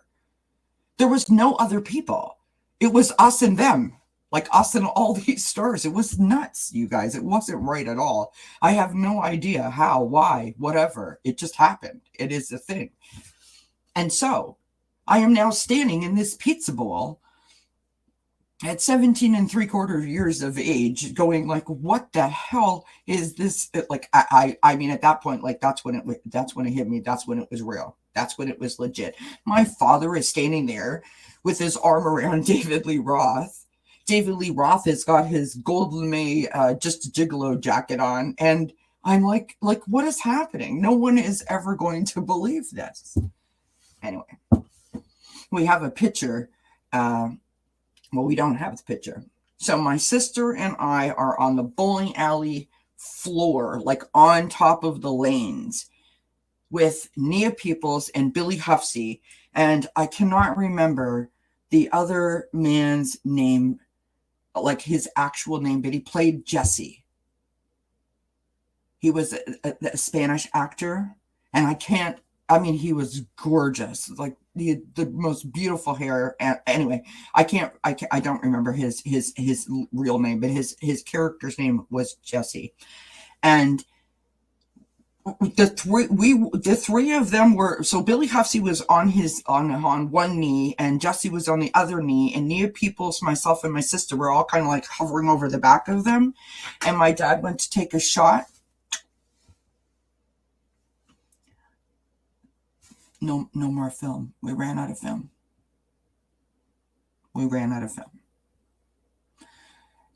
There was no other people. It was us and them. Like us and all these stars. It was nuts, you guys. It wasn't right at all. I have no idea how, why, whatever. It just happened. It is a thing. And so I am now standing in this pizza bowl at 17 and 3/4 years of age going like, what the hell is this? Like, I mean, at that point, like that's when it hit me. That's when it was real. That's when it was legit. My father is standing there with his arm around David Lee Roth. David Lee Roth has got his gold lame Just a Gigolo jacket on. And I'm like, what is happening? No one is ever going to believe this. Anyway, we have a picture. Well, we don't have the picture. So my sister and I are on the bowling alley floor, like on top of the lanes with Nia Peoples and Billy Huffsey. And I cannot remember the other man's name, like his actual name, but he played Jesse. He was a Spanish actor, and he was gorgeous, like the most beautiful hair. And anyway, I don't remember his real name, but his character's name was Jesse. And the three of them were, so Billy Huffsey was on one knee, and Jesse was on the other knee, and Nia Peoples, myself, and my sister were all kind of like hovering over the back of them. And my dad went to take a shot. No more film. We ran out of film.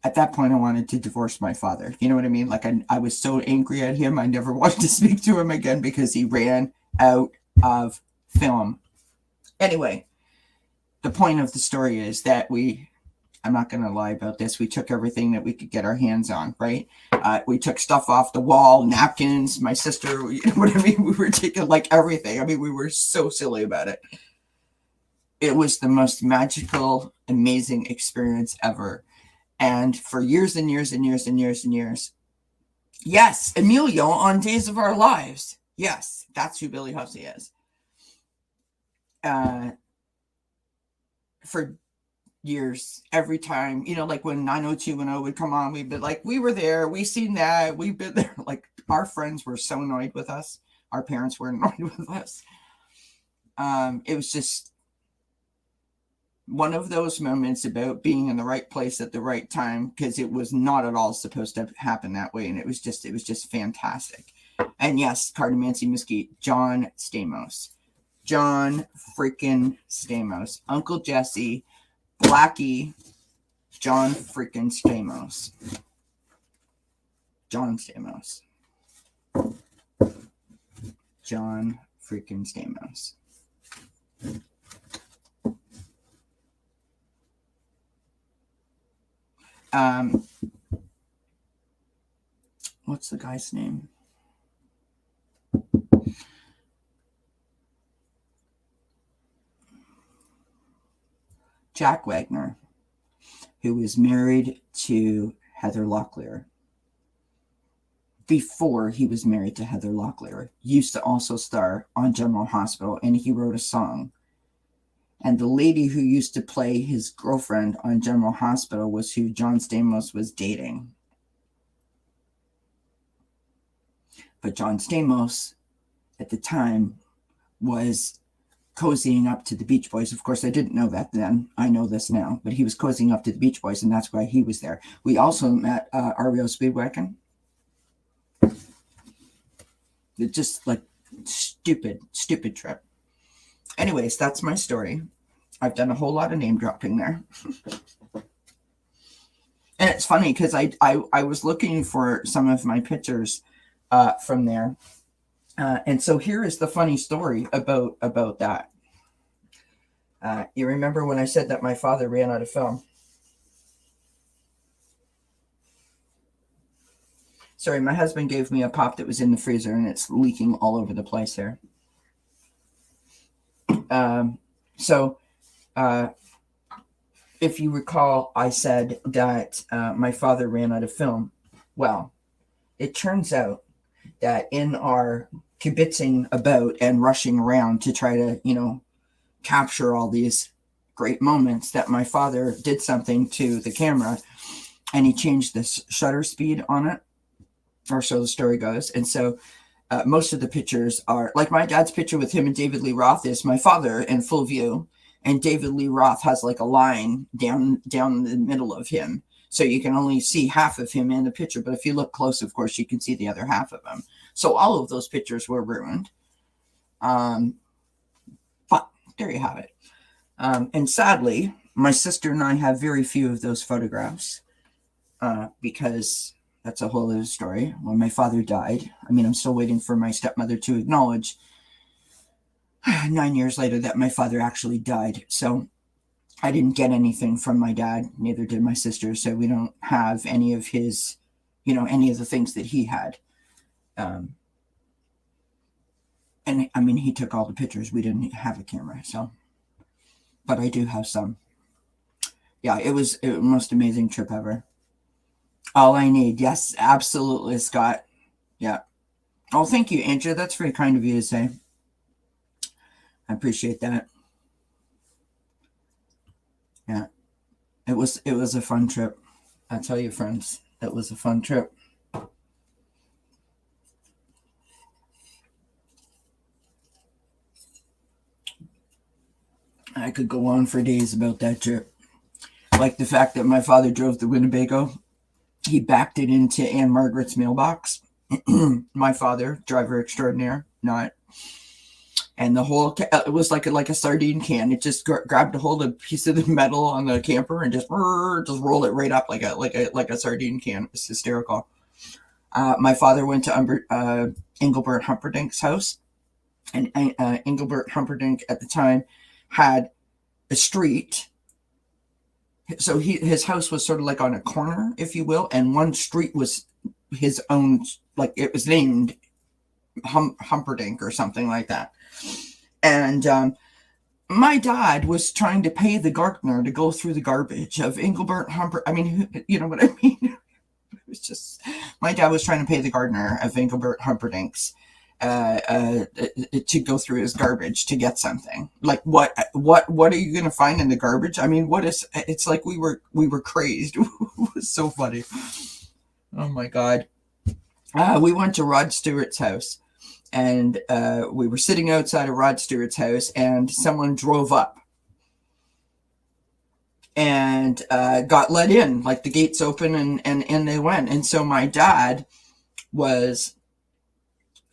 At that point, I wanted to divorce my father. You know what I mean? Like, I was so angry at him. I never wanted to speak to him again because he ran out of film. Anyway, the point of the story is that I'm not going to lie about this. We took everything that we could get our hands on, right? We took stuff off the wall, napkins, my sister, you know what I mean? We were taking like everything. I mean, we were so silly about it. It was the most magical, amazing experience ever. And for years and years and years and years and years. Yes, Emilio on Days of Our Lives. Yes, that's who Billy Huffsey is. For years, every time, you know, like when 90210 would come on, we'd be like, we were there, we seen that, we've been there. Like, our friends were so annoyed with us. Our parents were annoyed with us. It was just one of those moments about being in the right place at the right time, because it was not at all supposed to happen that way. And it was just fantastic. And yes, Cardamancy Mesquite, John Stamos. John freaking Stamos. Uncle Jesse, Blackie, John freaking Stamos. John Stamos. John freaking Stamos. What's the guy's name? Jack Wagner, who was married to Heather Locklear. Before he was married to Heather Locklear, used to also star on General Hospital, and he wrote a song. And the lady who used to play his girlfriend on General Hospital was who John Stamos was dating. But John Stamos, at the time, was cozying up to the Beach Boys. Of course, I didn't know that then. I know this now. But he was cozying up to the Beach Boys, and that's why he was there. We also met REO Speedwagon. It's just like stupid trip. Anyways, that's my story. I've done a whole lot of name dropping there. it's funny because I was looking for some of my pictures from there. And so here is the funny story about that. You remember when I said that my father ran out of film? Sorry, my husband gave me a pop that was in the freezer and it's leaking all over the place here. If you recall, I said that my father ran out of film. Well, it turns out that in our kibitzing about and rushing around to try to, capture all these great moments, that my father did something to the camera and he changed the shutter speed on it, or so the story goes. And so most of the pictures are like my dad's picture with him and David Lee Roth is my father in full view, and David Lee Roth has like a line down the middle of him, so you can only see half of him in the picture, but if you look close, of course, you can see the other half of him. So all of those pictures were ruined. But there you have it. And sadly, my sister and I have very few of those photographs because that's a whole other story. When my father died, I'm still waiting for my stepmother to acknowledge 9 years later that my father actually died. So I didn't get anything from my dad, neither did my sister. So we don't have any of his, any of the things that he had. And he took all the pictures. We didn't have a camera, so. But I do have some. Yeah, it was the most amazing trip ever. All I need. Yes, absolutely, Scott. Yeah. Oh, thank you, Andrea. That's very kind of you to say. I appreciate that. Yeah. It was a fun trip. I tell you, friends, it was a fun trip. I could go on for days about that trip. Like the fact that my father drove the Winnebago. He backed it into Anne Margaret's mailbox. My father, driver extraordinaire, not. And the whole, it was like a sardine can. It just grabbed a hold of a piece of the metal on the camper and just rolled it right up like a sardine can. It was hysterical. My father went to Engelbert Humperdinck's house. And Engelbert Humperdinck at the time had a street. So his house was sort of like on a corner, if you will, and one street was his own, like it was named Humperdinck or something like that. And my dad was trying to pay the gardener to go through the garbage of Engelbert Humperdinck. You know what I mean? It was just, my dad was trying to pay the gardener of Engelbert Humperdinck's to go through his garbage to get something. Like what are you going to find in the garbage? It's like we were crazed. It was so funny. Oh my God. We went to Rod Stewart's house, and we were sitting outside of Rod Stewart's house, and someone drove up and got let in, like the gates open and they went. And so my dad was,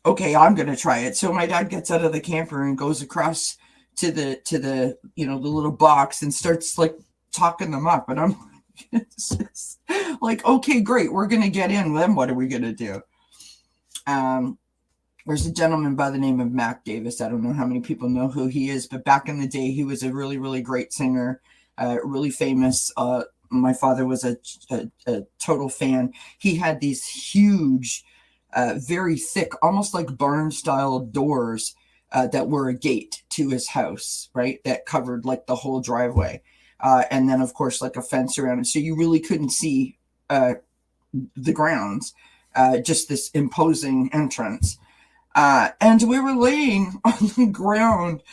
okay, I'm going to try it. So my dad gets out of the camper and goes across to the the little box and starts like talking them up. And I'm just like, okay, great. We're going to get in. Then what are we going to do? There's a gentleman by the name of Mac Davis. I don't know how many people know who he is, but back in the day, he was a really, really great singer, really famous. My father was a total fan. He had these huge, very thick, almost like barn-style doors that were a gate to his house, right? That covered like the whole driveway. And then, of course, like a fence around it. So you really couldn't see the grounds, just this imposing entrance. And we were laying on the ground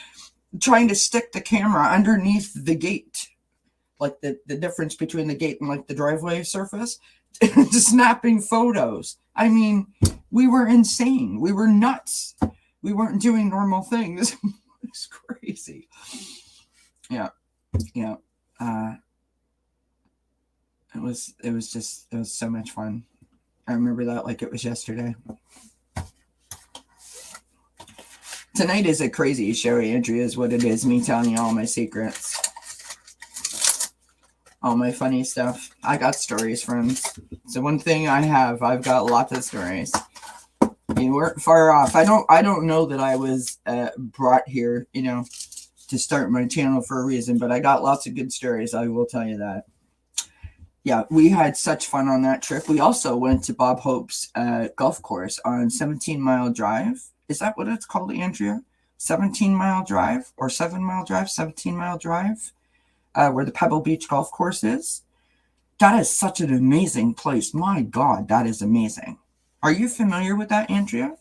trying to stick the camera underneath the gate, like the difference between the gate and like the driveway surface, snapping photos. I mean, we were insane. We were nuts. We weren't doing normal things. It's crazy. Yeah. It was so much fun. I remember that like it was yesterday. Tonight is a crazy show, Andrea, is what it is. Me telling you all my secrets. all my funny stuff. I got stories, friends. So one thing I've got lots of stories. You weren't far off. I don't know that I was brought here, to start my channel for a reason, but I got lots of good stories. I will tell you that. Yeah, we had such fun on that trip. We also went to Bob Hope's golf course on 17 Mile Drive. Is that what it's called, Andrea? 17 Mile Drive or 7 Mile Drive? 17 Mile Drive, where the Pebble Beach golf course is. That is such an amazing place. My God, that is amazing. Are you familiar with that, Andrea?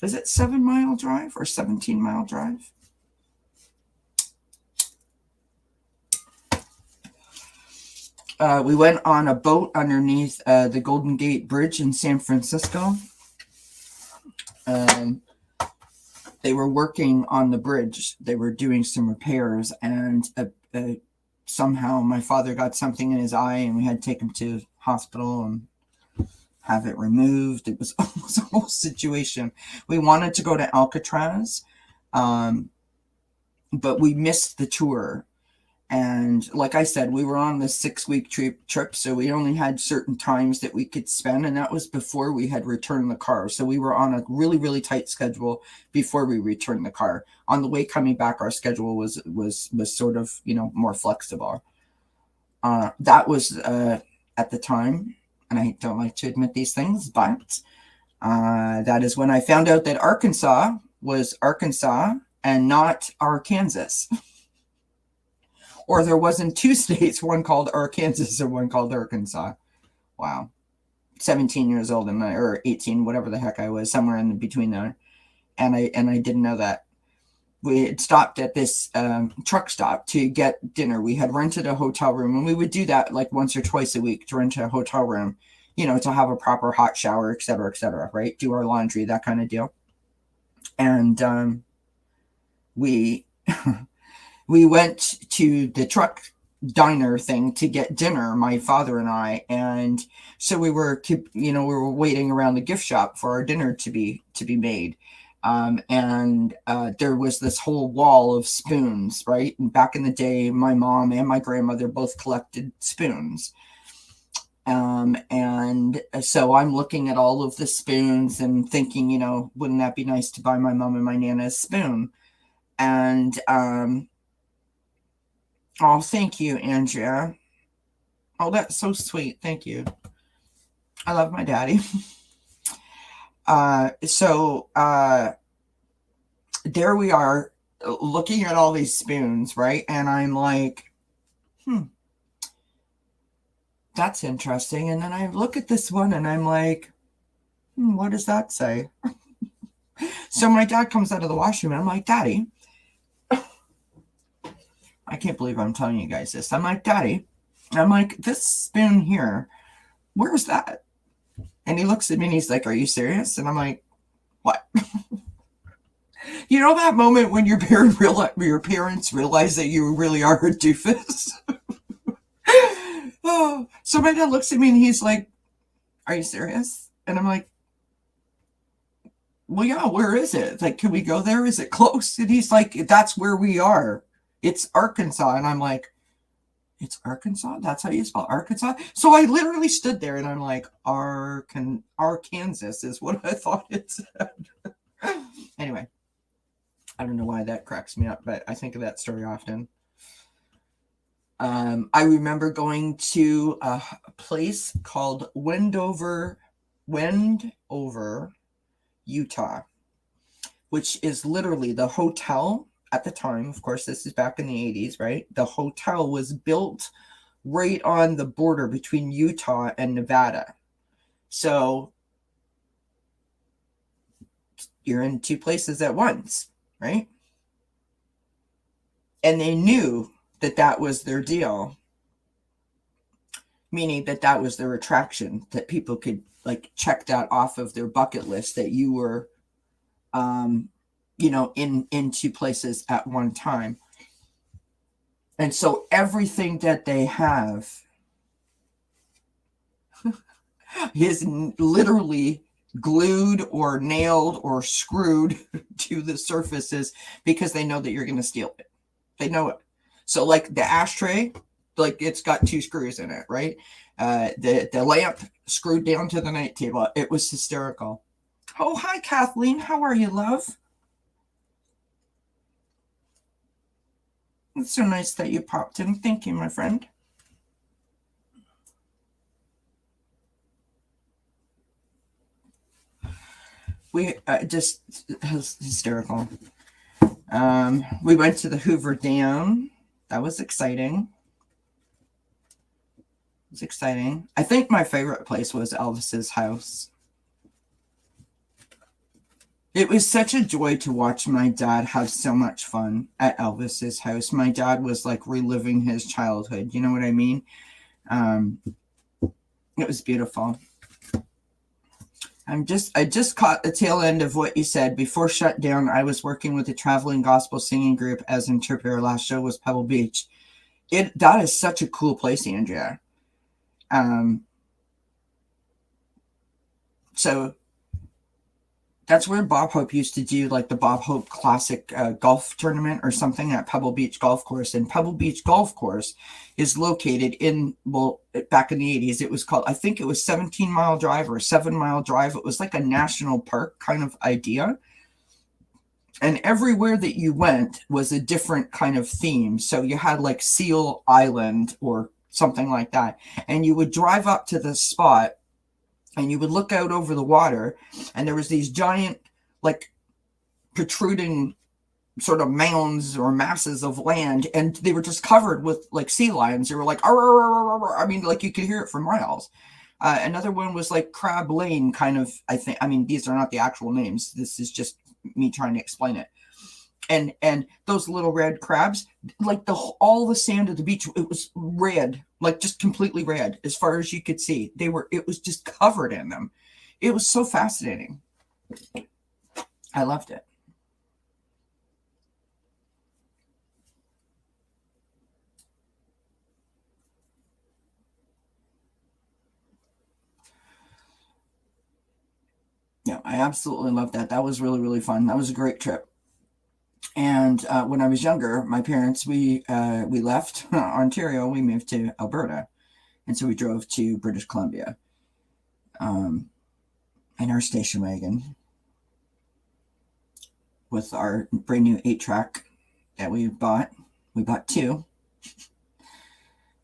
Is it 7 Mile Drive or 17 Mile Drive? We went on a boat underneath the Golden Gate Bridge in San Francisco. They were working on the bridge. They were doing some repairs, and somehow my father got something in his eye, and we had to take him to hospital and have it removed. It was almost a whole situation. We wanted to go to Alcatraz, but we missed the tour. And like I said, we were on this 6-week trip, so we only had certain times that we could spend, and that was before we had returned the car. So we were on a really, really tight schedule before we returned the car. On the way coming back, our schedule was sort of, more flexible. That was at the time, and I don't like to admit these things, but that is when I found out that Arkansas was Arkansas and not Arkansas. Or there wasn't 2 states, one called Arkansas and one called Arkansas. Wow. 17 years old, or 18, whatever the heck I was, somewhere in between there. And I didn't know that. We had stopped at this truck stop to get dinner. We had rented a hotel room, and we would do that like once or twice a week to rent a hotel room, to have a proper hot shower, et cetera, right? Do our laundry, that kind of deal. And we... we went to the truck diner thing to get dinner, my father and I, and so we were waiting around the gift shop for our dinner to be made, and there was this whole wall of spoons, right? And back in the day, my mom and my grandmother both collected spoons, and so I'm looking at all of the spoons and thinking, wouldn't that be nice to buy my mom and my Nana a spoon? And oh, thank you, Andrea. Oh, that's so sweet. Thank you. I love my daddy. So there we are looking at all these spoons, right? And I'm like, that's interesting. And then I look at this one and I'm like, what does that say? So my dad comes out of the washroom and I'm like, Daddy, I can't believe I'm telling you guys this. I'm like, Daddy, I'm like, this spoon here, where's that? And he looks at me and he's like, are you serious? And I'm like, what? That moment when your parents realize that you really are a doofus? Oh, so my dad looks at me and he's like, are you serious? And I'm like, well, yeah, where is it? Like, can we go there? Is it close? And he's like, that's where we are. It's Arkansas. And I'm like, it's Arkansas? That's how you spell Arkansas? So I literally stood there and I'm like, Arkansas is what I thought it said. Anyway, I don't know why that cracks me up, but I think of that story often. I remember going to a place called Wendover, Utah, which is literally the hotel. At the time, of course, this is back in the 80s, right? The hotel was built right on the border between Utah and Nevada. So you're in 2 places at once, right? And they knew that was their deal, meaning that was their attraction, that people could like check that off of their bucket list, that you were in 2 places at one time. And so everything that they have is literally glued or nailed or screwed to the surfaces because they know that you're going to steal it. They know it. So like the ashtray, like it's got 2 screws in it, right? The lamp screwed down to the night table. It was hysterical. Oh, hi, Kathleen. How are you, love? It's so nice that you popped in. Thank you, my friend. We just hysterical. We went to the Hoover Dam. That was exciting. It was exciting. I think my favorite place was Elvis's house. It was such a joy to watch my dad have so much fun at Elvis's house. My dad was like reliving his childhood. You know what I mean? It was beautiful. I just caught the tail end of what you said. Before shutdown, I was working with a traveling gospel singing group as interpreter. Our last show was Pebble Beach. That is such a cool place, Andrea. So that's where Bob Hope used to do like the Bob Hope Classic golf tournament or something at Pebble Beach Golf Course. And Pebble Beach Golf Course is located in, well, back in the 80s, it was called, I think it was 17-mile drive or 7-mile drive. It was like a national park kind of idea. And everywhere that you went was a different kind of theme. So you had like Seal Island or something like that. And you would drive up to the spot and you would look out over the water, and there was these giant, like, protruding sort of mounds or masses of land, and they were just covered with, like, sea lions. They were like, arr, arr, arr. I mean, like, you could hear it for miles. Another one was, like, Crab Lane, kind of, I mean, these are not the actual names. This is just me trying to explain it. And those little red crabs, like all the sand of the beach, it was red, like just completely red as far as you could see. It was just covered in them. It was so fascinating. I loved it. Yeah, I absolutely loved that. That was really, really fun. That was a great trip. And when I was younger, my parents, we left Ontario, we moved to Alberta. And so we drove to British Columbia in our station wagon with our brand new 8-track that we bought. We bought 2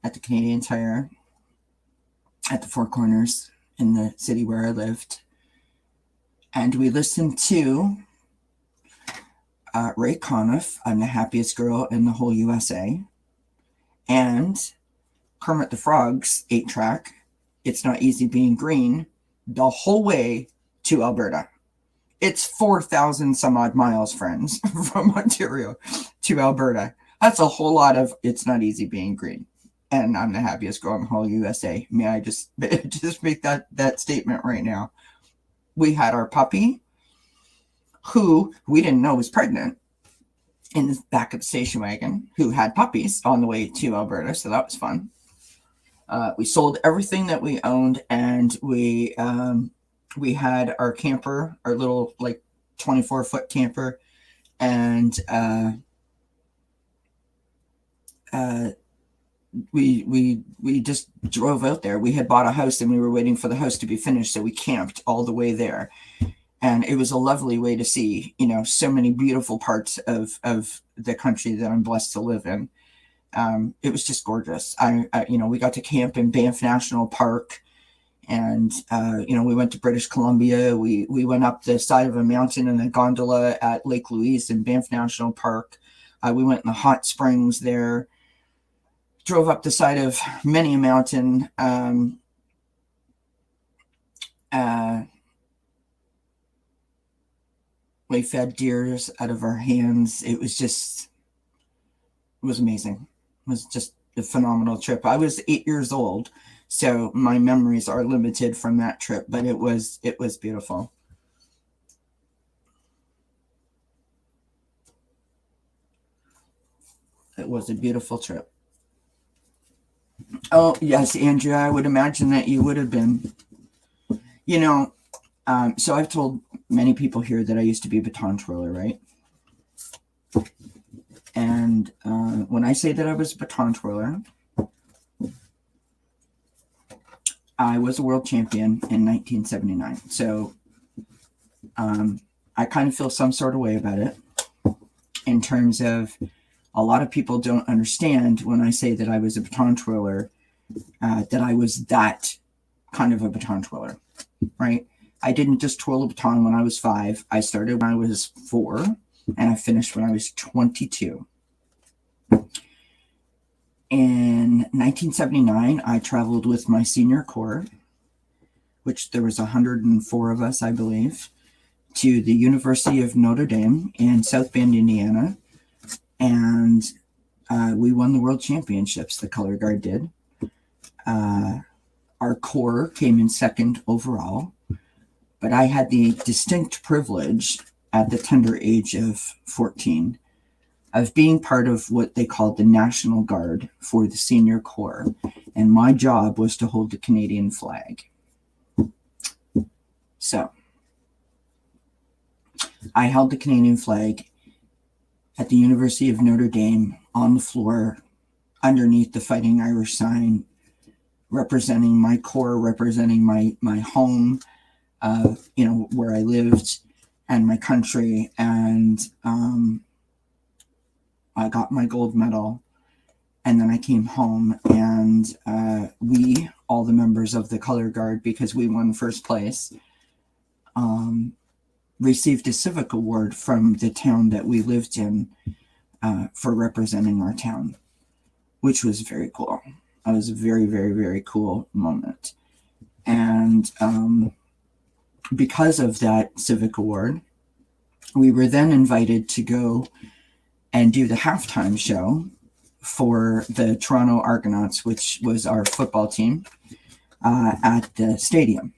at the Canadian Tire at the Four Corners in the city where I lived. And we listened to Ray Conniff, I'm the Happiest Girl in the Whole USA, and Kermit the Frog's 8-track, It's Not Easy Being Green, the whole way to Alberta. It's 4,000 some odd miles, friends, from Ontario to Alberta. That's a whole lot of It's Not Easy Being Green. And I'm the Happiest Girl in the Whole USA. May I just make that statement right now? We had our puppy, who we didn't know was pregnant, in the back of the station wagon, who had puppies on the way to Alberta. So that was fun. We sold everything that we owned, and we had our camper, our little like 24-foot camper, and we just drove out there. We had bought a house and we were waiting for the house to be finished, so we camped all the way there. And it was a lovely way to see, so many beautiful parts of the country that I'm blessed to live in. It was just gorgeous. We got to camp in Banff National Park, and we went to British Columbia. We went up the side of a mountain in a gondola at Lake Louise in Banff National Park. We went in the hot springs there. Drove up the side of many a mountain. We fed deers out of our hands. It was amazing. It was just a phenomenal trip. I was 8 years old, so my memories are limited from that trip, but it was beautiful. It was a beautiful trip. Oh, yes, Andrea, I would imagine that you would have been. So I've told many people here that I used to be a baton twirler, right? And when I say that I was a baton twirler, I was a world champion in 1979. So I kind of feel some sort of way about it, in terms of a lot of people don't understand when I say that I was a baton twirler, that I was that kind of a baton twirler, right? I didn't just twirl a baton when I was 5. I started when I was 4, and I finished when I was 22. In 1979, I traveled with my senior corps, which there was 104 of us, I believe, to the University of Notre Dame in South Bend, Indiana, and we won the World Championships. The color guard did. Our corps came in 2nd overall, but I had the distinct privilege at the tender age of 14 of being part of what they called the National Guard for the Senior Corps, and my job was to hold the Canadian flag. So I held the Canadian flag at the University of Notre Dame on the floor underneath the Fighting Irish sign, representing my corps, representing my home, where I lived, and my country. And I got my gold medal, and then I came home, and we, all the members of the color guard, because we won first place, received a civic award from the town that we lived in for representing our town, which was very cool. It was a very, very, very cool moment. And because of that civic award, we were then invited to go and do the halftime show for the Toronto Argonauts, which was our football team, at the stadium,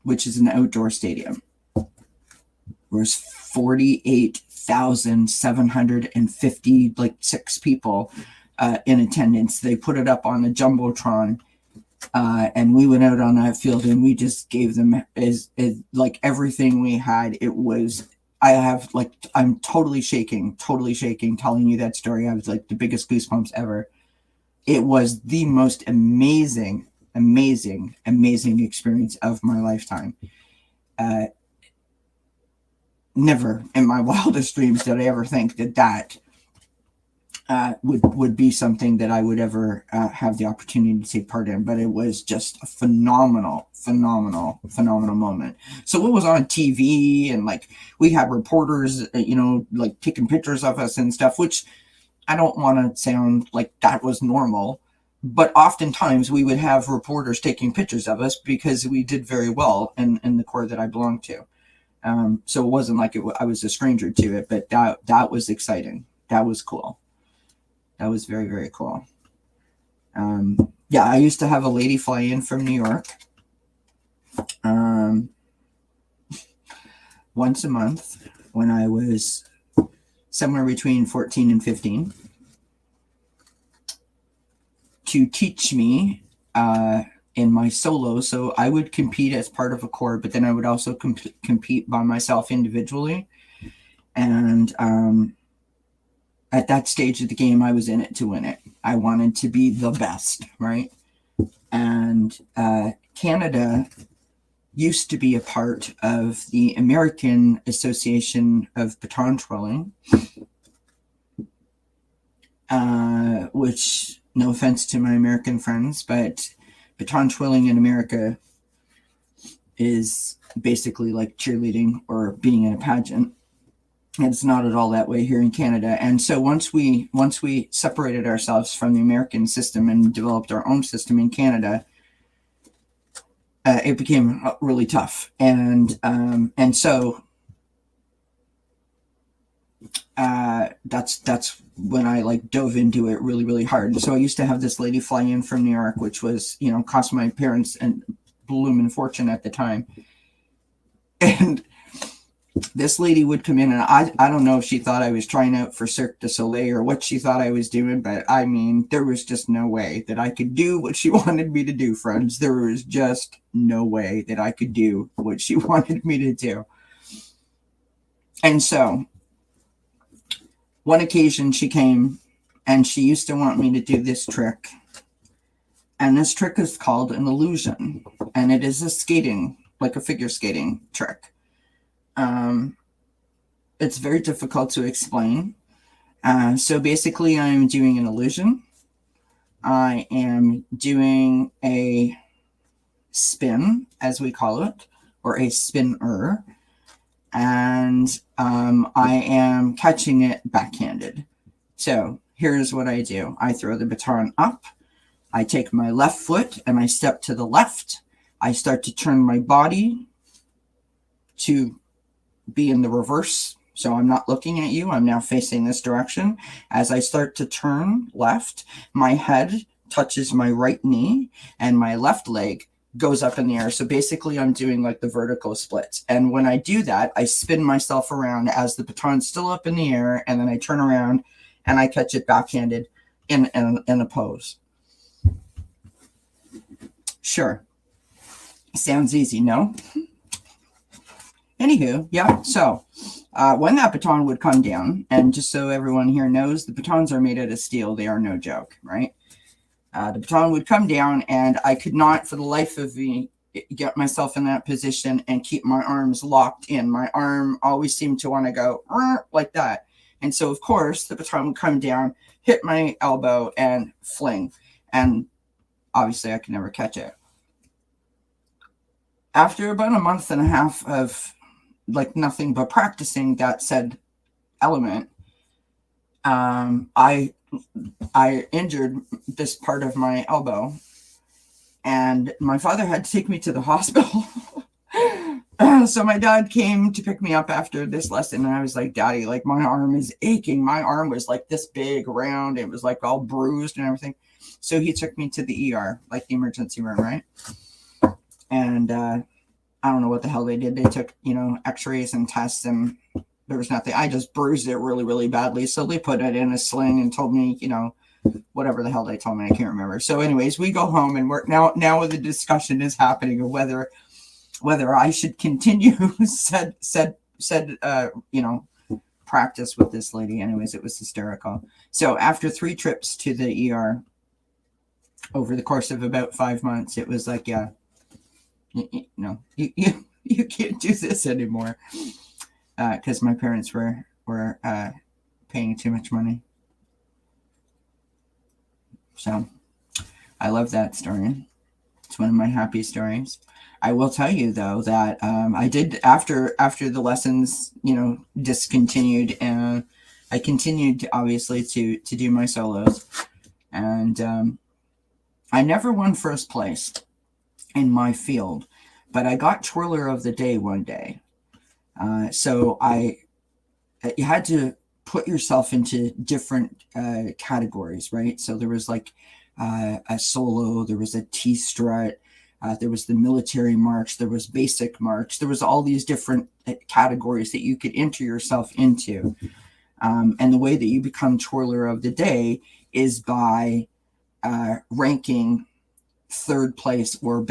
which is an outdoor stadium. There was 48,756 people in attendance. They put it up on a jumbotron, and we went out on that field, and we just gave them as like everything we had. It was, I'm totally shaking telling you that story. I was like the biggest goosebumps ever. It was the most amazing experience of my lifetime. Never in my wildest dreams did I ever think that would be something that I would ever have the opportunity to take part in. But it was just a phenomenal moment. So it was on TV, and like we had reporters, like taking pictures of us and stuff, which I don't want to sound like that was normal, but oftentimes we would have reporters taking pictures of us because we did very well in the corps that I belonged to. So it wasn't like I was a stranger to it, but that was exciting. That was cool. That was very, very cool. I used to have a lady fly in from New York once a month when I was somewhere between 14 and 15 to teach me in my solo. So I would compete as part of a corps, but then I would also compete by myself individually. And at that stage of the game, I was in it to win it. I wanted to be the best, right? And Canada used to be a part of the American Association of Baton Twirling, which, no offense to my American friends, but baton twirling in America is basically like cheerleading or being in a pageant. It's not at all that way here in Canada. And so once we separated ourselves from the American system and developed our own system in Canada, it became really tough. And so that's when I dove into it really, really hard. So I used to have this lady fly in from New York, which was, cost my parents and bloomin' fortune at the time. And this lady would come in, and I don't know if she thought I was trying out for Cirque du Soleil or what she thought I was doing, but I mean, there was just no way that I could do what she wanted me to do, friends. There was just no way that I could do what she wanted me to do. And so one occasion she came, and she used to want me to do this trick. And this trick is called an illusion. And it is a skating, like a figure skating trick. It's very difficult to explain. So basically, I'm doing an illusion. I am doing a spin, as we call it, or a spinner. And I am catching it backhanded. So here's what I do. I throw the baton up. I take my left foot and I step to the left. I start to turn my body to be in the reverse. So I'm not looking at you. I'm now facing this direction. As I start to turn left, my head touches my right knee and my left leg goes up in the air. So basically I'm doing like the vertical splits. And when I do that, I spin myself around as the baton's still up in the air. And then I turn around and I catch it backhanded in a pose. Sure. Sounds easy, no? Anywho, yeah. So when that baton would come down, and just so everyone here knows, the batons are made out of steel. They are no joke, right? The baton would come down, and I could not, for the life of me, get myself in that position and keep my arms locked in. My arm always seemed to want to go like that. And so, of course, the baton would come down, hit my elbow, and fling. And obviously, I could never catch it. After about a month and a half of like nothing but practicing that said element, I injured this part of my elbow, and my father had to take me to the hospital. So my dad came to pick me up after this lesson, and I was like, Daddy, like my arm is aching. My arm was like this big, round. It was like all bruised and everything. So he took me to the ER, like the emergency room, right? And I don't know what the hell they did. They took, x-rays and tests, and there was nothing. I just bruised it really, really badly. So they put it in a sling and told me, whatever the hell they told me. I can't remember. So anyways, we go home, and we're now the discussion is happening of whether I should continue said practice with this lady. Anyways, it was hysterical. So after 3 trips to the ER over the course of about 5 months, it was like, yeah, you can't do this anymore, because my parents were paying too much money. So I love that story. It's one of my happy stories. I will tell you though that I did after the lessons discontinued, and I continued to obviously to do my solos, and I never won first place in my field, but I got twirler of the day one day. So you had to put yourself into different categories, right? So there was like a solo, there was a T-strut, there was the military march, there was basic march, there was all these different categories that you could enter yourself into. And the way that you become twirler of the day is by ranking third place or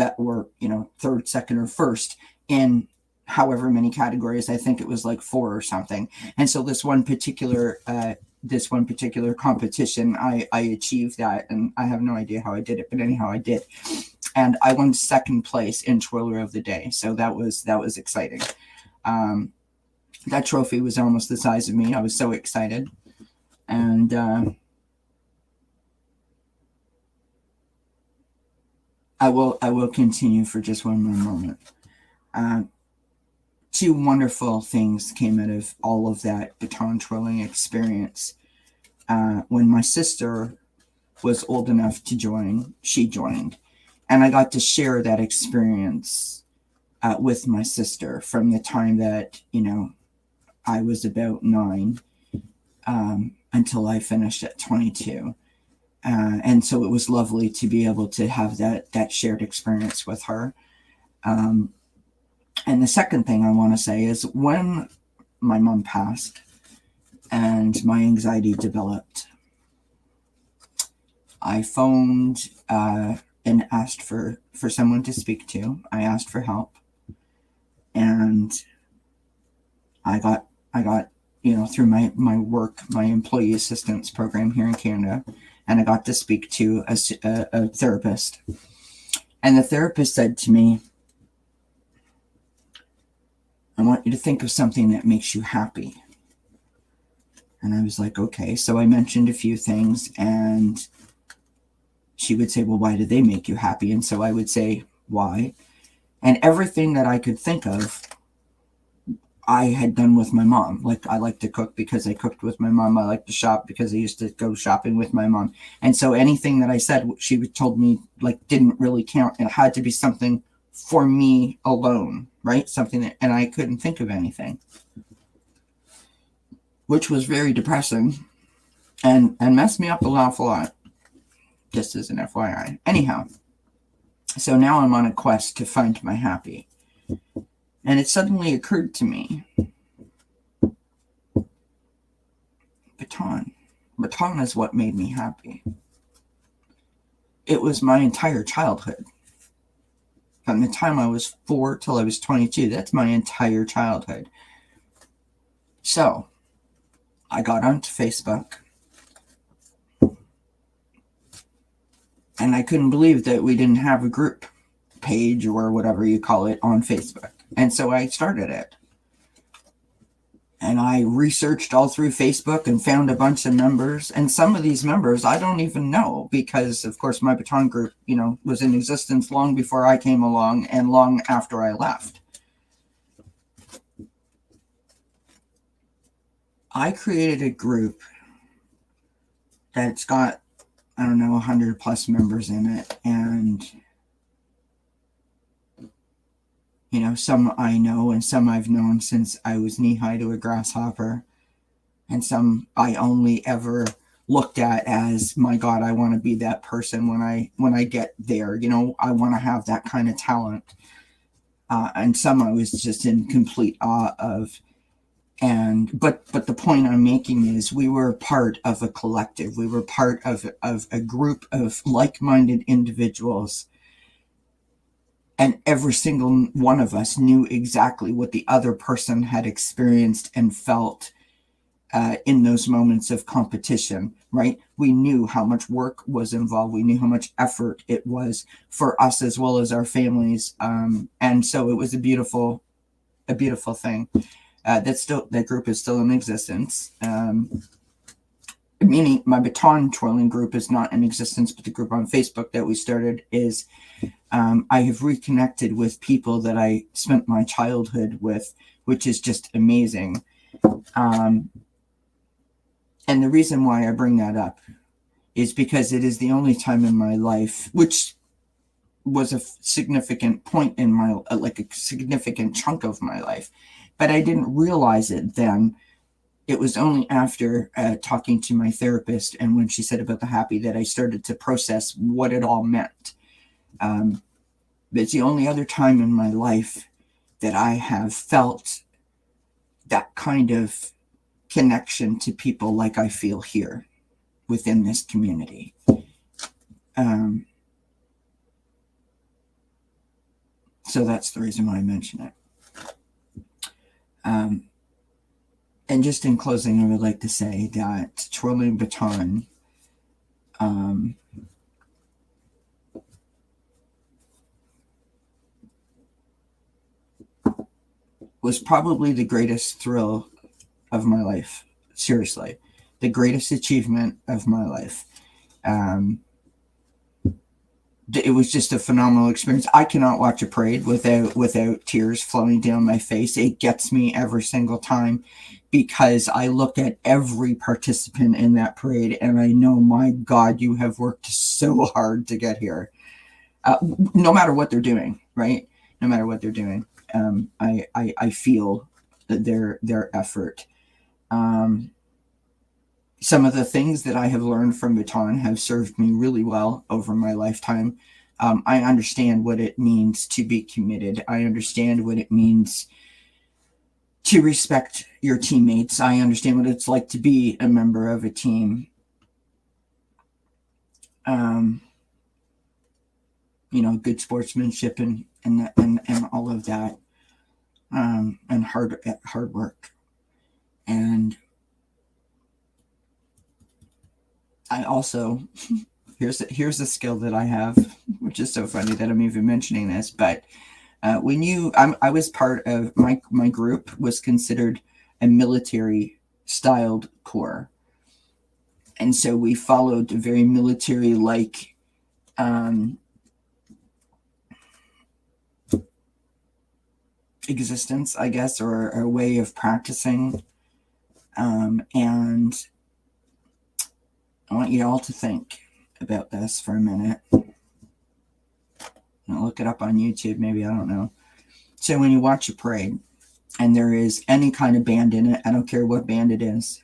third, second, or first in however many categories. I think it was like 4 or something. And so this one particular competition, I achieved that, and I have no idea how I did it, but anyhow I did, and I won second place in twirler of the day. So that was exciting. That trophy was almost the size of me. I was so excited. And I will continue for just one more moment. 2 wonderful things came out of all of that baton twirling experience. When my sister was old enough to join, she joined. And I got to share that experience with my sister from the time that, I was about 9 until I finished at 22. And so it was lovely to be able to have that shared experience with her. And the second thing I want to say is when my mom passed and my anxiety developed, I phoned and asked for someone to speak to. I asked for help, and I got through my work, my employee assistance program here in Canada, and I got to speak to a therapist. And the therapist said to me, I want you to think of something that makes you happy. And I was like, okay. So I mentioned a few things, and she would say, well, why do they make you happy? And so I would say, why? And everything that I could think of, I had done with my mom. Like, I like to cook because I cooked with my mom. I like to shop because I used to go shopping with my mom. And so anything that I said, she told me, like, didn't really count. It had to be something for me alone, right? Something that, and I couldn't think of anything, which was very depressing and messed me up an awful lot, just as an FYI. Anyhow, so now I'm on a quest to find my happy. And it suddenly occurred to me, baton. Baton is what made me happy. It was my entire childhood. From the time I was 4 till I was 22, that's my entire childhood. So, I got onto Facebook, and I couldn't believe that we didn't have a group page or whatever you call it on Facebook. And so I started it. And I researched all through Facebook and found a bunch of members. And some of these members I don't even know because, of course, my baton group, was in existence long before I came along and long after I left. I created a group that's got, 100 plus members in it. And, some I know and some I've known since I was knee-high to a grasshopper. And some I only ever looked at as, my God, I want to be that person when I get there. I want to have that kind of talent. And some I was just in complete awe of. But the point I'm making is we were part of a collective. We were part of a group of like-minded individuals. And every single one of us knew exactly what the other person had experienced and felt in those moments of competition, right? We knew how much work was involved. We knew how much effort it was for us as well as our families. And so it was a beautiful thing. That group is still in existence. Meaning my baton twirling group is not in existence, but the group on Facebook that we started is, I have reconnected with people that I spent my childhood with, which is just amazing. And the reason why I bring that up is because it is the only time in my life, which was a significant point in my, like a significant chunk of my life, but I didn't realize it then. It was only after talking to my therapist and when she said about the happy that I started to process what it all meant. It's the only other time in my life that I have felt that kind of connection to people like I feel here within this community. So that's the reason why I mention it. And just in closing, I would like to say that twirling baton was probably the greatest thrill of my life. Seriously, the greatest achievement of my life. It was just a phenomenal experience. I cannot watch a parade without tears flowing down my face. It gets me every single time because I look at every participant in that parade and I know, my God, you have worked so hard to get here. No matter what they're doing, right? No matter what they're doing. I feel their effort. Some of the things that I have learned from baton have served me really well over my lifetime. I understand what it means to be committed. I understand what it means to respect your teammates. I understand what it's like to be a member of a team. Good sportsmanship and all of that, and hard work. And I also, here's a skill that I have, which is so funny that I'm even mentioning this, but I was part of, my group was considered a military styled corps. And so we followed a very military like existence, I guess, or a way of practicing. And I want you all to think about this for a minute. I'll look it up on YouTube, maybe, I don't know. So when you watch a parade and there is any kind of band in it, I don't care what band it is,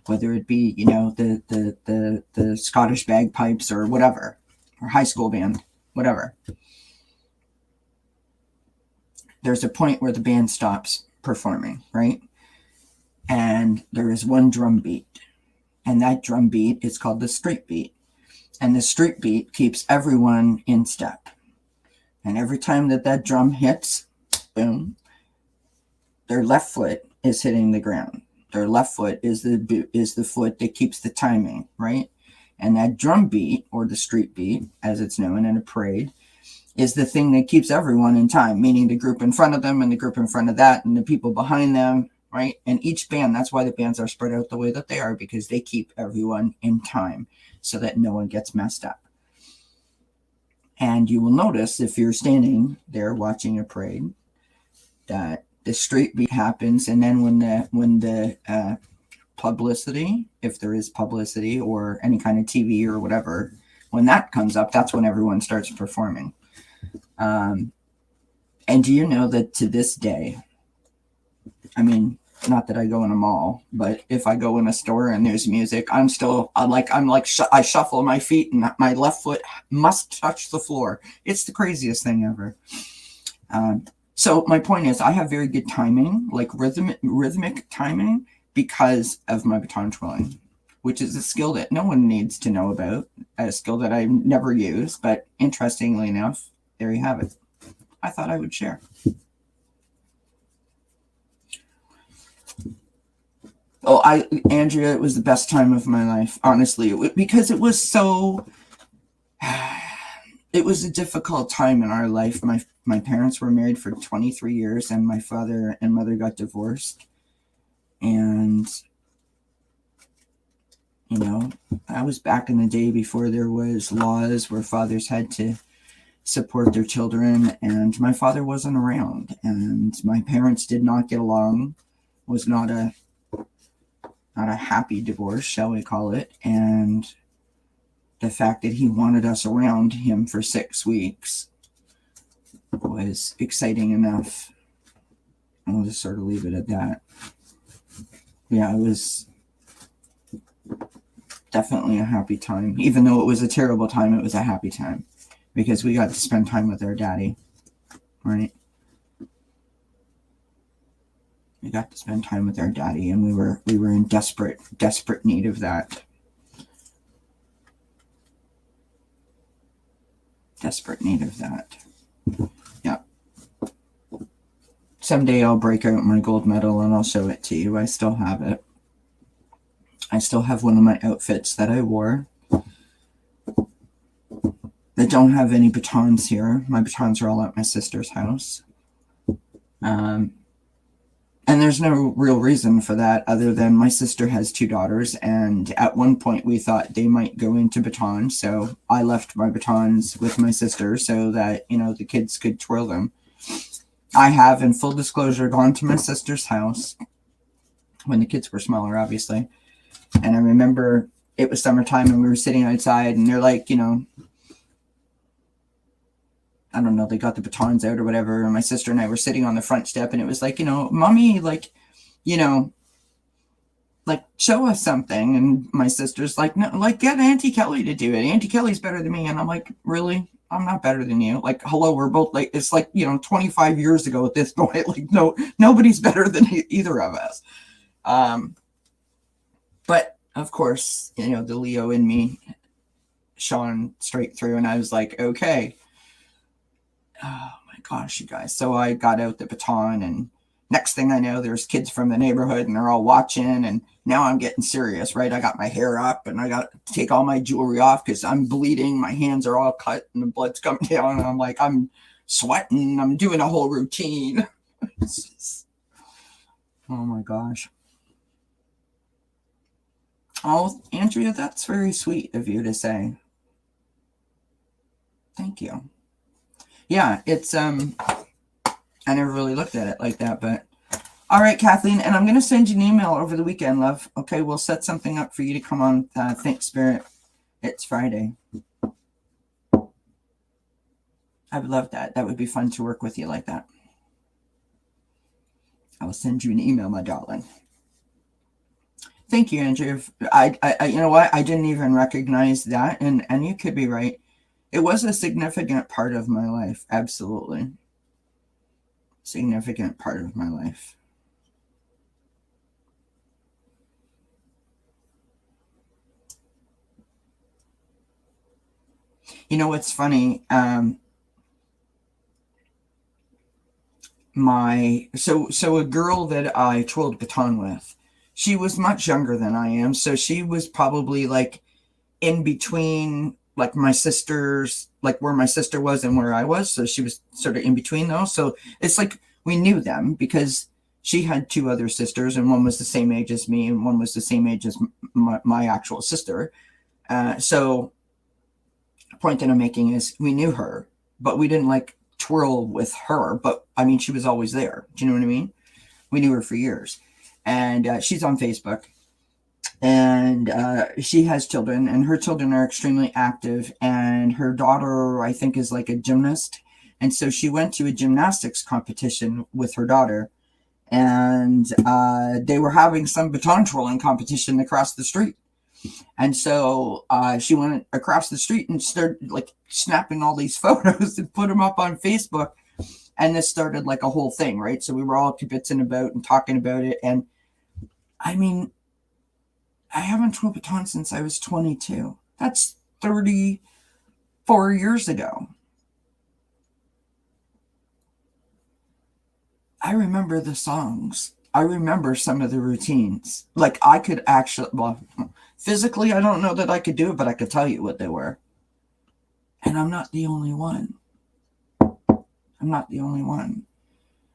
whether it be, the Scottish bagpipes or whatever, or high school band, whatever. There's a point where the band stops performing, right? And there is one drum beat. And that drum beat is called the street beat. And the street beat keeps everyone in step. And every time that drum hits, boom, their left foot is hitting the ground. Their left foot is the foot that keeps the timing, right? And that drum beat, or the street beat, as it's known in a parade, is the thing that keeps everyone in time, meaning the group in front of them and the group in front of that and the people behind them, right? And each band, that's why the bands are spread out the way that they are, because they keep everyone in time so that no one gets messed up. And you will notice, if you're standing there watching a parade, that the street beat happens, and then when the publicity, if there is publicity or any kind of TV or whatever, when that comes up, that's when everyone starts performing. And do you know that to this day, I mean, not that I go in a mall, but if I go in a store and there's music, I shuffle my feet and my left foot must touch the floor. It's the craziest thing ever. So my point is, I have very good timing, like rhythmic timing, because of my baton twirling, which is a skill that no one needs to know about, a skill that I never use. But interestingly enough, there you have it. I thought I would share. Oh, Andrea, it was the best time of my life, honestly, because it was so, it was a difficult time in our life. My parents were married for 23 years, and my father and mother got divorced. And, I was back in the day before there was laws where fathers had to support their children, and my father wasn't around, and my parents did not get along. Was not a happy divorce, shall we call it. And the fact that he wanted us around him for 6 weeks was exciting enough. I'll just sort of leave it at that. Yeah, it was definitely a happy time. Even though it was a terrible time, it was a happy time, because we got to spend time with our daddy, right? We got to spend time with our daddy, and we were in desperate need of that. Desperate need of that. Yeah. Someday I'll break out my gold medal and I'll show it to you. I still have it. I still have one of my outfits that I wore. They don't have any batons here. My batons are all at my sister's house. And there's no real reason for that, other than my sister has 2 daughters, and at one point we thought they might go into batons, so I left my batons with my sister so that, the kids could twirl them. I have, in full disclosure, gone to my sister's house when the kids were smaller, obviously, and I remember it was summertime and we were sitting outside, and they're like, I don't know, they got the batons out or whatever, and my sister and I were sitting on the front step, and it was like, Mommy, show us something. And my sister's like, no, get Auntie Kelly to do it. Auntie Kelly's better than me. And I'm like, really? I'm not better than you. Hello, we're both it's 25 years ago at this point. No, nobody's better than either of us. But of course, the Leo in me shone straight through, and I was like, okay. Oh my gosh, you guys. So I got out the baton, and next thing I know, there's kids from the neighborhood and they're all watching. And now I'm getting serious, right? I got my hair up and I got to take all my jewelry off because I'm bleeding. My hands are all cut and the blood's coming down. And I'm like, I'm sweating. I'm doing a whole routine. Oh my gosh. Oh, Andrea, that's very sweet of you to say. Thank you. Yeah, it's, I never really looked at it like that, but all right, Kathleen, and I'm going to send you an email over the weekend, love. Okay, we'll set something up for you to come on Think Spirit. It's Friday. I would love that. That would be fun to work with you like that. I will send you an email, my darling. Thank you, Andrew. I you know what? I didn't even recognize that, and you could be right. It was a significant part of my life. Absolutely. Significant part of my life. You know what's funny? So a girl that I twirled baton with, she was much younger than I am, so she was probably like in between, like my sister's, like where my sister was and where I was. So she was sort of in between those. So it's like we knew them because she had two other sisters, and one was the same age as me, and one was the same age as my actual sister. So the point that I'm making is we knew her, but we didn't like twirl with her. But I mean, she was always there. Do you know what I mean? We knew her for years. And she's on Facebook. And she has children, and her children are extremely active. And her daughter, I think, is like a gymnast. And so she went to a gymnastics competition with her daughter. And they were having some baton twirling competition across the street. And so she went across the street and started like snapping all these photos and put them up on Facebook. And this started like a whole thing, right? So we were all kibitzing about and talking about it. And I mean, I haven't twirled baton since I was 22. That's 34 years ago. I remember the songs. I remember some of the routines. Like I could actually, well, physically, I don't know that I could do it, but I could tell you what they were. And I'm not the only one. I'm not the only one.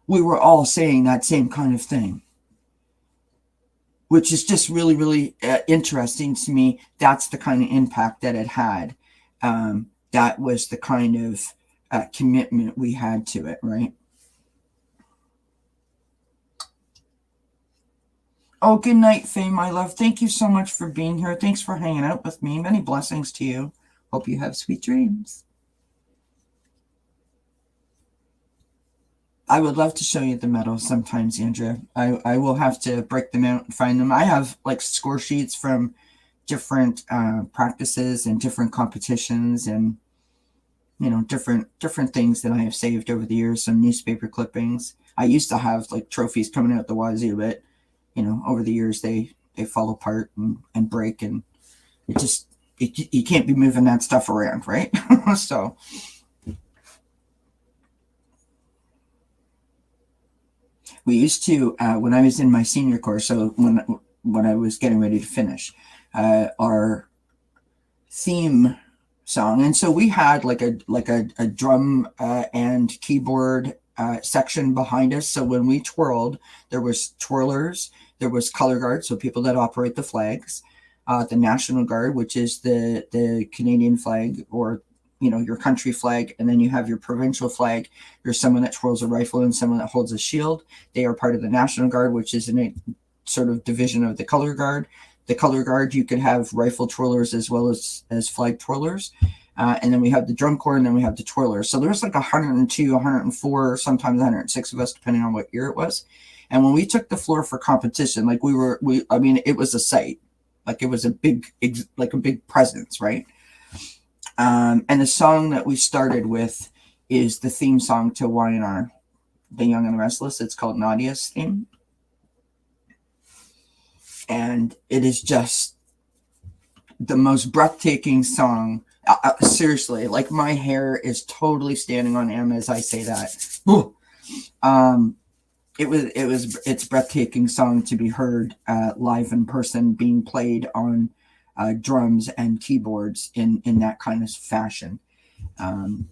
We were all saying that same kind of thing, which is just really, really interesting to me. That's the kind of impact that it had. That was the kind of commitment we had to it, right? Oh, good night, Faye, my love. Thank you so much for being here. Thanks for hanging out with me. Many blessings to you. Hope you have sweet dreams. I would love to show you the medals sometimes, Andrea. I will have to break them out and find them. I have like score sheets from different practices and different competitions, and you know, different things that I have saved over the years. Some newspaper clippings. I used to have like trophies coming out the wazoo, but you know, over the years they fall apart and break, and it just you can't be moving that stuff around, right? So. We used to, when I was in my senior course, so when I was getting ready to finish, our theme song, and so we had like a drum and keyboard section behind us. So when we twirled, there was twirlers, there was color guard, so people that operate the flags, the National Guard, which is the Canadian flag, or you know, your country flag, and then you have your provincial flag. There's someone that twirls a rifle and someone that holds a shield. They are part of the National Guard, which is a sort of division of the color guard. The color guard, you could have rifle twirlers as well as flag twirlers. And then we have the drum corps, and then we have the twirlers. So there's like 102, 104, sometimes 106 of us, depending on what year it was. And when we took the floor for competition, like I mean, it was a sight. Like it was a big presence, right? And the song that we started with is the theme song to Y&R, The Young and the Restless. It's called Nadia's Theme. And it is just the most breathtaking song. Seriously, like my hair is totally standing on end as I say that. it's breathtaking song to be heard live in person, being played on drums and keyboards in that kind of fashion. And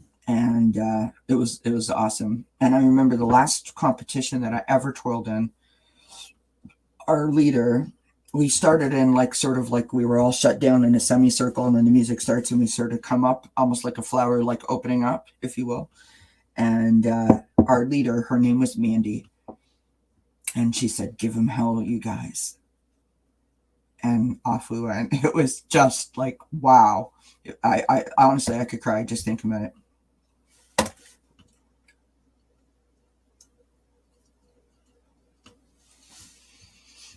it was awesome. And I remember the last competition that I ever twirled in, our leader, we started in like sort of like we were all shut down in a semicircle, and then the music starts and we sort of come up almost like a flower, like opening up, if you will. And our leader, her name was Mandy, and she said, "Give him hell, you guys." And off we went. It was just like, wow. I honestly, I could cry just thinking about it.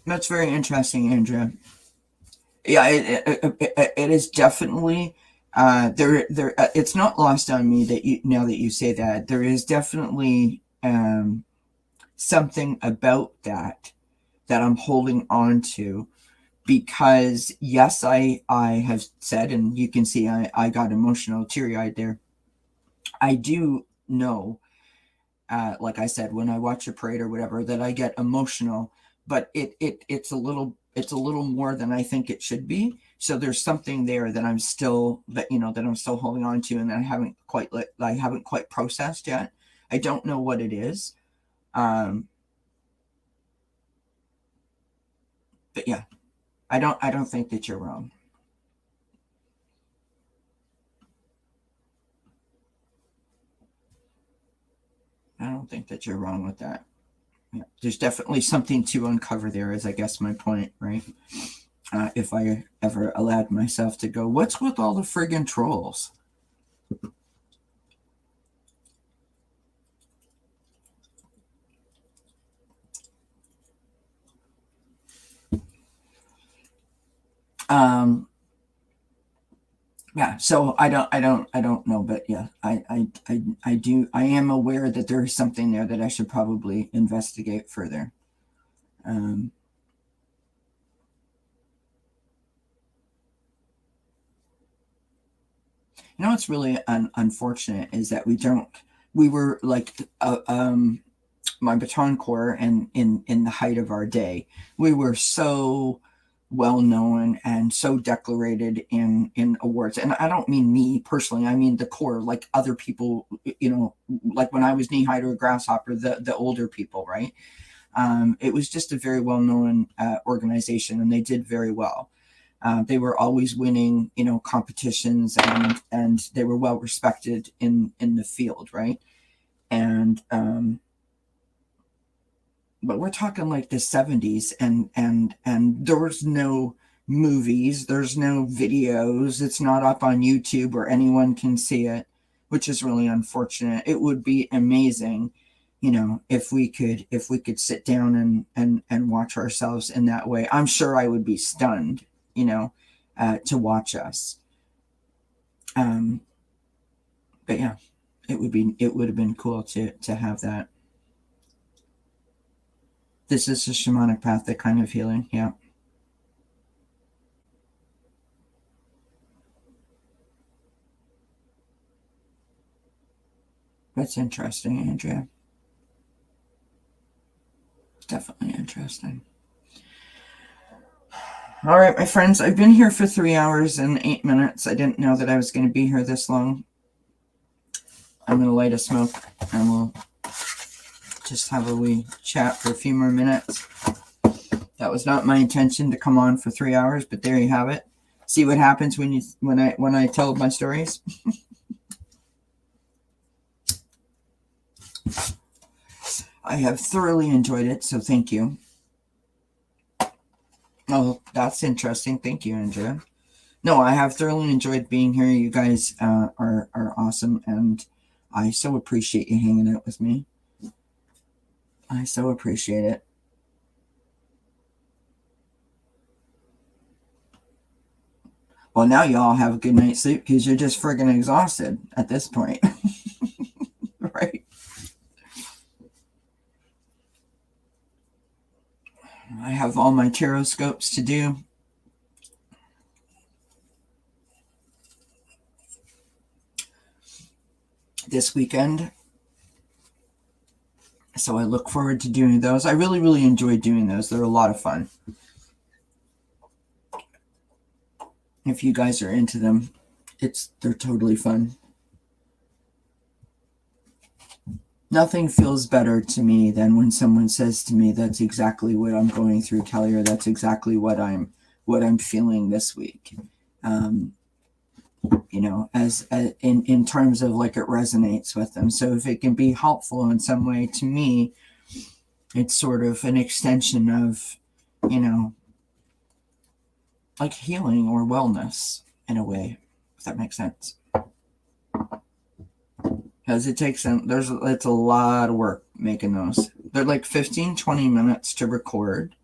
That's very interesting, Andrea. Yeah, it is definitely there. It's not lost on me that you, now that you say that, there is definitely something about that I'm holding on to, because yes, I have said, and you can see I got emotional, teary eyed there. I do know, like I said, when I watch a parade or whatever, that I get emotional, but it's a little more than I think it should be. So there's something there that I'm still that I'm still holding on to, and that I haven't quite processed yet. I don't know what it is. Um, but yeah, I don't think that you're wrong. I don't think that you're wrong with that. Yeah, there's definitely something to uncover there, is I guess my point, right? If I ever allowed myself to go, what's with all the friggin' trolls? Um, yeah, so I don't know, but yeah, I am aware that there is something there that I should probably investigate further. Um, you know what's really unfortunate is that we were like my baton corps, and in the height of our day, we were so well known and so decorated in awards. And I don't mean me personally, I mean the corps, like other people, like when I was knee high to a grasshopper, the older people, right? It was just a very well known organization, and they did very well. They were always winning, competitions, and they were well respected in the field, right? And but we're talking like the 70s, and there was no movies, there's no videos, it's not up on YouTube where anyone can see it, which is really unfortunate. It would be amazing, if we could sit down and watch ourselves in that way. I'm sure I would be stunned, to watch us. um but yeah, it would have been cool to have that. This is a shamanic path, that kind of healing. Yeah. That's interesting, Andrea. Definitely interesting. All right, my friends, I've been here for 3 hours and 8 minutes. I didn't know that I was going to be here this long. I'm going to light a smoke, and we'll just have a wee chat for a few more minutes. That was not my intention to come on for 3 hours, but there you have it. See what happens when I tell my stories. I have thoroughly enjoyed it, so thank you. Oh, that's interesting. Thank you, Andrea. No, I have thoroughly enjoyed being here. You guys are awesome, and I so appreciate you hanging out with me. I so appreciate it. Well, now you all have a good night's sleep, because you're just friggin' exhausted at this point. Right? I have all my tarot scopes to do. This weekend. So I look forward to doing those. I really, really enjoy doing those. They're a lot of fun. If you guys are into them, they're totally fun. Nothing feels better to me than when someone says to me, that's exactly what I'm going through, Kelly, or that's exactly what I'm feeling this week. You know, as in terms of like it resonates with them. So if it can be helpful in some way to me, it's sort of an extension of, you know, like healing or wellness in a way, if that makes sense. Because it's a lot of work making those. They're like 15-20 minutes to record,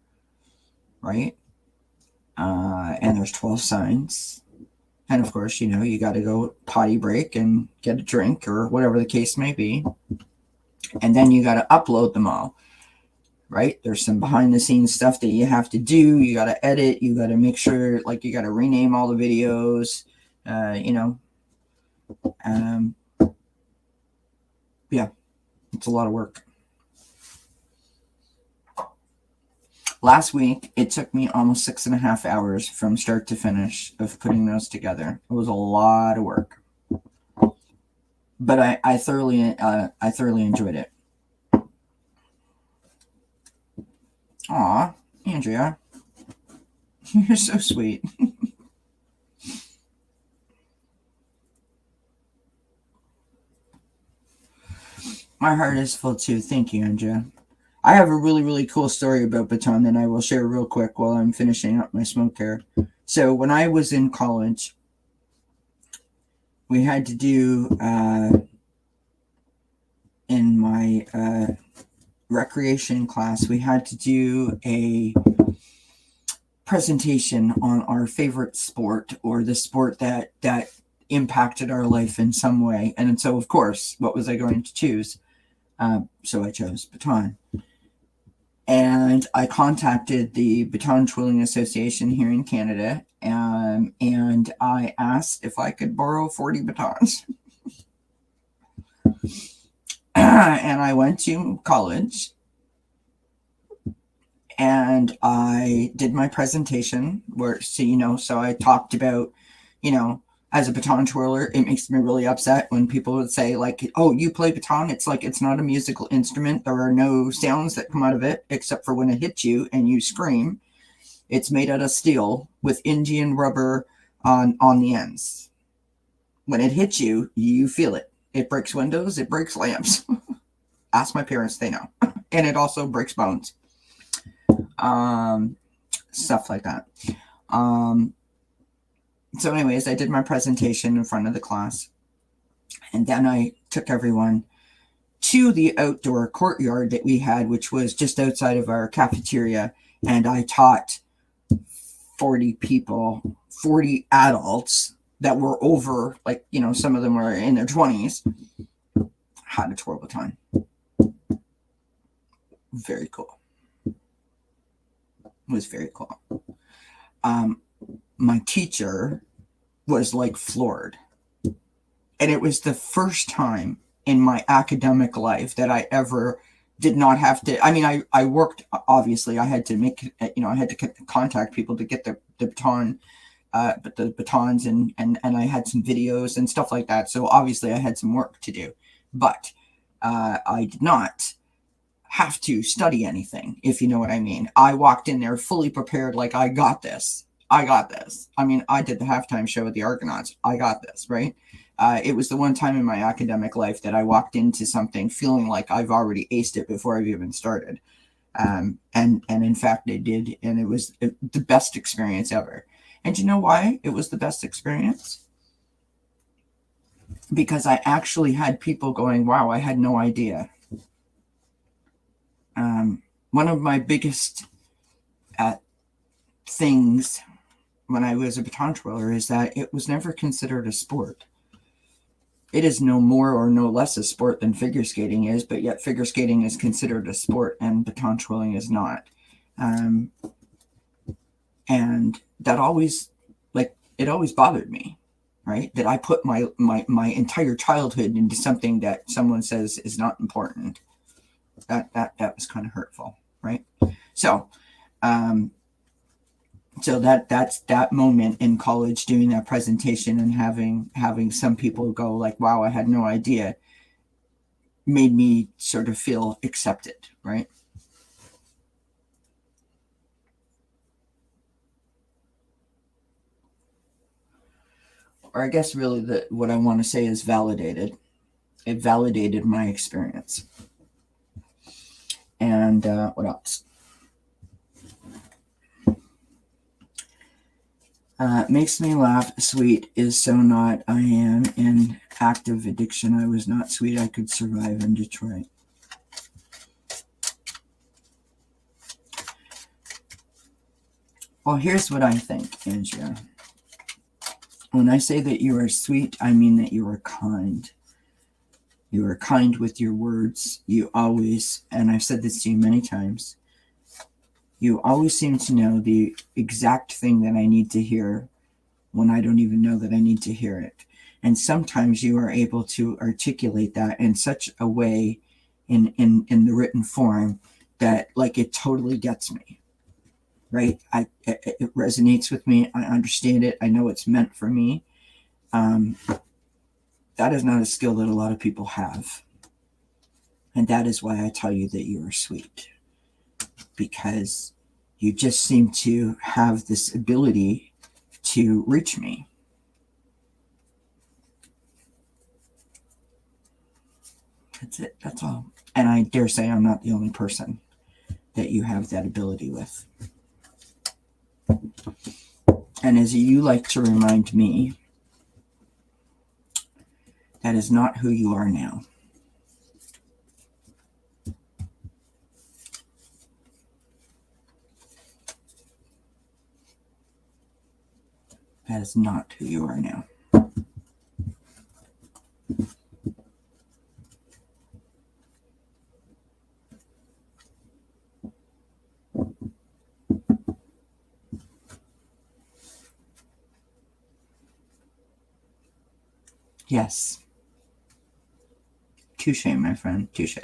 right? And there's 12 signs. And of course, you know, you got to go potty break and get a drink or whatever the case may be. And then you got to upload them all, right? There's some behind the scenes stuff that you have to do. You got to edit. You got to make sure, like, you got to rename all the videos, you know. Yeah, it's a lot of work. Last week, it took me almost 6.5 hours from start to finish of putting those together. It was a lot of work, but I thoroughly enjoyed it. Aw, Andrea, you're so sweet. My heart is full too. Thank you, Andrea. I have a really, really cool story about baton that I will share real quick while I'm finishing up my smoke here. So when I was in college, we had to do, in my recreation class, we had to do a presentation on our favorite sport, or the sport that impacted our life in some way. And so, of course, what was I going to choose? So I chose baton. And I contacted the Baton Twirling Association here in Canada, and I asked if I could borrow 40 batons. And I went to college, and I did my presentation so I talked about, you know, as a baton twirler, it makes me really upset when people would say, like, oh, you play baton? It's like, it's not a musical instrument. There are no sounds that come out of it except for when it hits you and you scream. It's made out of steel with Indian rubber on the ends. When it hits you, you feel it. It breaks windows. It breaks lamps. Ask my parents, they know. And it also breaks bones. Stuff like that. So anyways, I did my presentation in front of the class, and then I took everyone to the outdoor courtyard that we had, which was just outside of our cafeteria, and I taught 40 people, 40 adults that were over, like, you know, some of them were in their 20s, how to twirl baton. Very cool. It was very cool. My teacher was like floored. And it was the first time in my academic life that I ever did not have to, I mean, I worked, obviously, I had to make, you know, I had to contact people to get the baton, but the batons, and I had some videos and stuff like that. So obviously I had some work to do, but I did not have to study anything, if you know what I mean. I walked in there fully prepared, like, I got this. I got this. I mean, I did the halftime show with the Argonauts. I got this, right? It was the one time in my academic life that I walked into something feeling like I've already aced it before I've even started. And in fact, I did. And it was the best experience ever. And you know why it was the best experience? Because I actually had people going, wow, I had no idea. One of my biggest things when I was a baton twirler is that it was never considered a sport. It is no more or no less a sport than figure skating is, but yet figure skating is considered a sport and baton twirling is not. And that always, like, it always bothered me, right? That I put my entire childhood into something that someone says is not important. That was kind of hurtful, right? So, that's that moment in college, doing that presentation and having some people go like, wow, I had no idea, made me sort of feel accepted, right? Or I guess really what I want to say is validated. It validated my experience. And what else? Makes me laugh. Sweet is so not. I am in active addiction. I was not sweet. I could survive in Detroit. Well, here's what I think, Andrea. When I say that you are sweet, I mean that you are kind. You are kind with your words. You always, and I've said this to you many times, you always seem to know the exact thing that I need to hear when I don't even know that I need to hear it. And sometimes you are able to articulate that in such a way in the written form that like it totally gets me, right? It resonates with me. I understand it. I know it's meant for me. That is not a skill that a lot of people have. And that is why I tell you that you are sweet. Because you just seem to have this ability to reach me. That's it. That's all. And I dare say I'm not the only person that you have that ability with. And as you like to remind me, that is not who you are now. That is not who you are now. Yes. Touche, my friend. Touche.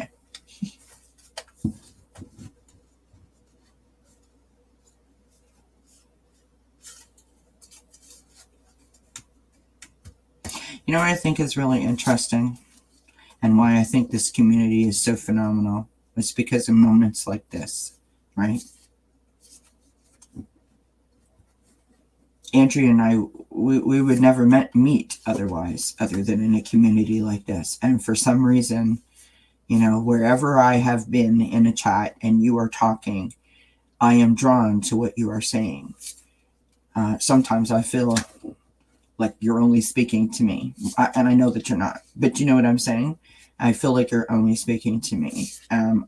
You know what I think is really interesting and why I think this community is so phenomenal? It's because of moments like this, right? Andrea and I, we would never meet otherwise, other than in a community like this. And for some reason, you know, wherever I have been in a chat and you are talking, I am drawn to what you are saying. Sometimes I feel like you're only speaking to me. And I know that you're not, but you know what I'm saying? I feel like you're only speaking to me.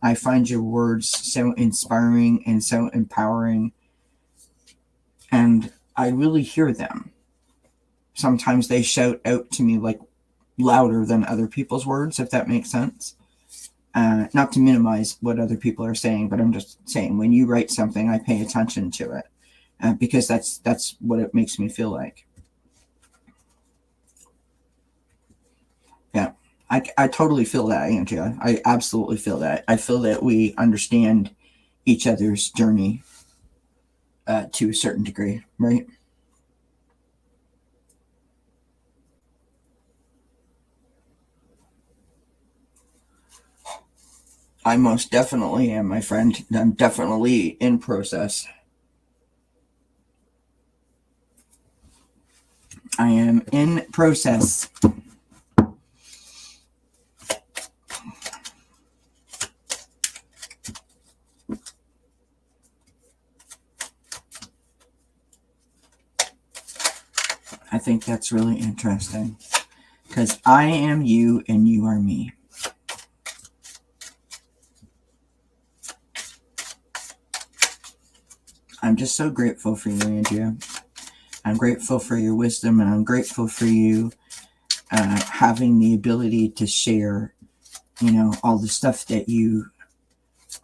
I find your words so inspiring and so empowering. And I really hear them. Sometimes they shout out to me like louder than other people's words, if that makes sense. Not to minimize what other people are saying, but I'm just saying when you write something, I pay attention to it because that's what it makes me feel like. Yeah, I totally feel that, Andrea. I absolutely feel that. I feel that we understand each other's journey to a certain degree, right? I most definitely am, my friend. I'm definitely in process. I am in process. I think that's really interesting because I am you and you are me. I'm just so grateful for you, Andrea. I'm grateful for your wisdom, and I'm grateful for you having the ability to share, you know, all the stuff that you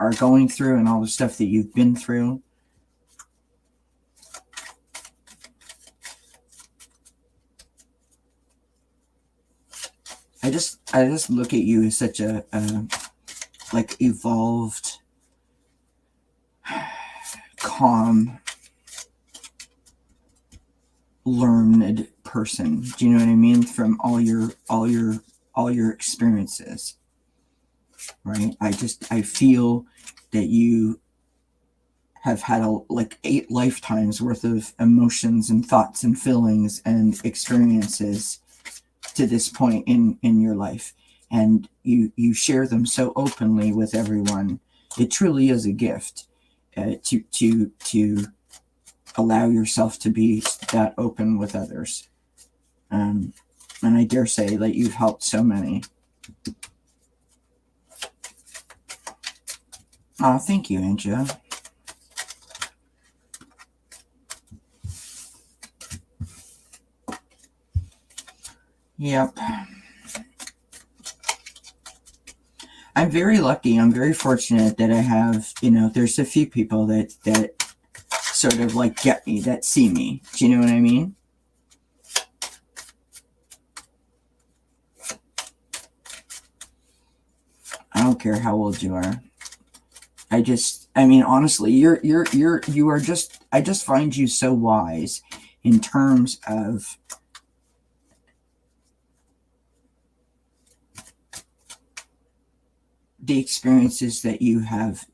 are going through and all the stuff that you've been through. I just look at you as such a like evolved, calm, learned person. Do you know what I mean? From all your experiences, right? I feel that you have had like 8 lifetimes worth of emotions and thoughts and feelings and experiences to this point in your life, and you share them so openly with everyone. It truly is a gift to allow yourself to be that open with others. And I dare say that you've helped so many. Oh, thank you, Angela. Yep. I'm very lucky. I'm very fortunate that I have, there's a few people that sort of like get me, that see me. Do you know what I mean? I don't care how old you are. Honestly, you are just, I just find you so wise in terms of the experiences that you have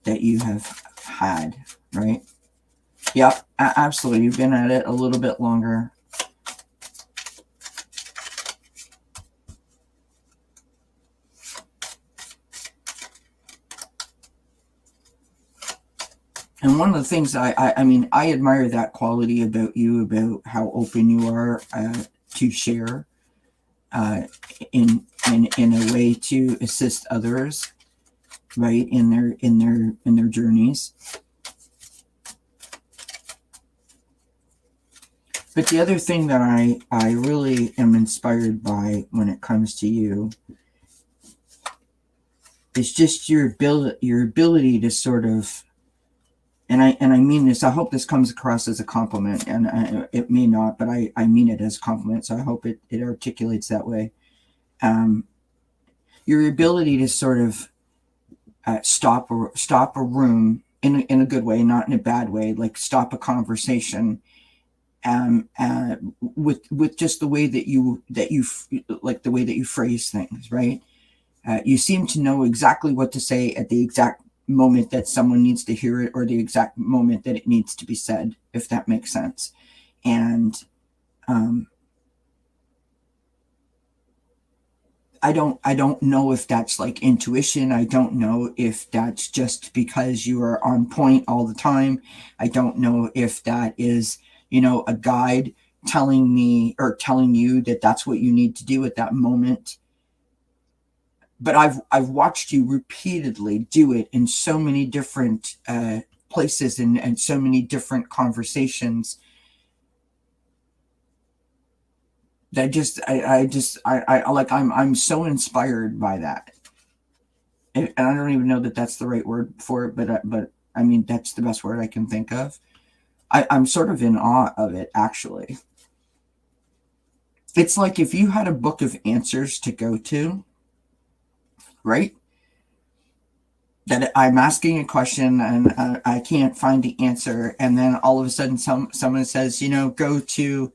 had, right? Yep, absolutely. You've been at it a little bit longer. And one of the things I admire that quality about you, about how open you are to share in a way to assist others, right, in their journeys. But the other thing that I really am inspired by when it comes to you is just your ability to sort of, and I mean this, I hope this comes across as a compliment, and it may not, but I mean it as a compliment, so I hope it articulates that way. Your ability to sort of stop a room in a good way, not in a bad way, like stop a conversation, with just the way that you like the way that you phrase things, right? You seem to know exactly what to say at the exact moment that someone needs to hear it, or the exact moment that it needs to be said, if that makes sense. And I don't know if that's like intuition. I don't know if that's just because you are on point all the time. I don't know if that is, a guide telling me or telling you that that's what you need to do at that moment. But I've watched you repeatedly do it in so many different places and so many different conversations that I'm so inspired by that. And I don't even know that that's the right word for it, but I mean, that's the best word I can think of. I'm sort of in awe of it, actually. It's like if you had a book of answers to go to, right? That I'm asking a question and I can't find the answer, and then all of a sudden someone says, go to,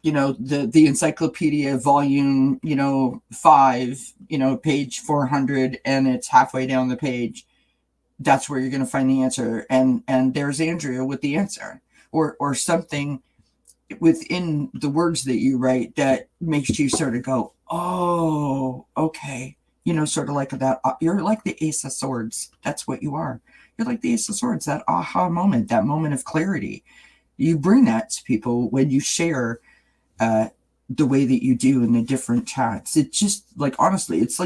the encyclopedia volume, 5, page 400, and it's halfway down the page. That's where you're going to find the answer, and there's Andrea with the answer, or something within the words that you write that makes you sort of go, oh, okay. Sort of like that. You're like the Ace of Swords. That's what you are. You're like the Ace of Swords, that aha moment, that moment of clarity. You bring that to people when you share the way that you do in the different chats. It's just like, honestly, it's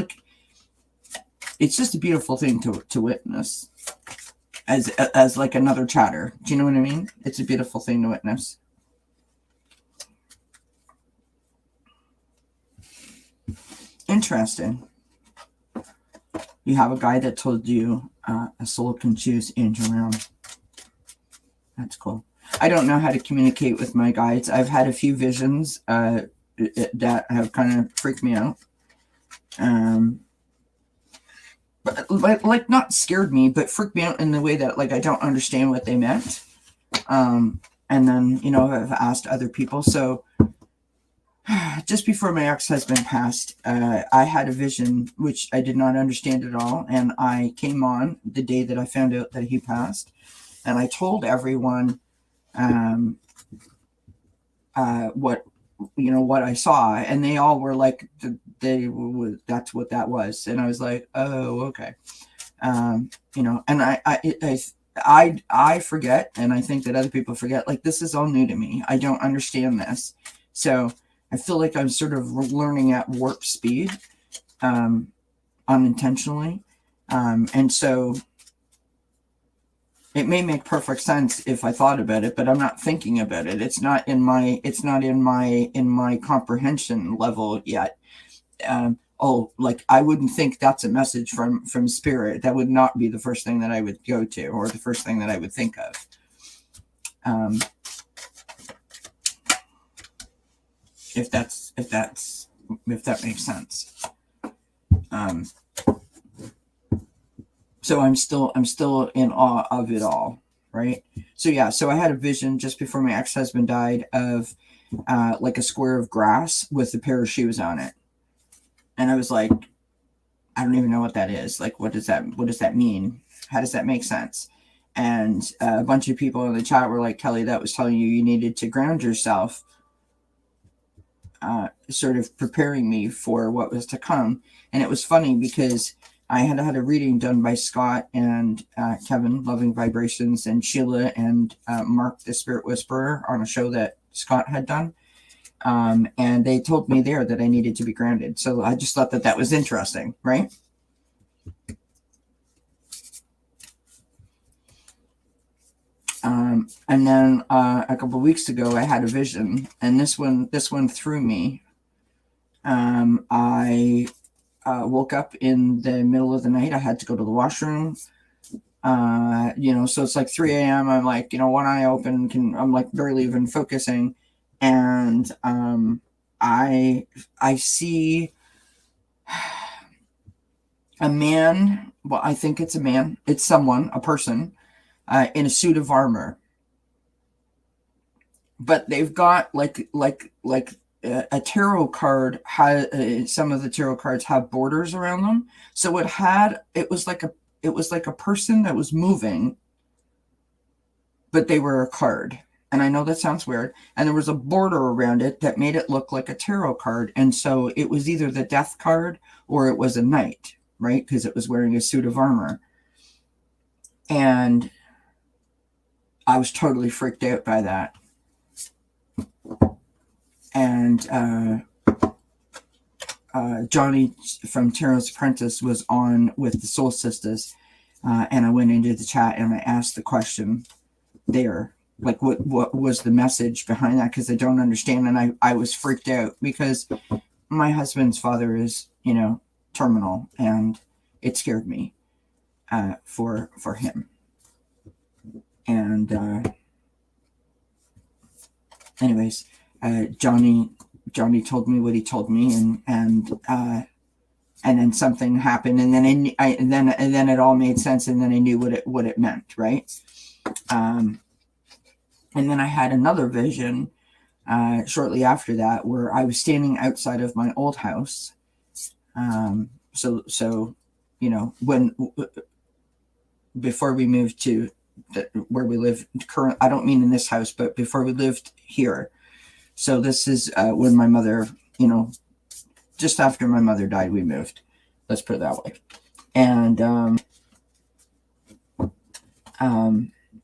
just a beautiful thing to witness as like another chatter. Do you know what I mean? It's a beautiful thing to witness. Interesting. You have a guy that told you a soul can choose in your realm. That's cool. I don't know how to communicate with my guides. I've had a few visions that have kind of freaked me out. But like not scared me, but freaked me out in the way that like I don't understand what they meant. And then, you know, I've asked other people. So just before my ex-husband passed, I had a vision which I did not understand at all, and I came on the day that I found out that he passed, and I told everyone what I saw, and they all were like, that's what that was, and I was like, oh, okay. You know, and I forget, and I think that other people forget, like, this is all new to me. I don't understand this. So I feel like I'm sort of learning at warp speed, unintentionally. And so it may make perfect sense if I thought about it, but I'm not thinking about it. It's not in my comprehension level yet. Like I wouldn't think that's a message from spirit. That would not be the first thing that I would go to, or the first thing that I would think of. If that makes sense. So I'm still in awe of it all, right? So yeah, so I had a vision just before my ex-husband died of like a square of grass with a pair of shoes on it. And I was like, I don't even know what that is. Like, what does that mean? How does that make sense? And a bunch of people in the chat were like, Kelly, that was telling you needed to ground yourself, sort of preparing me for what was to come. And it was funny because I had a reading done by Scott and Kevin, Loving Vibrations, and Sheila and Mark, the Spirit Whisperer, on a show that Scott had done. And they told me there that I needed to be grounded. So I just thought that was interesting, right? And then a couple of weeks ago, I had a vision, and this one threw me. I woke up in the middle of the night. I had to go to the washroom. So it's like 3 a.m. I'm like, one eye open, I'm like barely even focusing. And I see a man. Well, I think it's a man. It's someone, a person, in a suit of armor. But they've got like a tarot card. Some of the tarot cards have borders around them. So it was like a person that was moving, but they were a card. And I know that sounds weird. And there was a border around it that made it look like a tarot card. And so it was either the death card or it was a knight, right? Because it was wearing a suit of armor. And I was totally freaked out by that. And Johnny from Tarot's Apprentice was on with the Soul Sisters. And I went into the chat and I asked the question there. Like, what was the message behind that? Because I don't understand. And I was freaked out because my husband's father is, terminal, and it scared me for him. And anyways, Johnny told me what he told me, and then something happened, and then and then it all made sense, and then I knew what it meant, right? And then I had another vision shortly after that where I was standing outside of my old house. So before we moved to where we live current, I don't mean in this house, but before we lived here. So this is when my mother, just after my mother died, we moved. Let's put it that way. And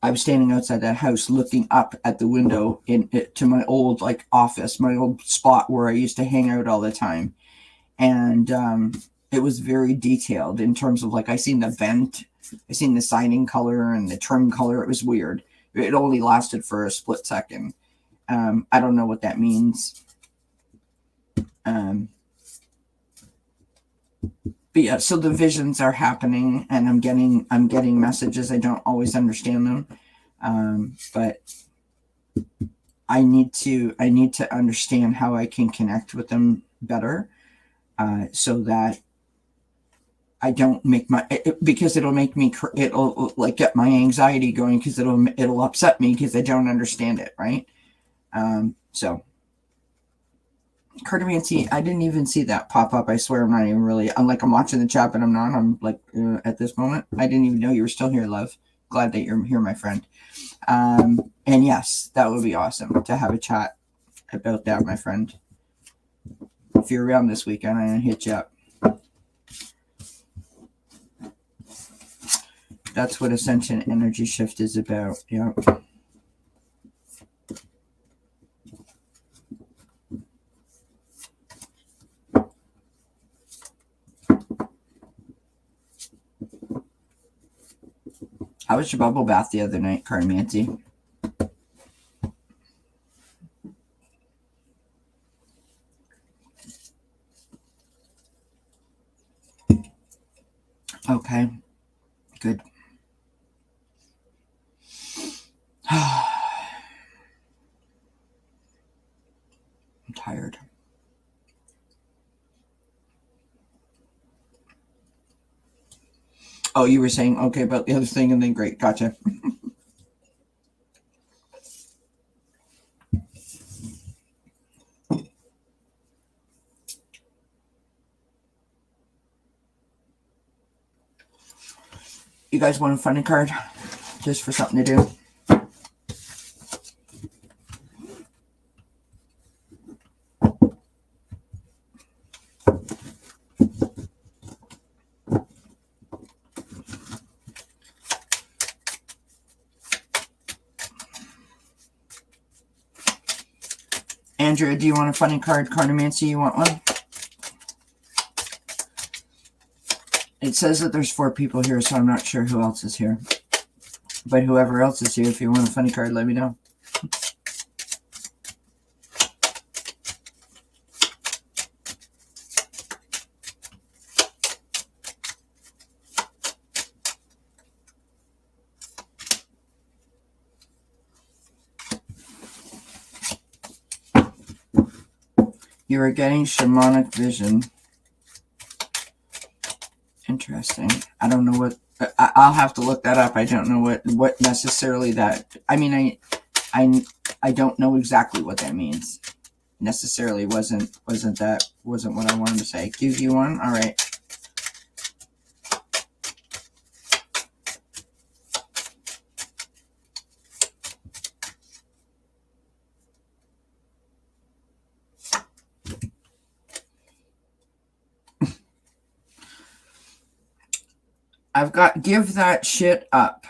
I was standing outside that house looking up at the window to my old office, my old spot where I used to hang out all the time. And it was very detailed in terms of I seen the vent, I seen the siding color and the trim color. It was weird. It only lasted for a split second. I don't know what that means. But yeah, so the visions are happening, and I'm getting messages. I don't always understand them, but I need to understand how I can connect with them better, so that I don't make because it'll make me, it'll like get my anxiety going, because it'll upset me because I don't understand it, right? So Cartomancy, I didn't even see that pop up. I swear I'm not even really, I'm watching the chat, but I'm not. I'm like, at this moment, I didn't even know you were still here, love. Glad that you're here, my friend. And yes, that would be awesome to have a chat about that, my friend. If you're around this weekend, I'm going to hit you up. That's what Ascension Energy Shift is about. Yeah. How was your bubble bath the other night, Cartomancy? Okay. Good. I'm tired. Oh, you were saying, okay, about the other thing, and then great. Gotcha. You guys want a funny card? Just for something to do? Andrea, do you want a funny card? Cartomancy, you want one? It says that there's 4 people here, so I'm not sure who else is here. But whoever else is here, if you want a funny card, let me know. You are getting shamanic vision. Interesting. I don't know what, I'll have to look that up. I don't know what necessarily that, I mean, I don't know exactly what that means. Necessarily wasn't what I wanted to say. Give you one? All right. I've got give that shit up.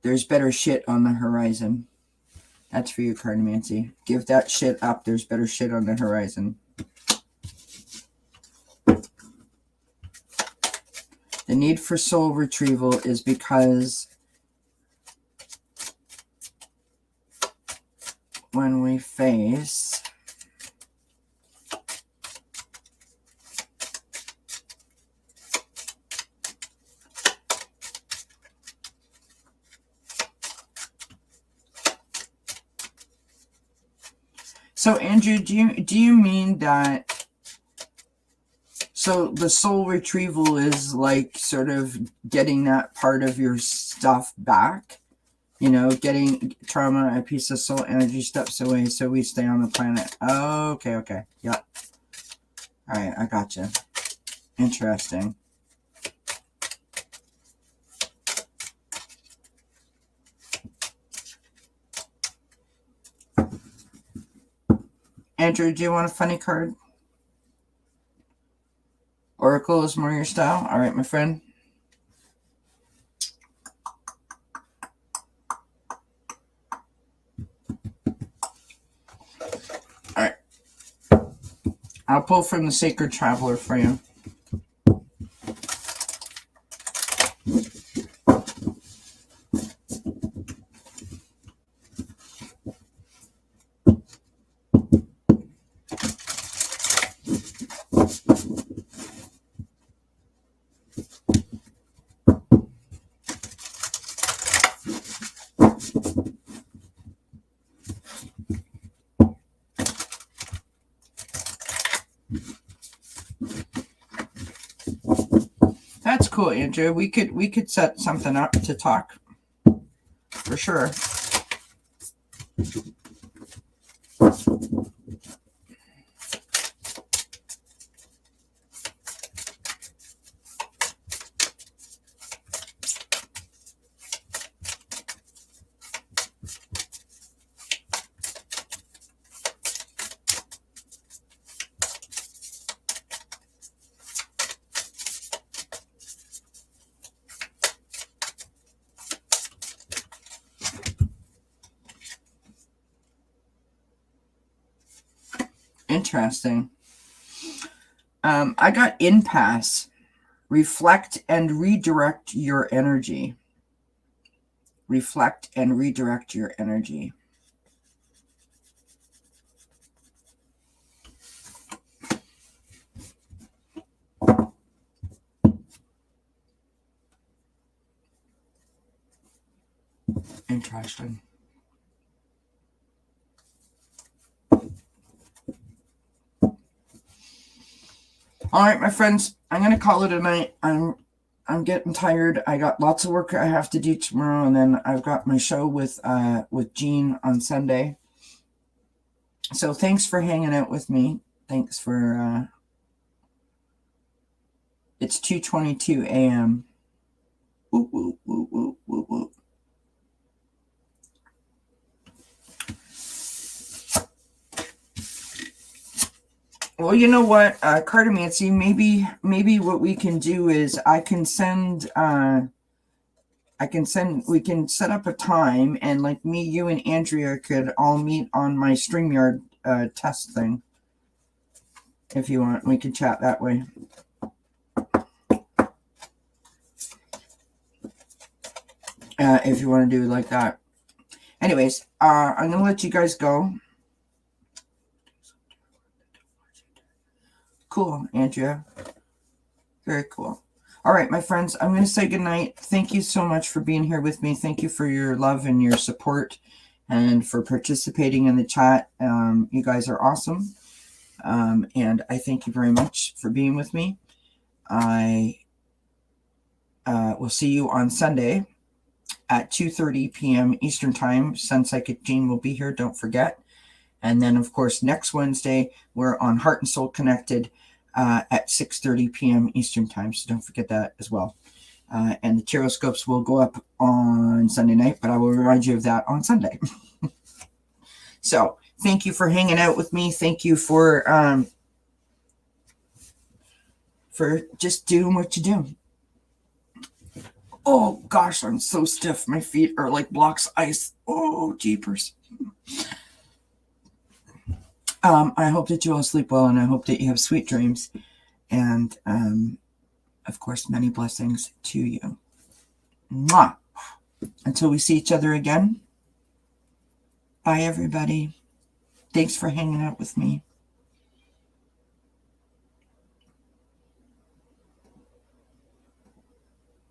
There's better shit on the horizon. That's for you, Cartomancy. Give that shit up. There's better shit on the horizon. The need for soul retrieval is because when we face So, Andrew, do you mean that, so the soul retrieval is like sort of getting that part of your stuff back? You know, getting trauma, a piece of soul energy steps away so we stay on the planet. Oh, okay. Yep. All right, I gotcha. Interesting. Andrew, do you want a funny card? Oracle is more your style? All right, my friend. All right. I'll pull from the Sacred Traveler for you. cool, Andrea. We could set something up to talk for sure. Interesting. I got impasse. Reflect and redirect your energy. Reflect and redirect your energy. Interesting. All right, my friends, I'm going to call it a night. I'm getting tired. I got lots of work I have to do tomorrow, and then I've got my show with Jean on Sunday. So thanks for hanging out with me. Thanks for it's 2:22 a.m. Woo, woo, woo, woo, woo, woo. Well, you know what, Cartomancy, maybe what we can do is we can set up a time, and like me, you, and Andrea could all meet on my StreamYard test thing. If you want, we can chat that way. If you want to do it like that. Anyways, I'm going to let you guys go. Cool, Andrea. Very cool. All right, my friends, I'm going to say goodnight. Thank you so much for being here with me. Thank you for your love and your support and for participating in the chat. You guys are awesome. And I thank you very much for being with me. I will see you on Sunday at 2:30 p.m. Eastern Time. Sun Psychic Jean will be here. Don't forget. And then, of course, next Wednesday, we're on Heart and Soul Connected at 6:30 p.m. Eastern Time. So don't forget that as well. And the Taroscopes will go up on Sunday night, but I will remind you of that on Sunday. So thank you for hanging out with me. Thank you for just doing what you do. Oh, gosh, I'm so stiff. My feet are like blocks of ice. Oh, jeepers. I hope that you all sleep well, and I hope that you have sweet dreams. And, of course, many blessings to you. Mwah! Until we see each other again. Bye, everybody. Thanks for hanging out with me.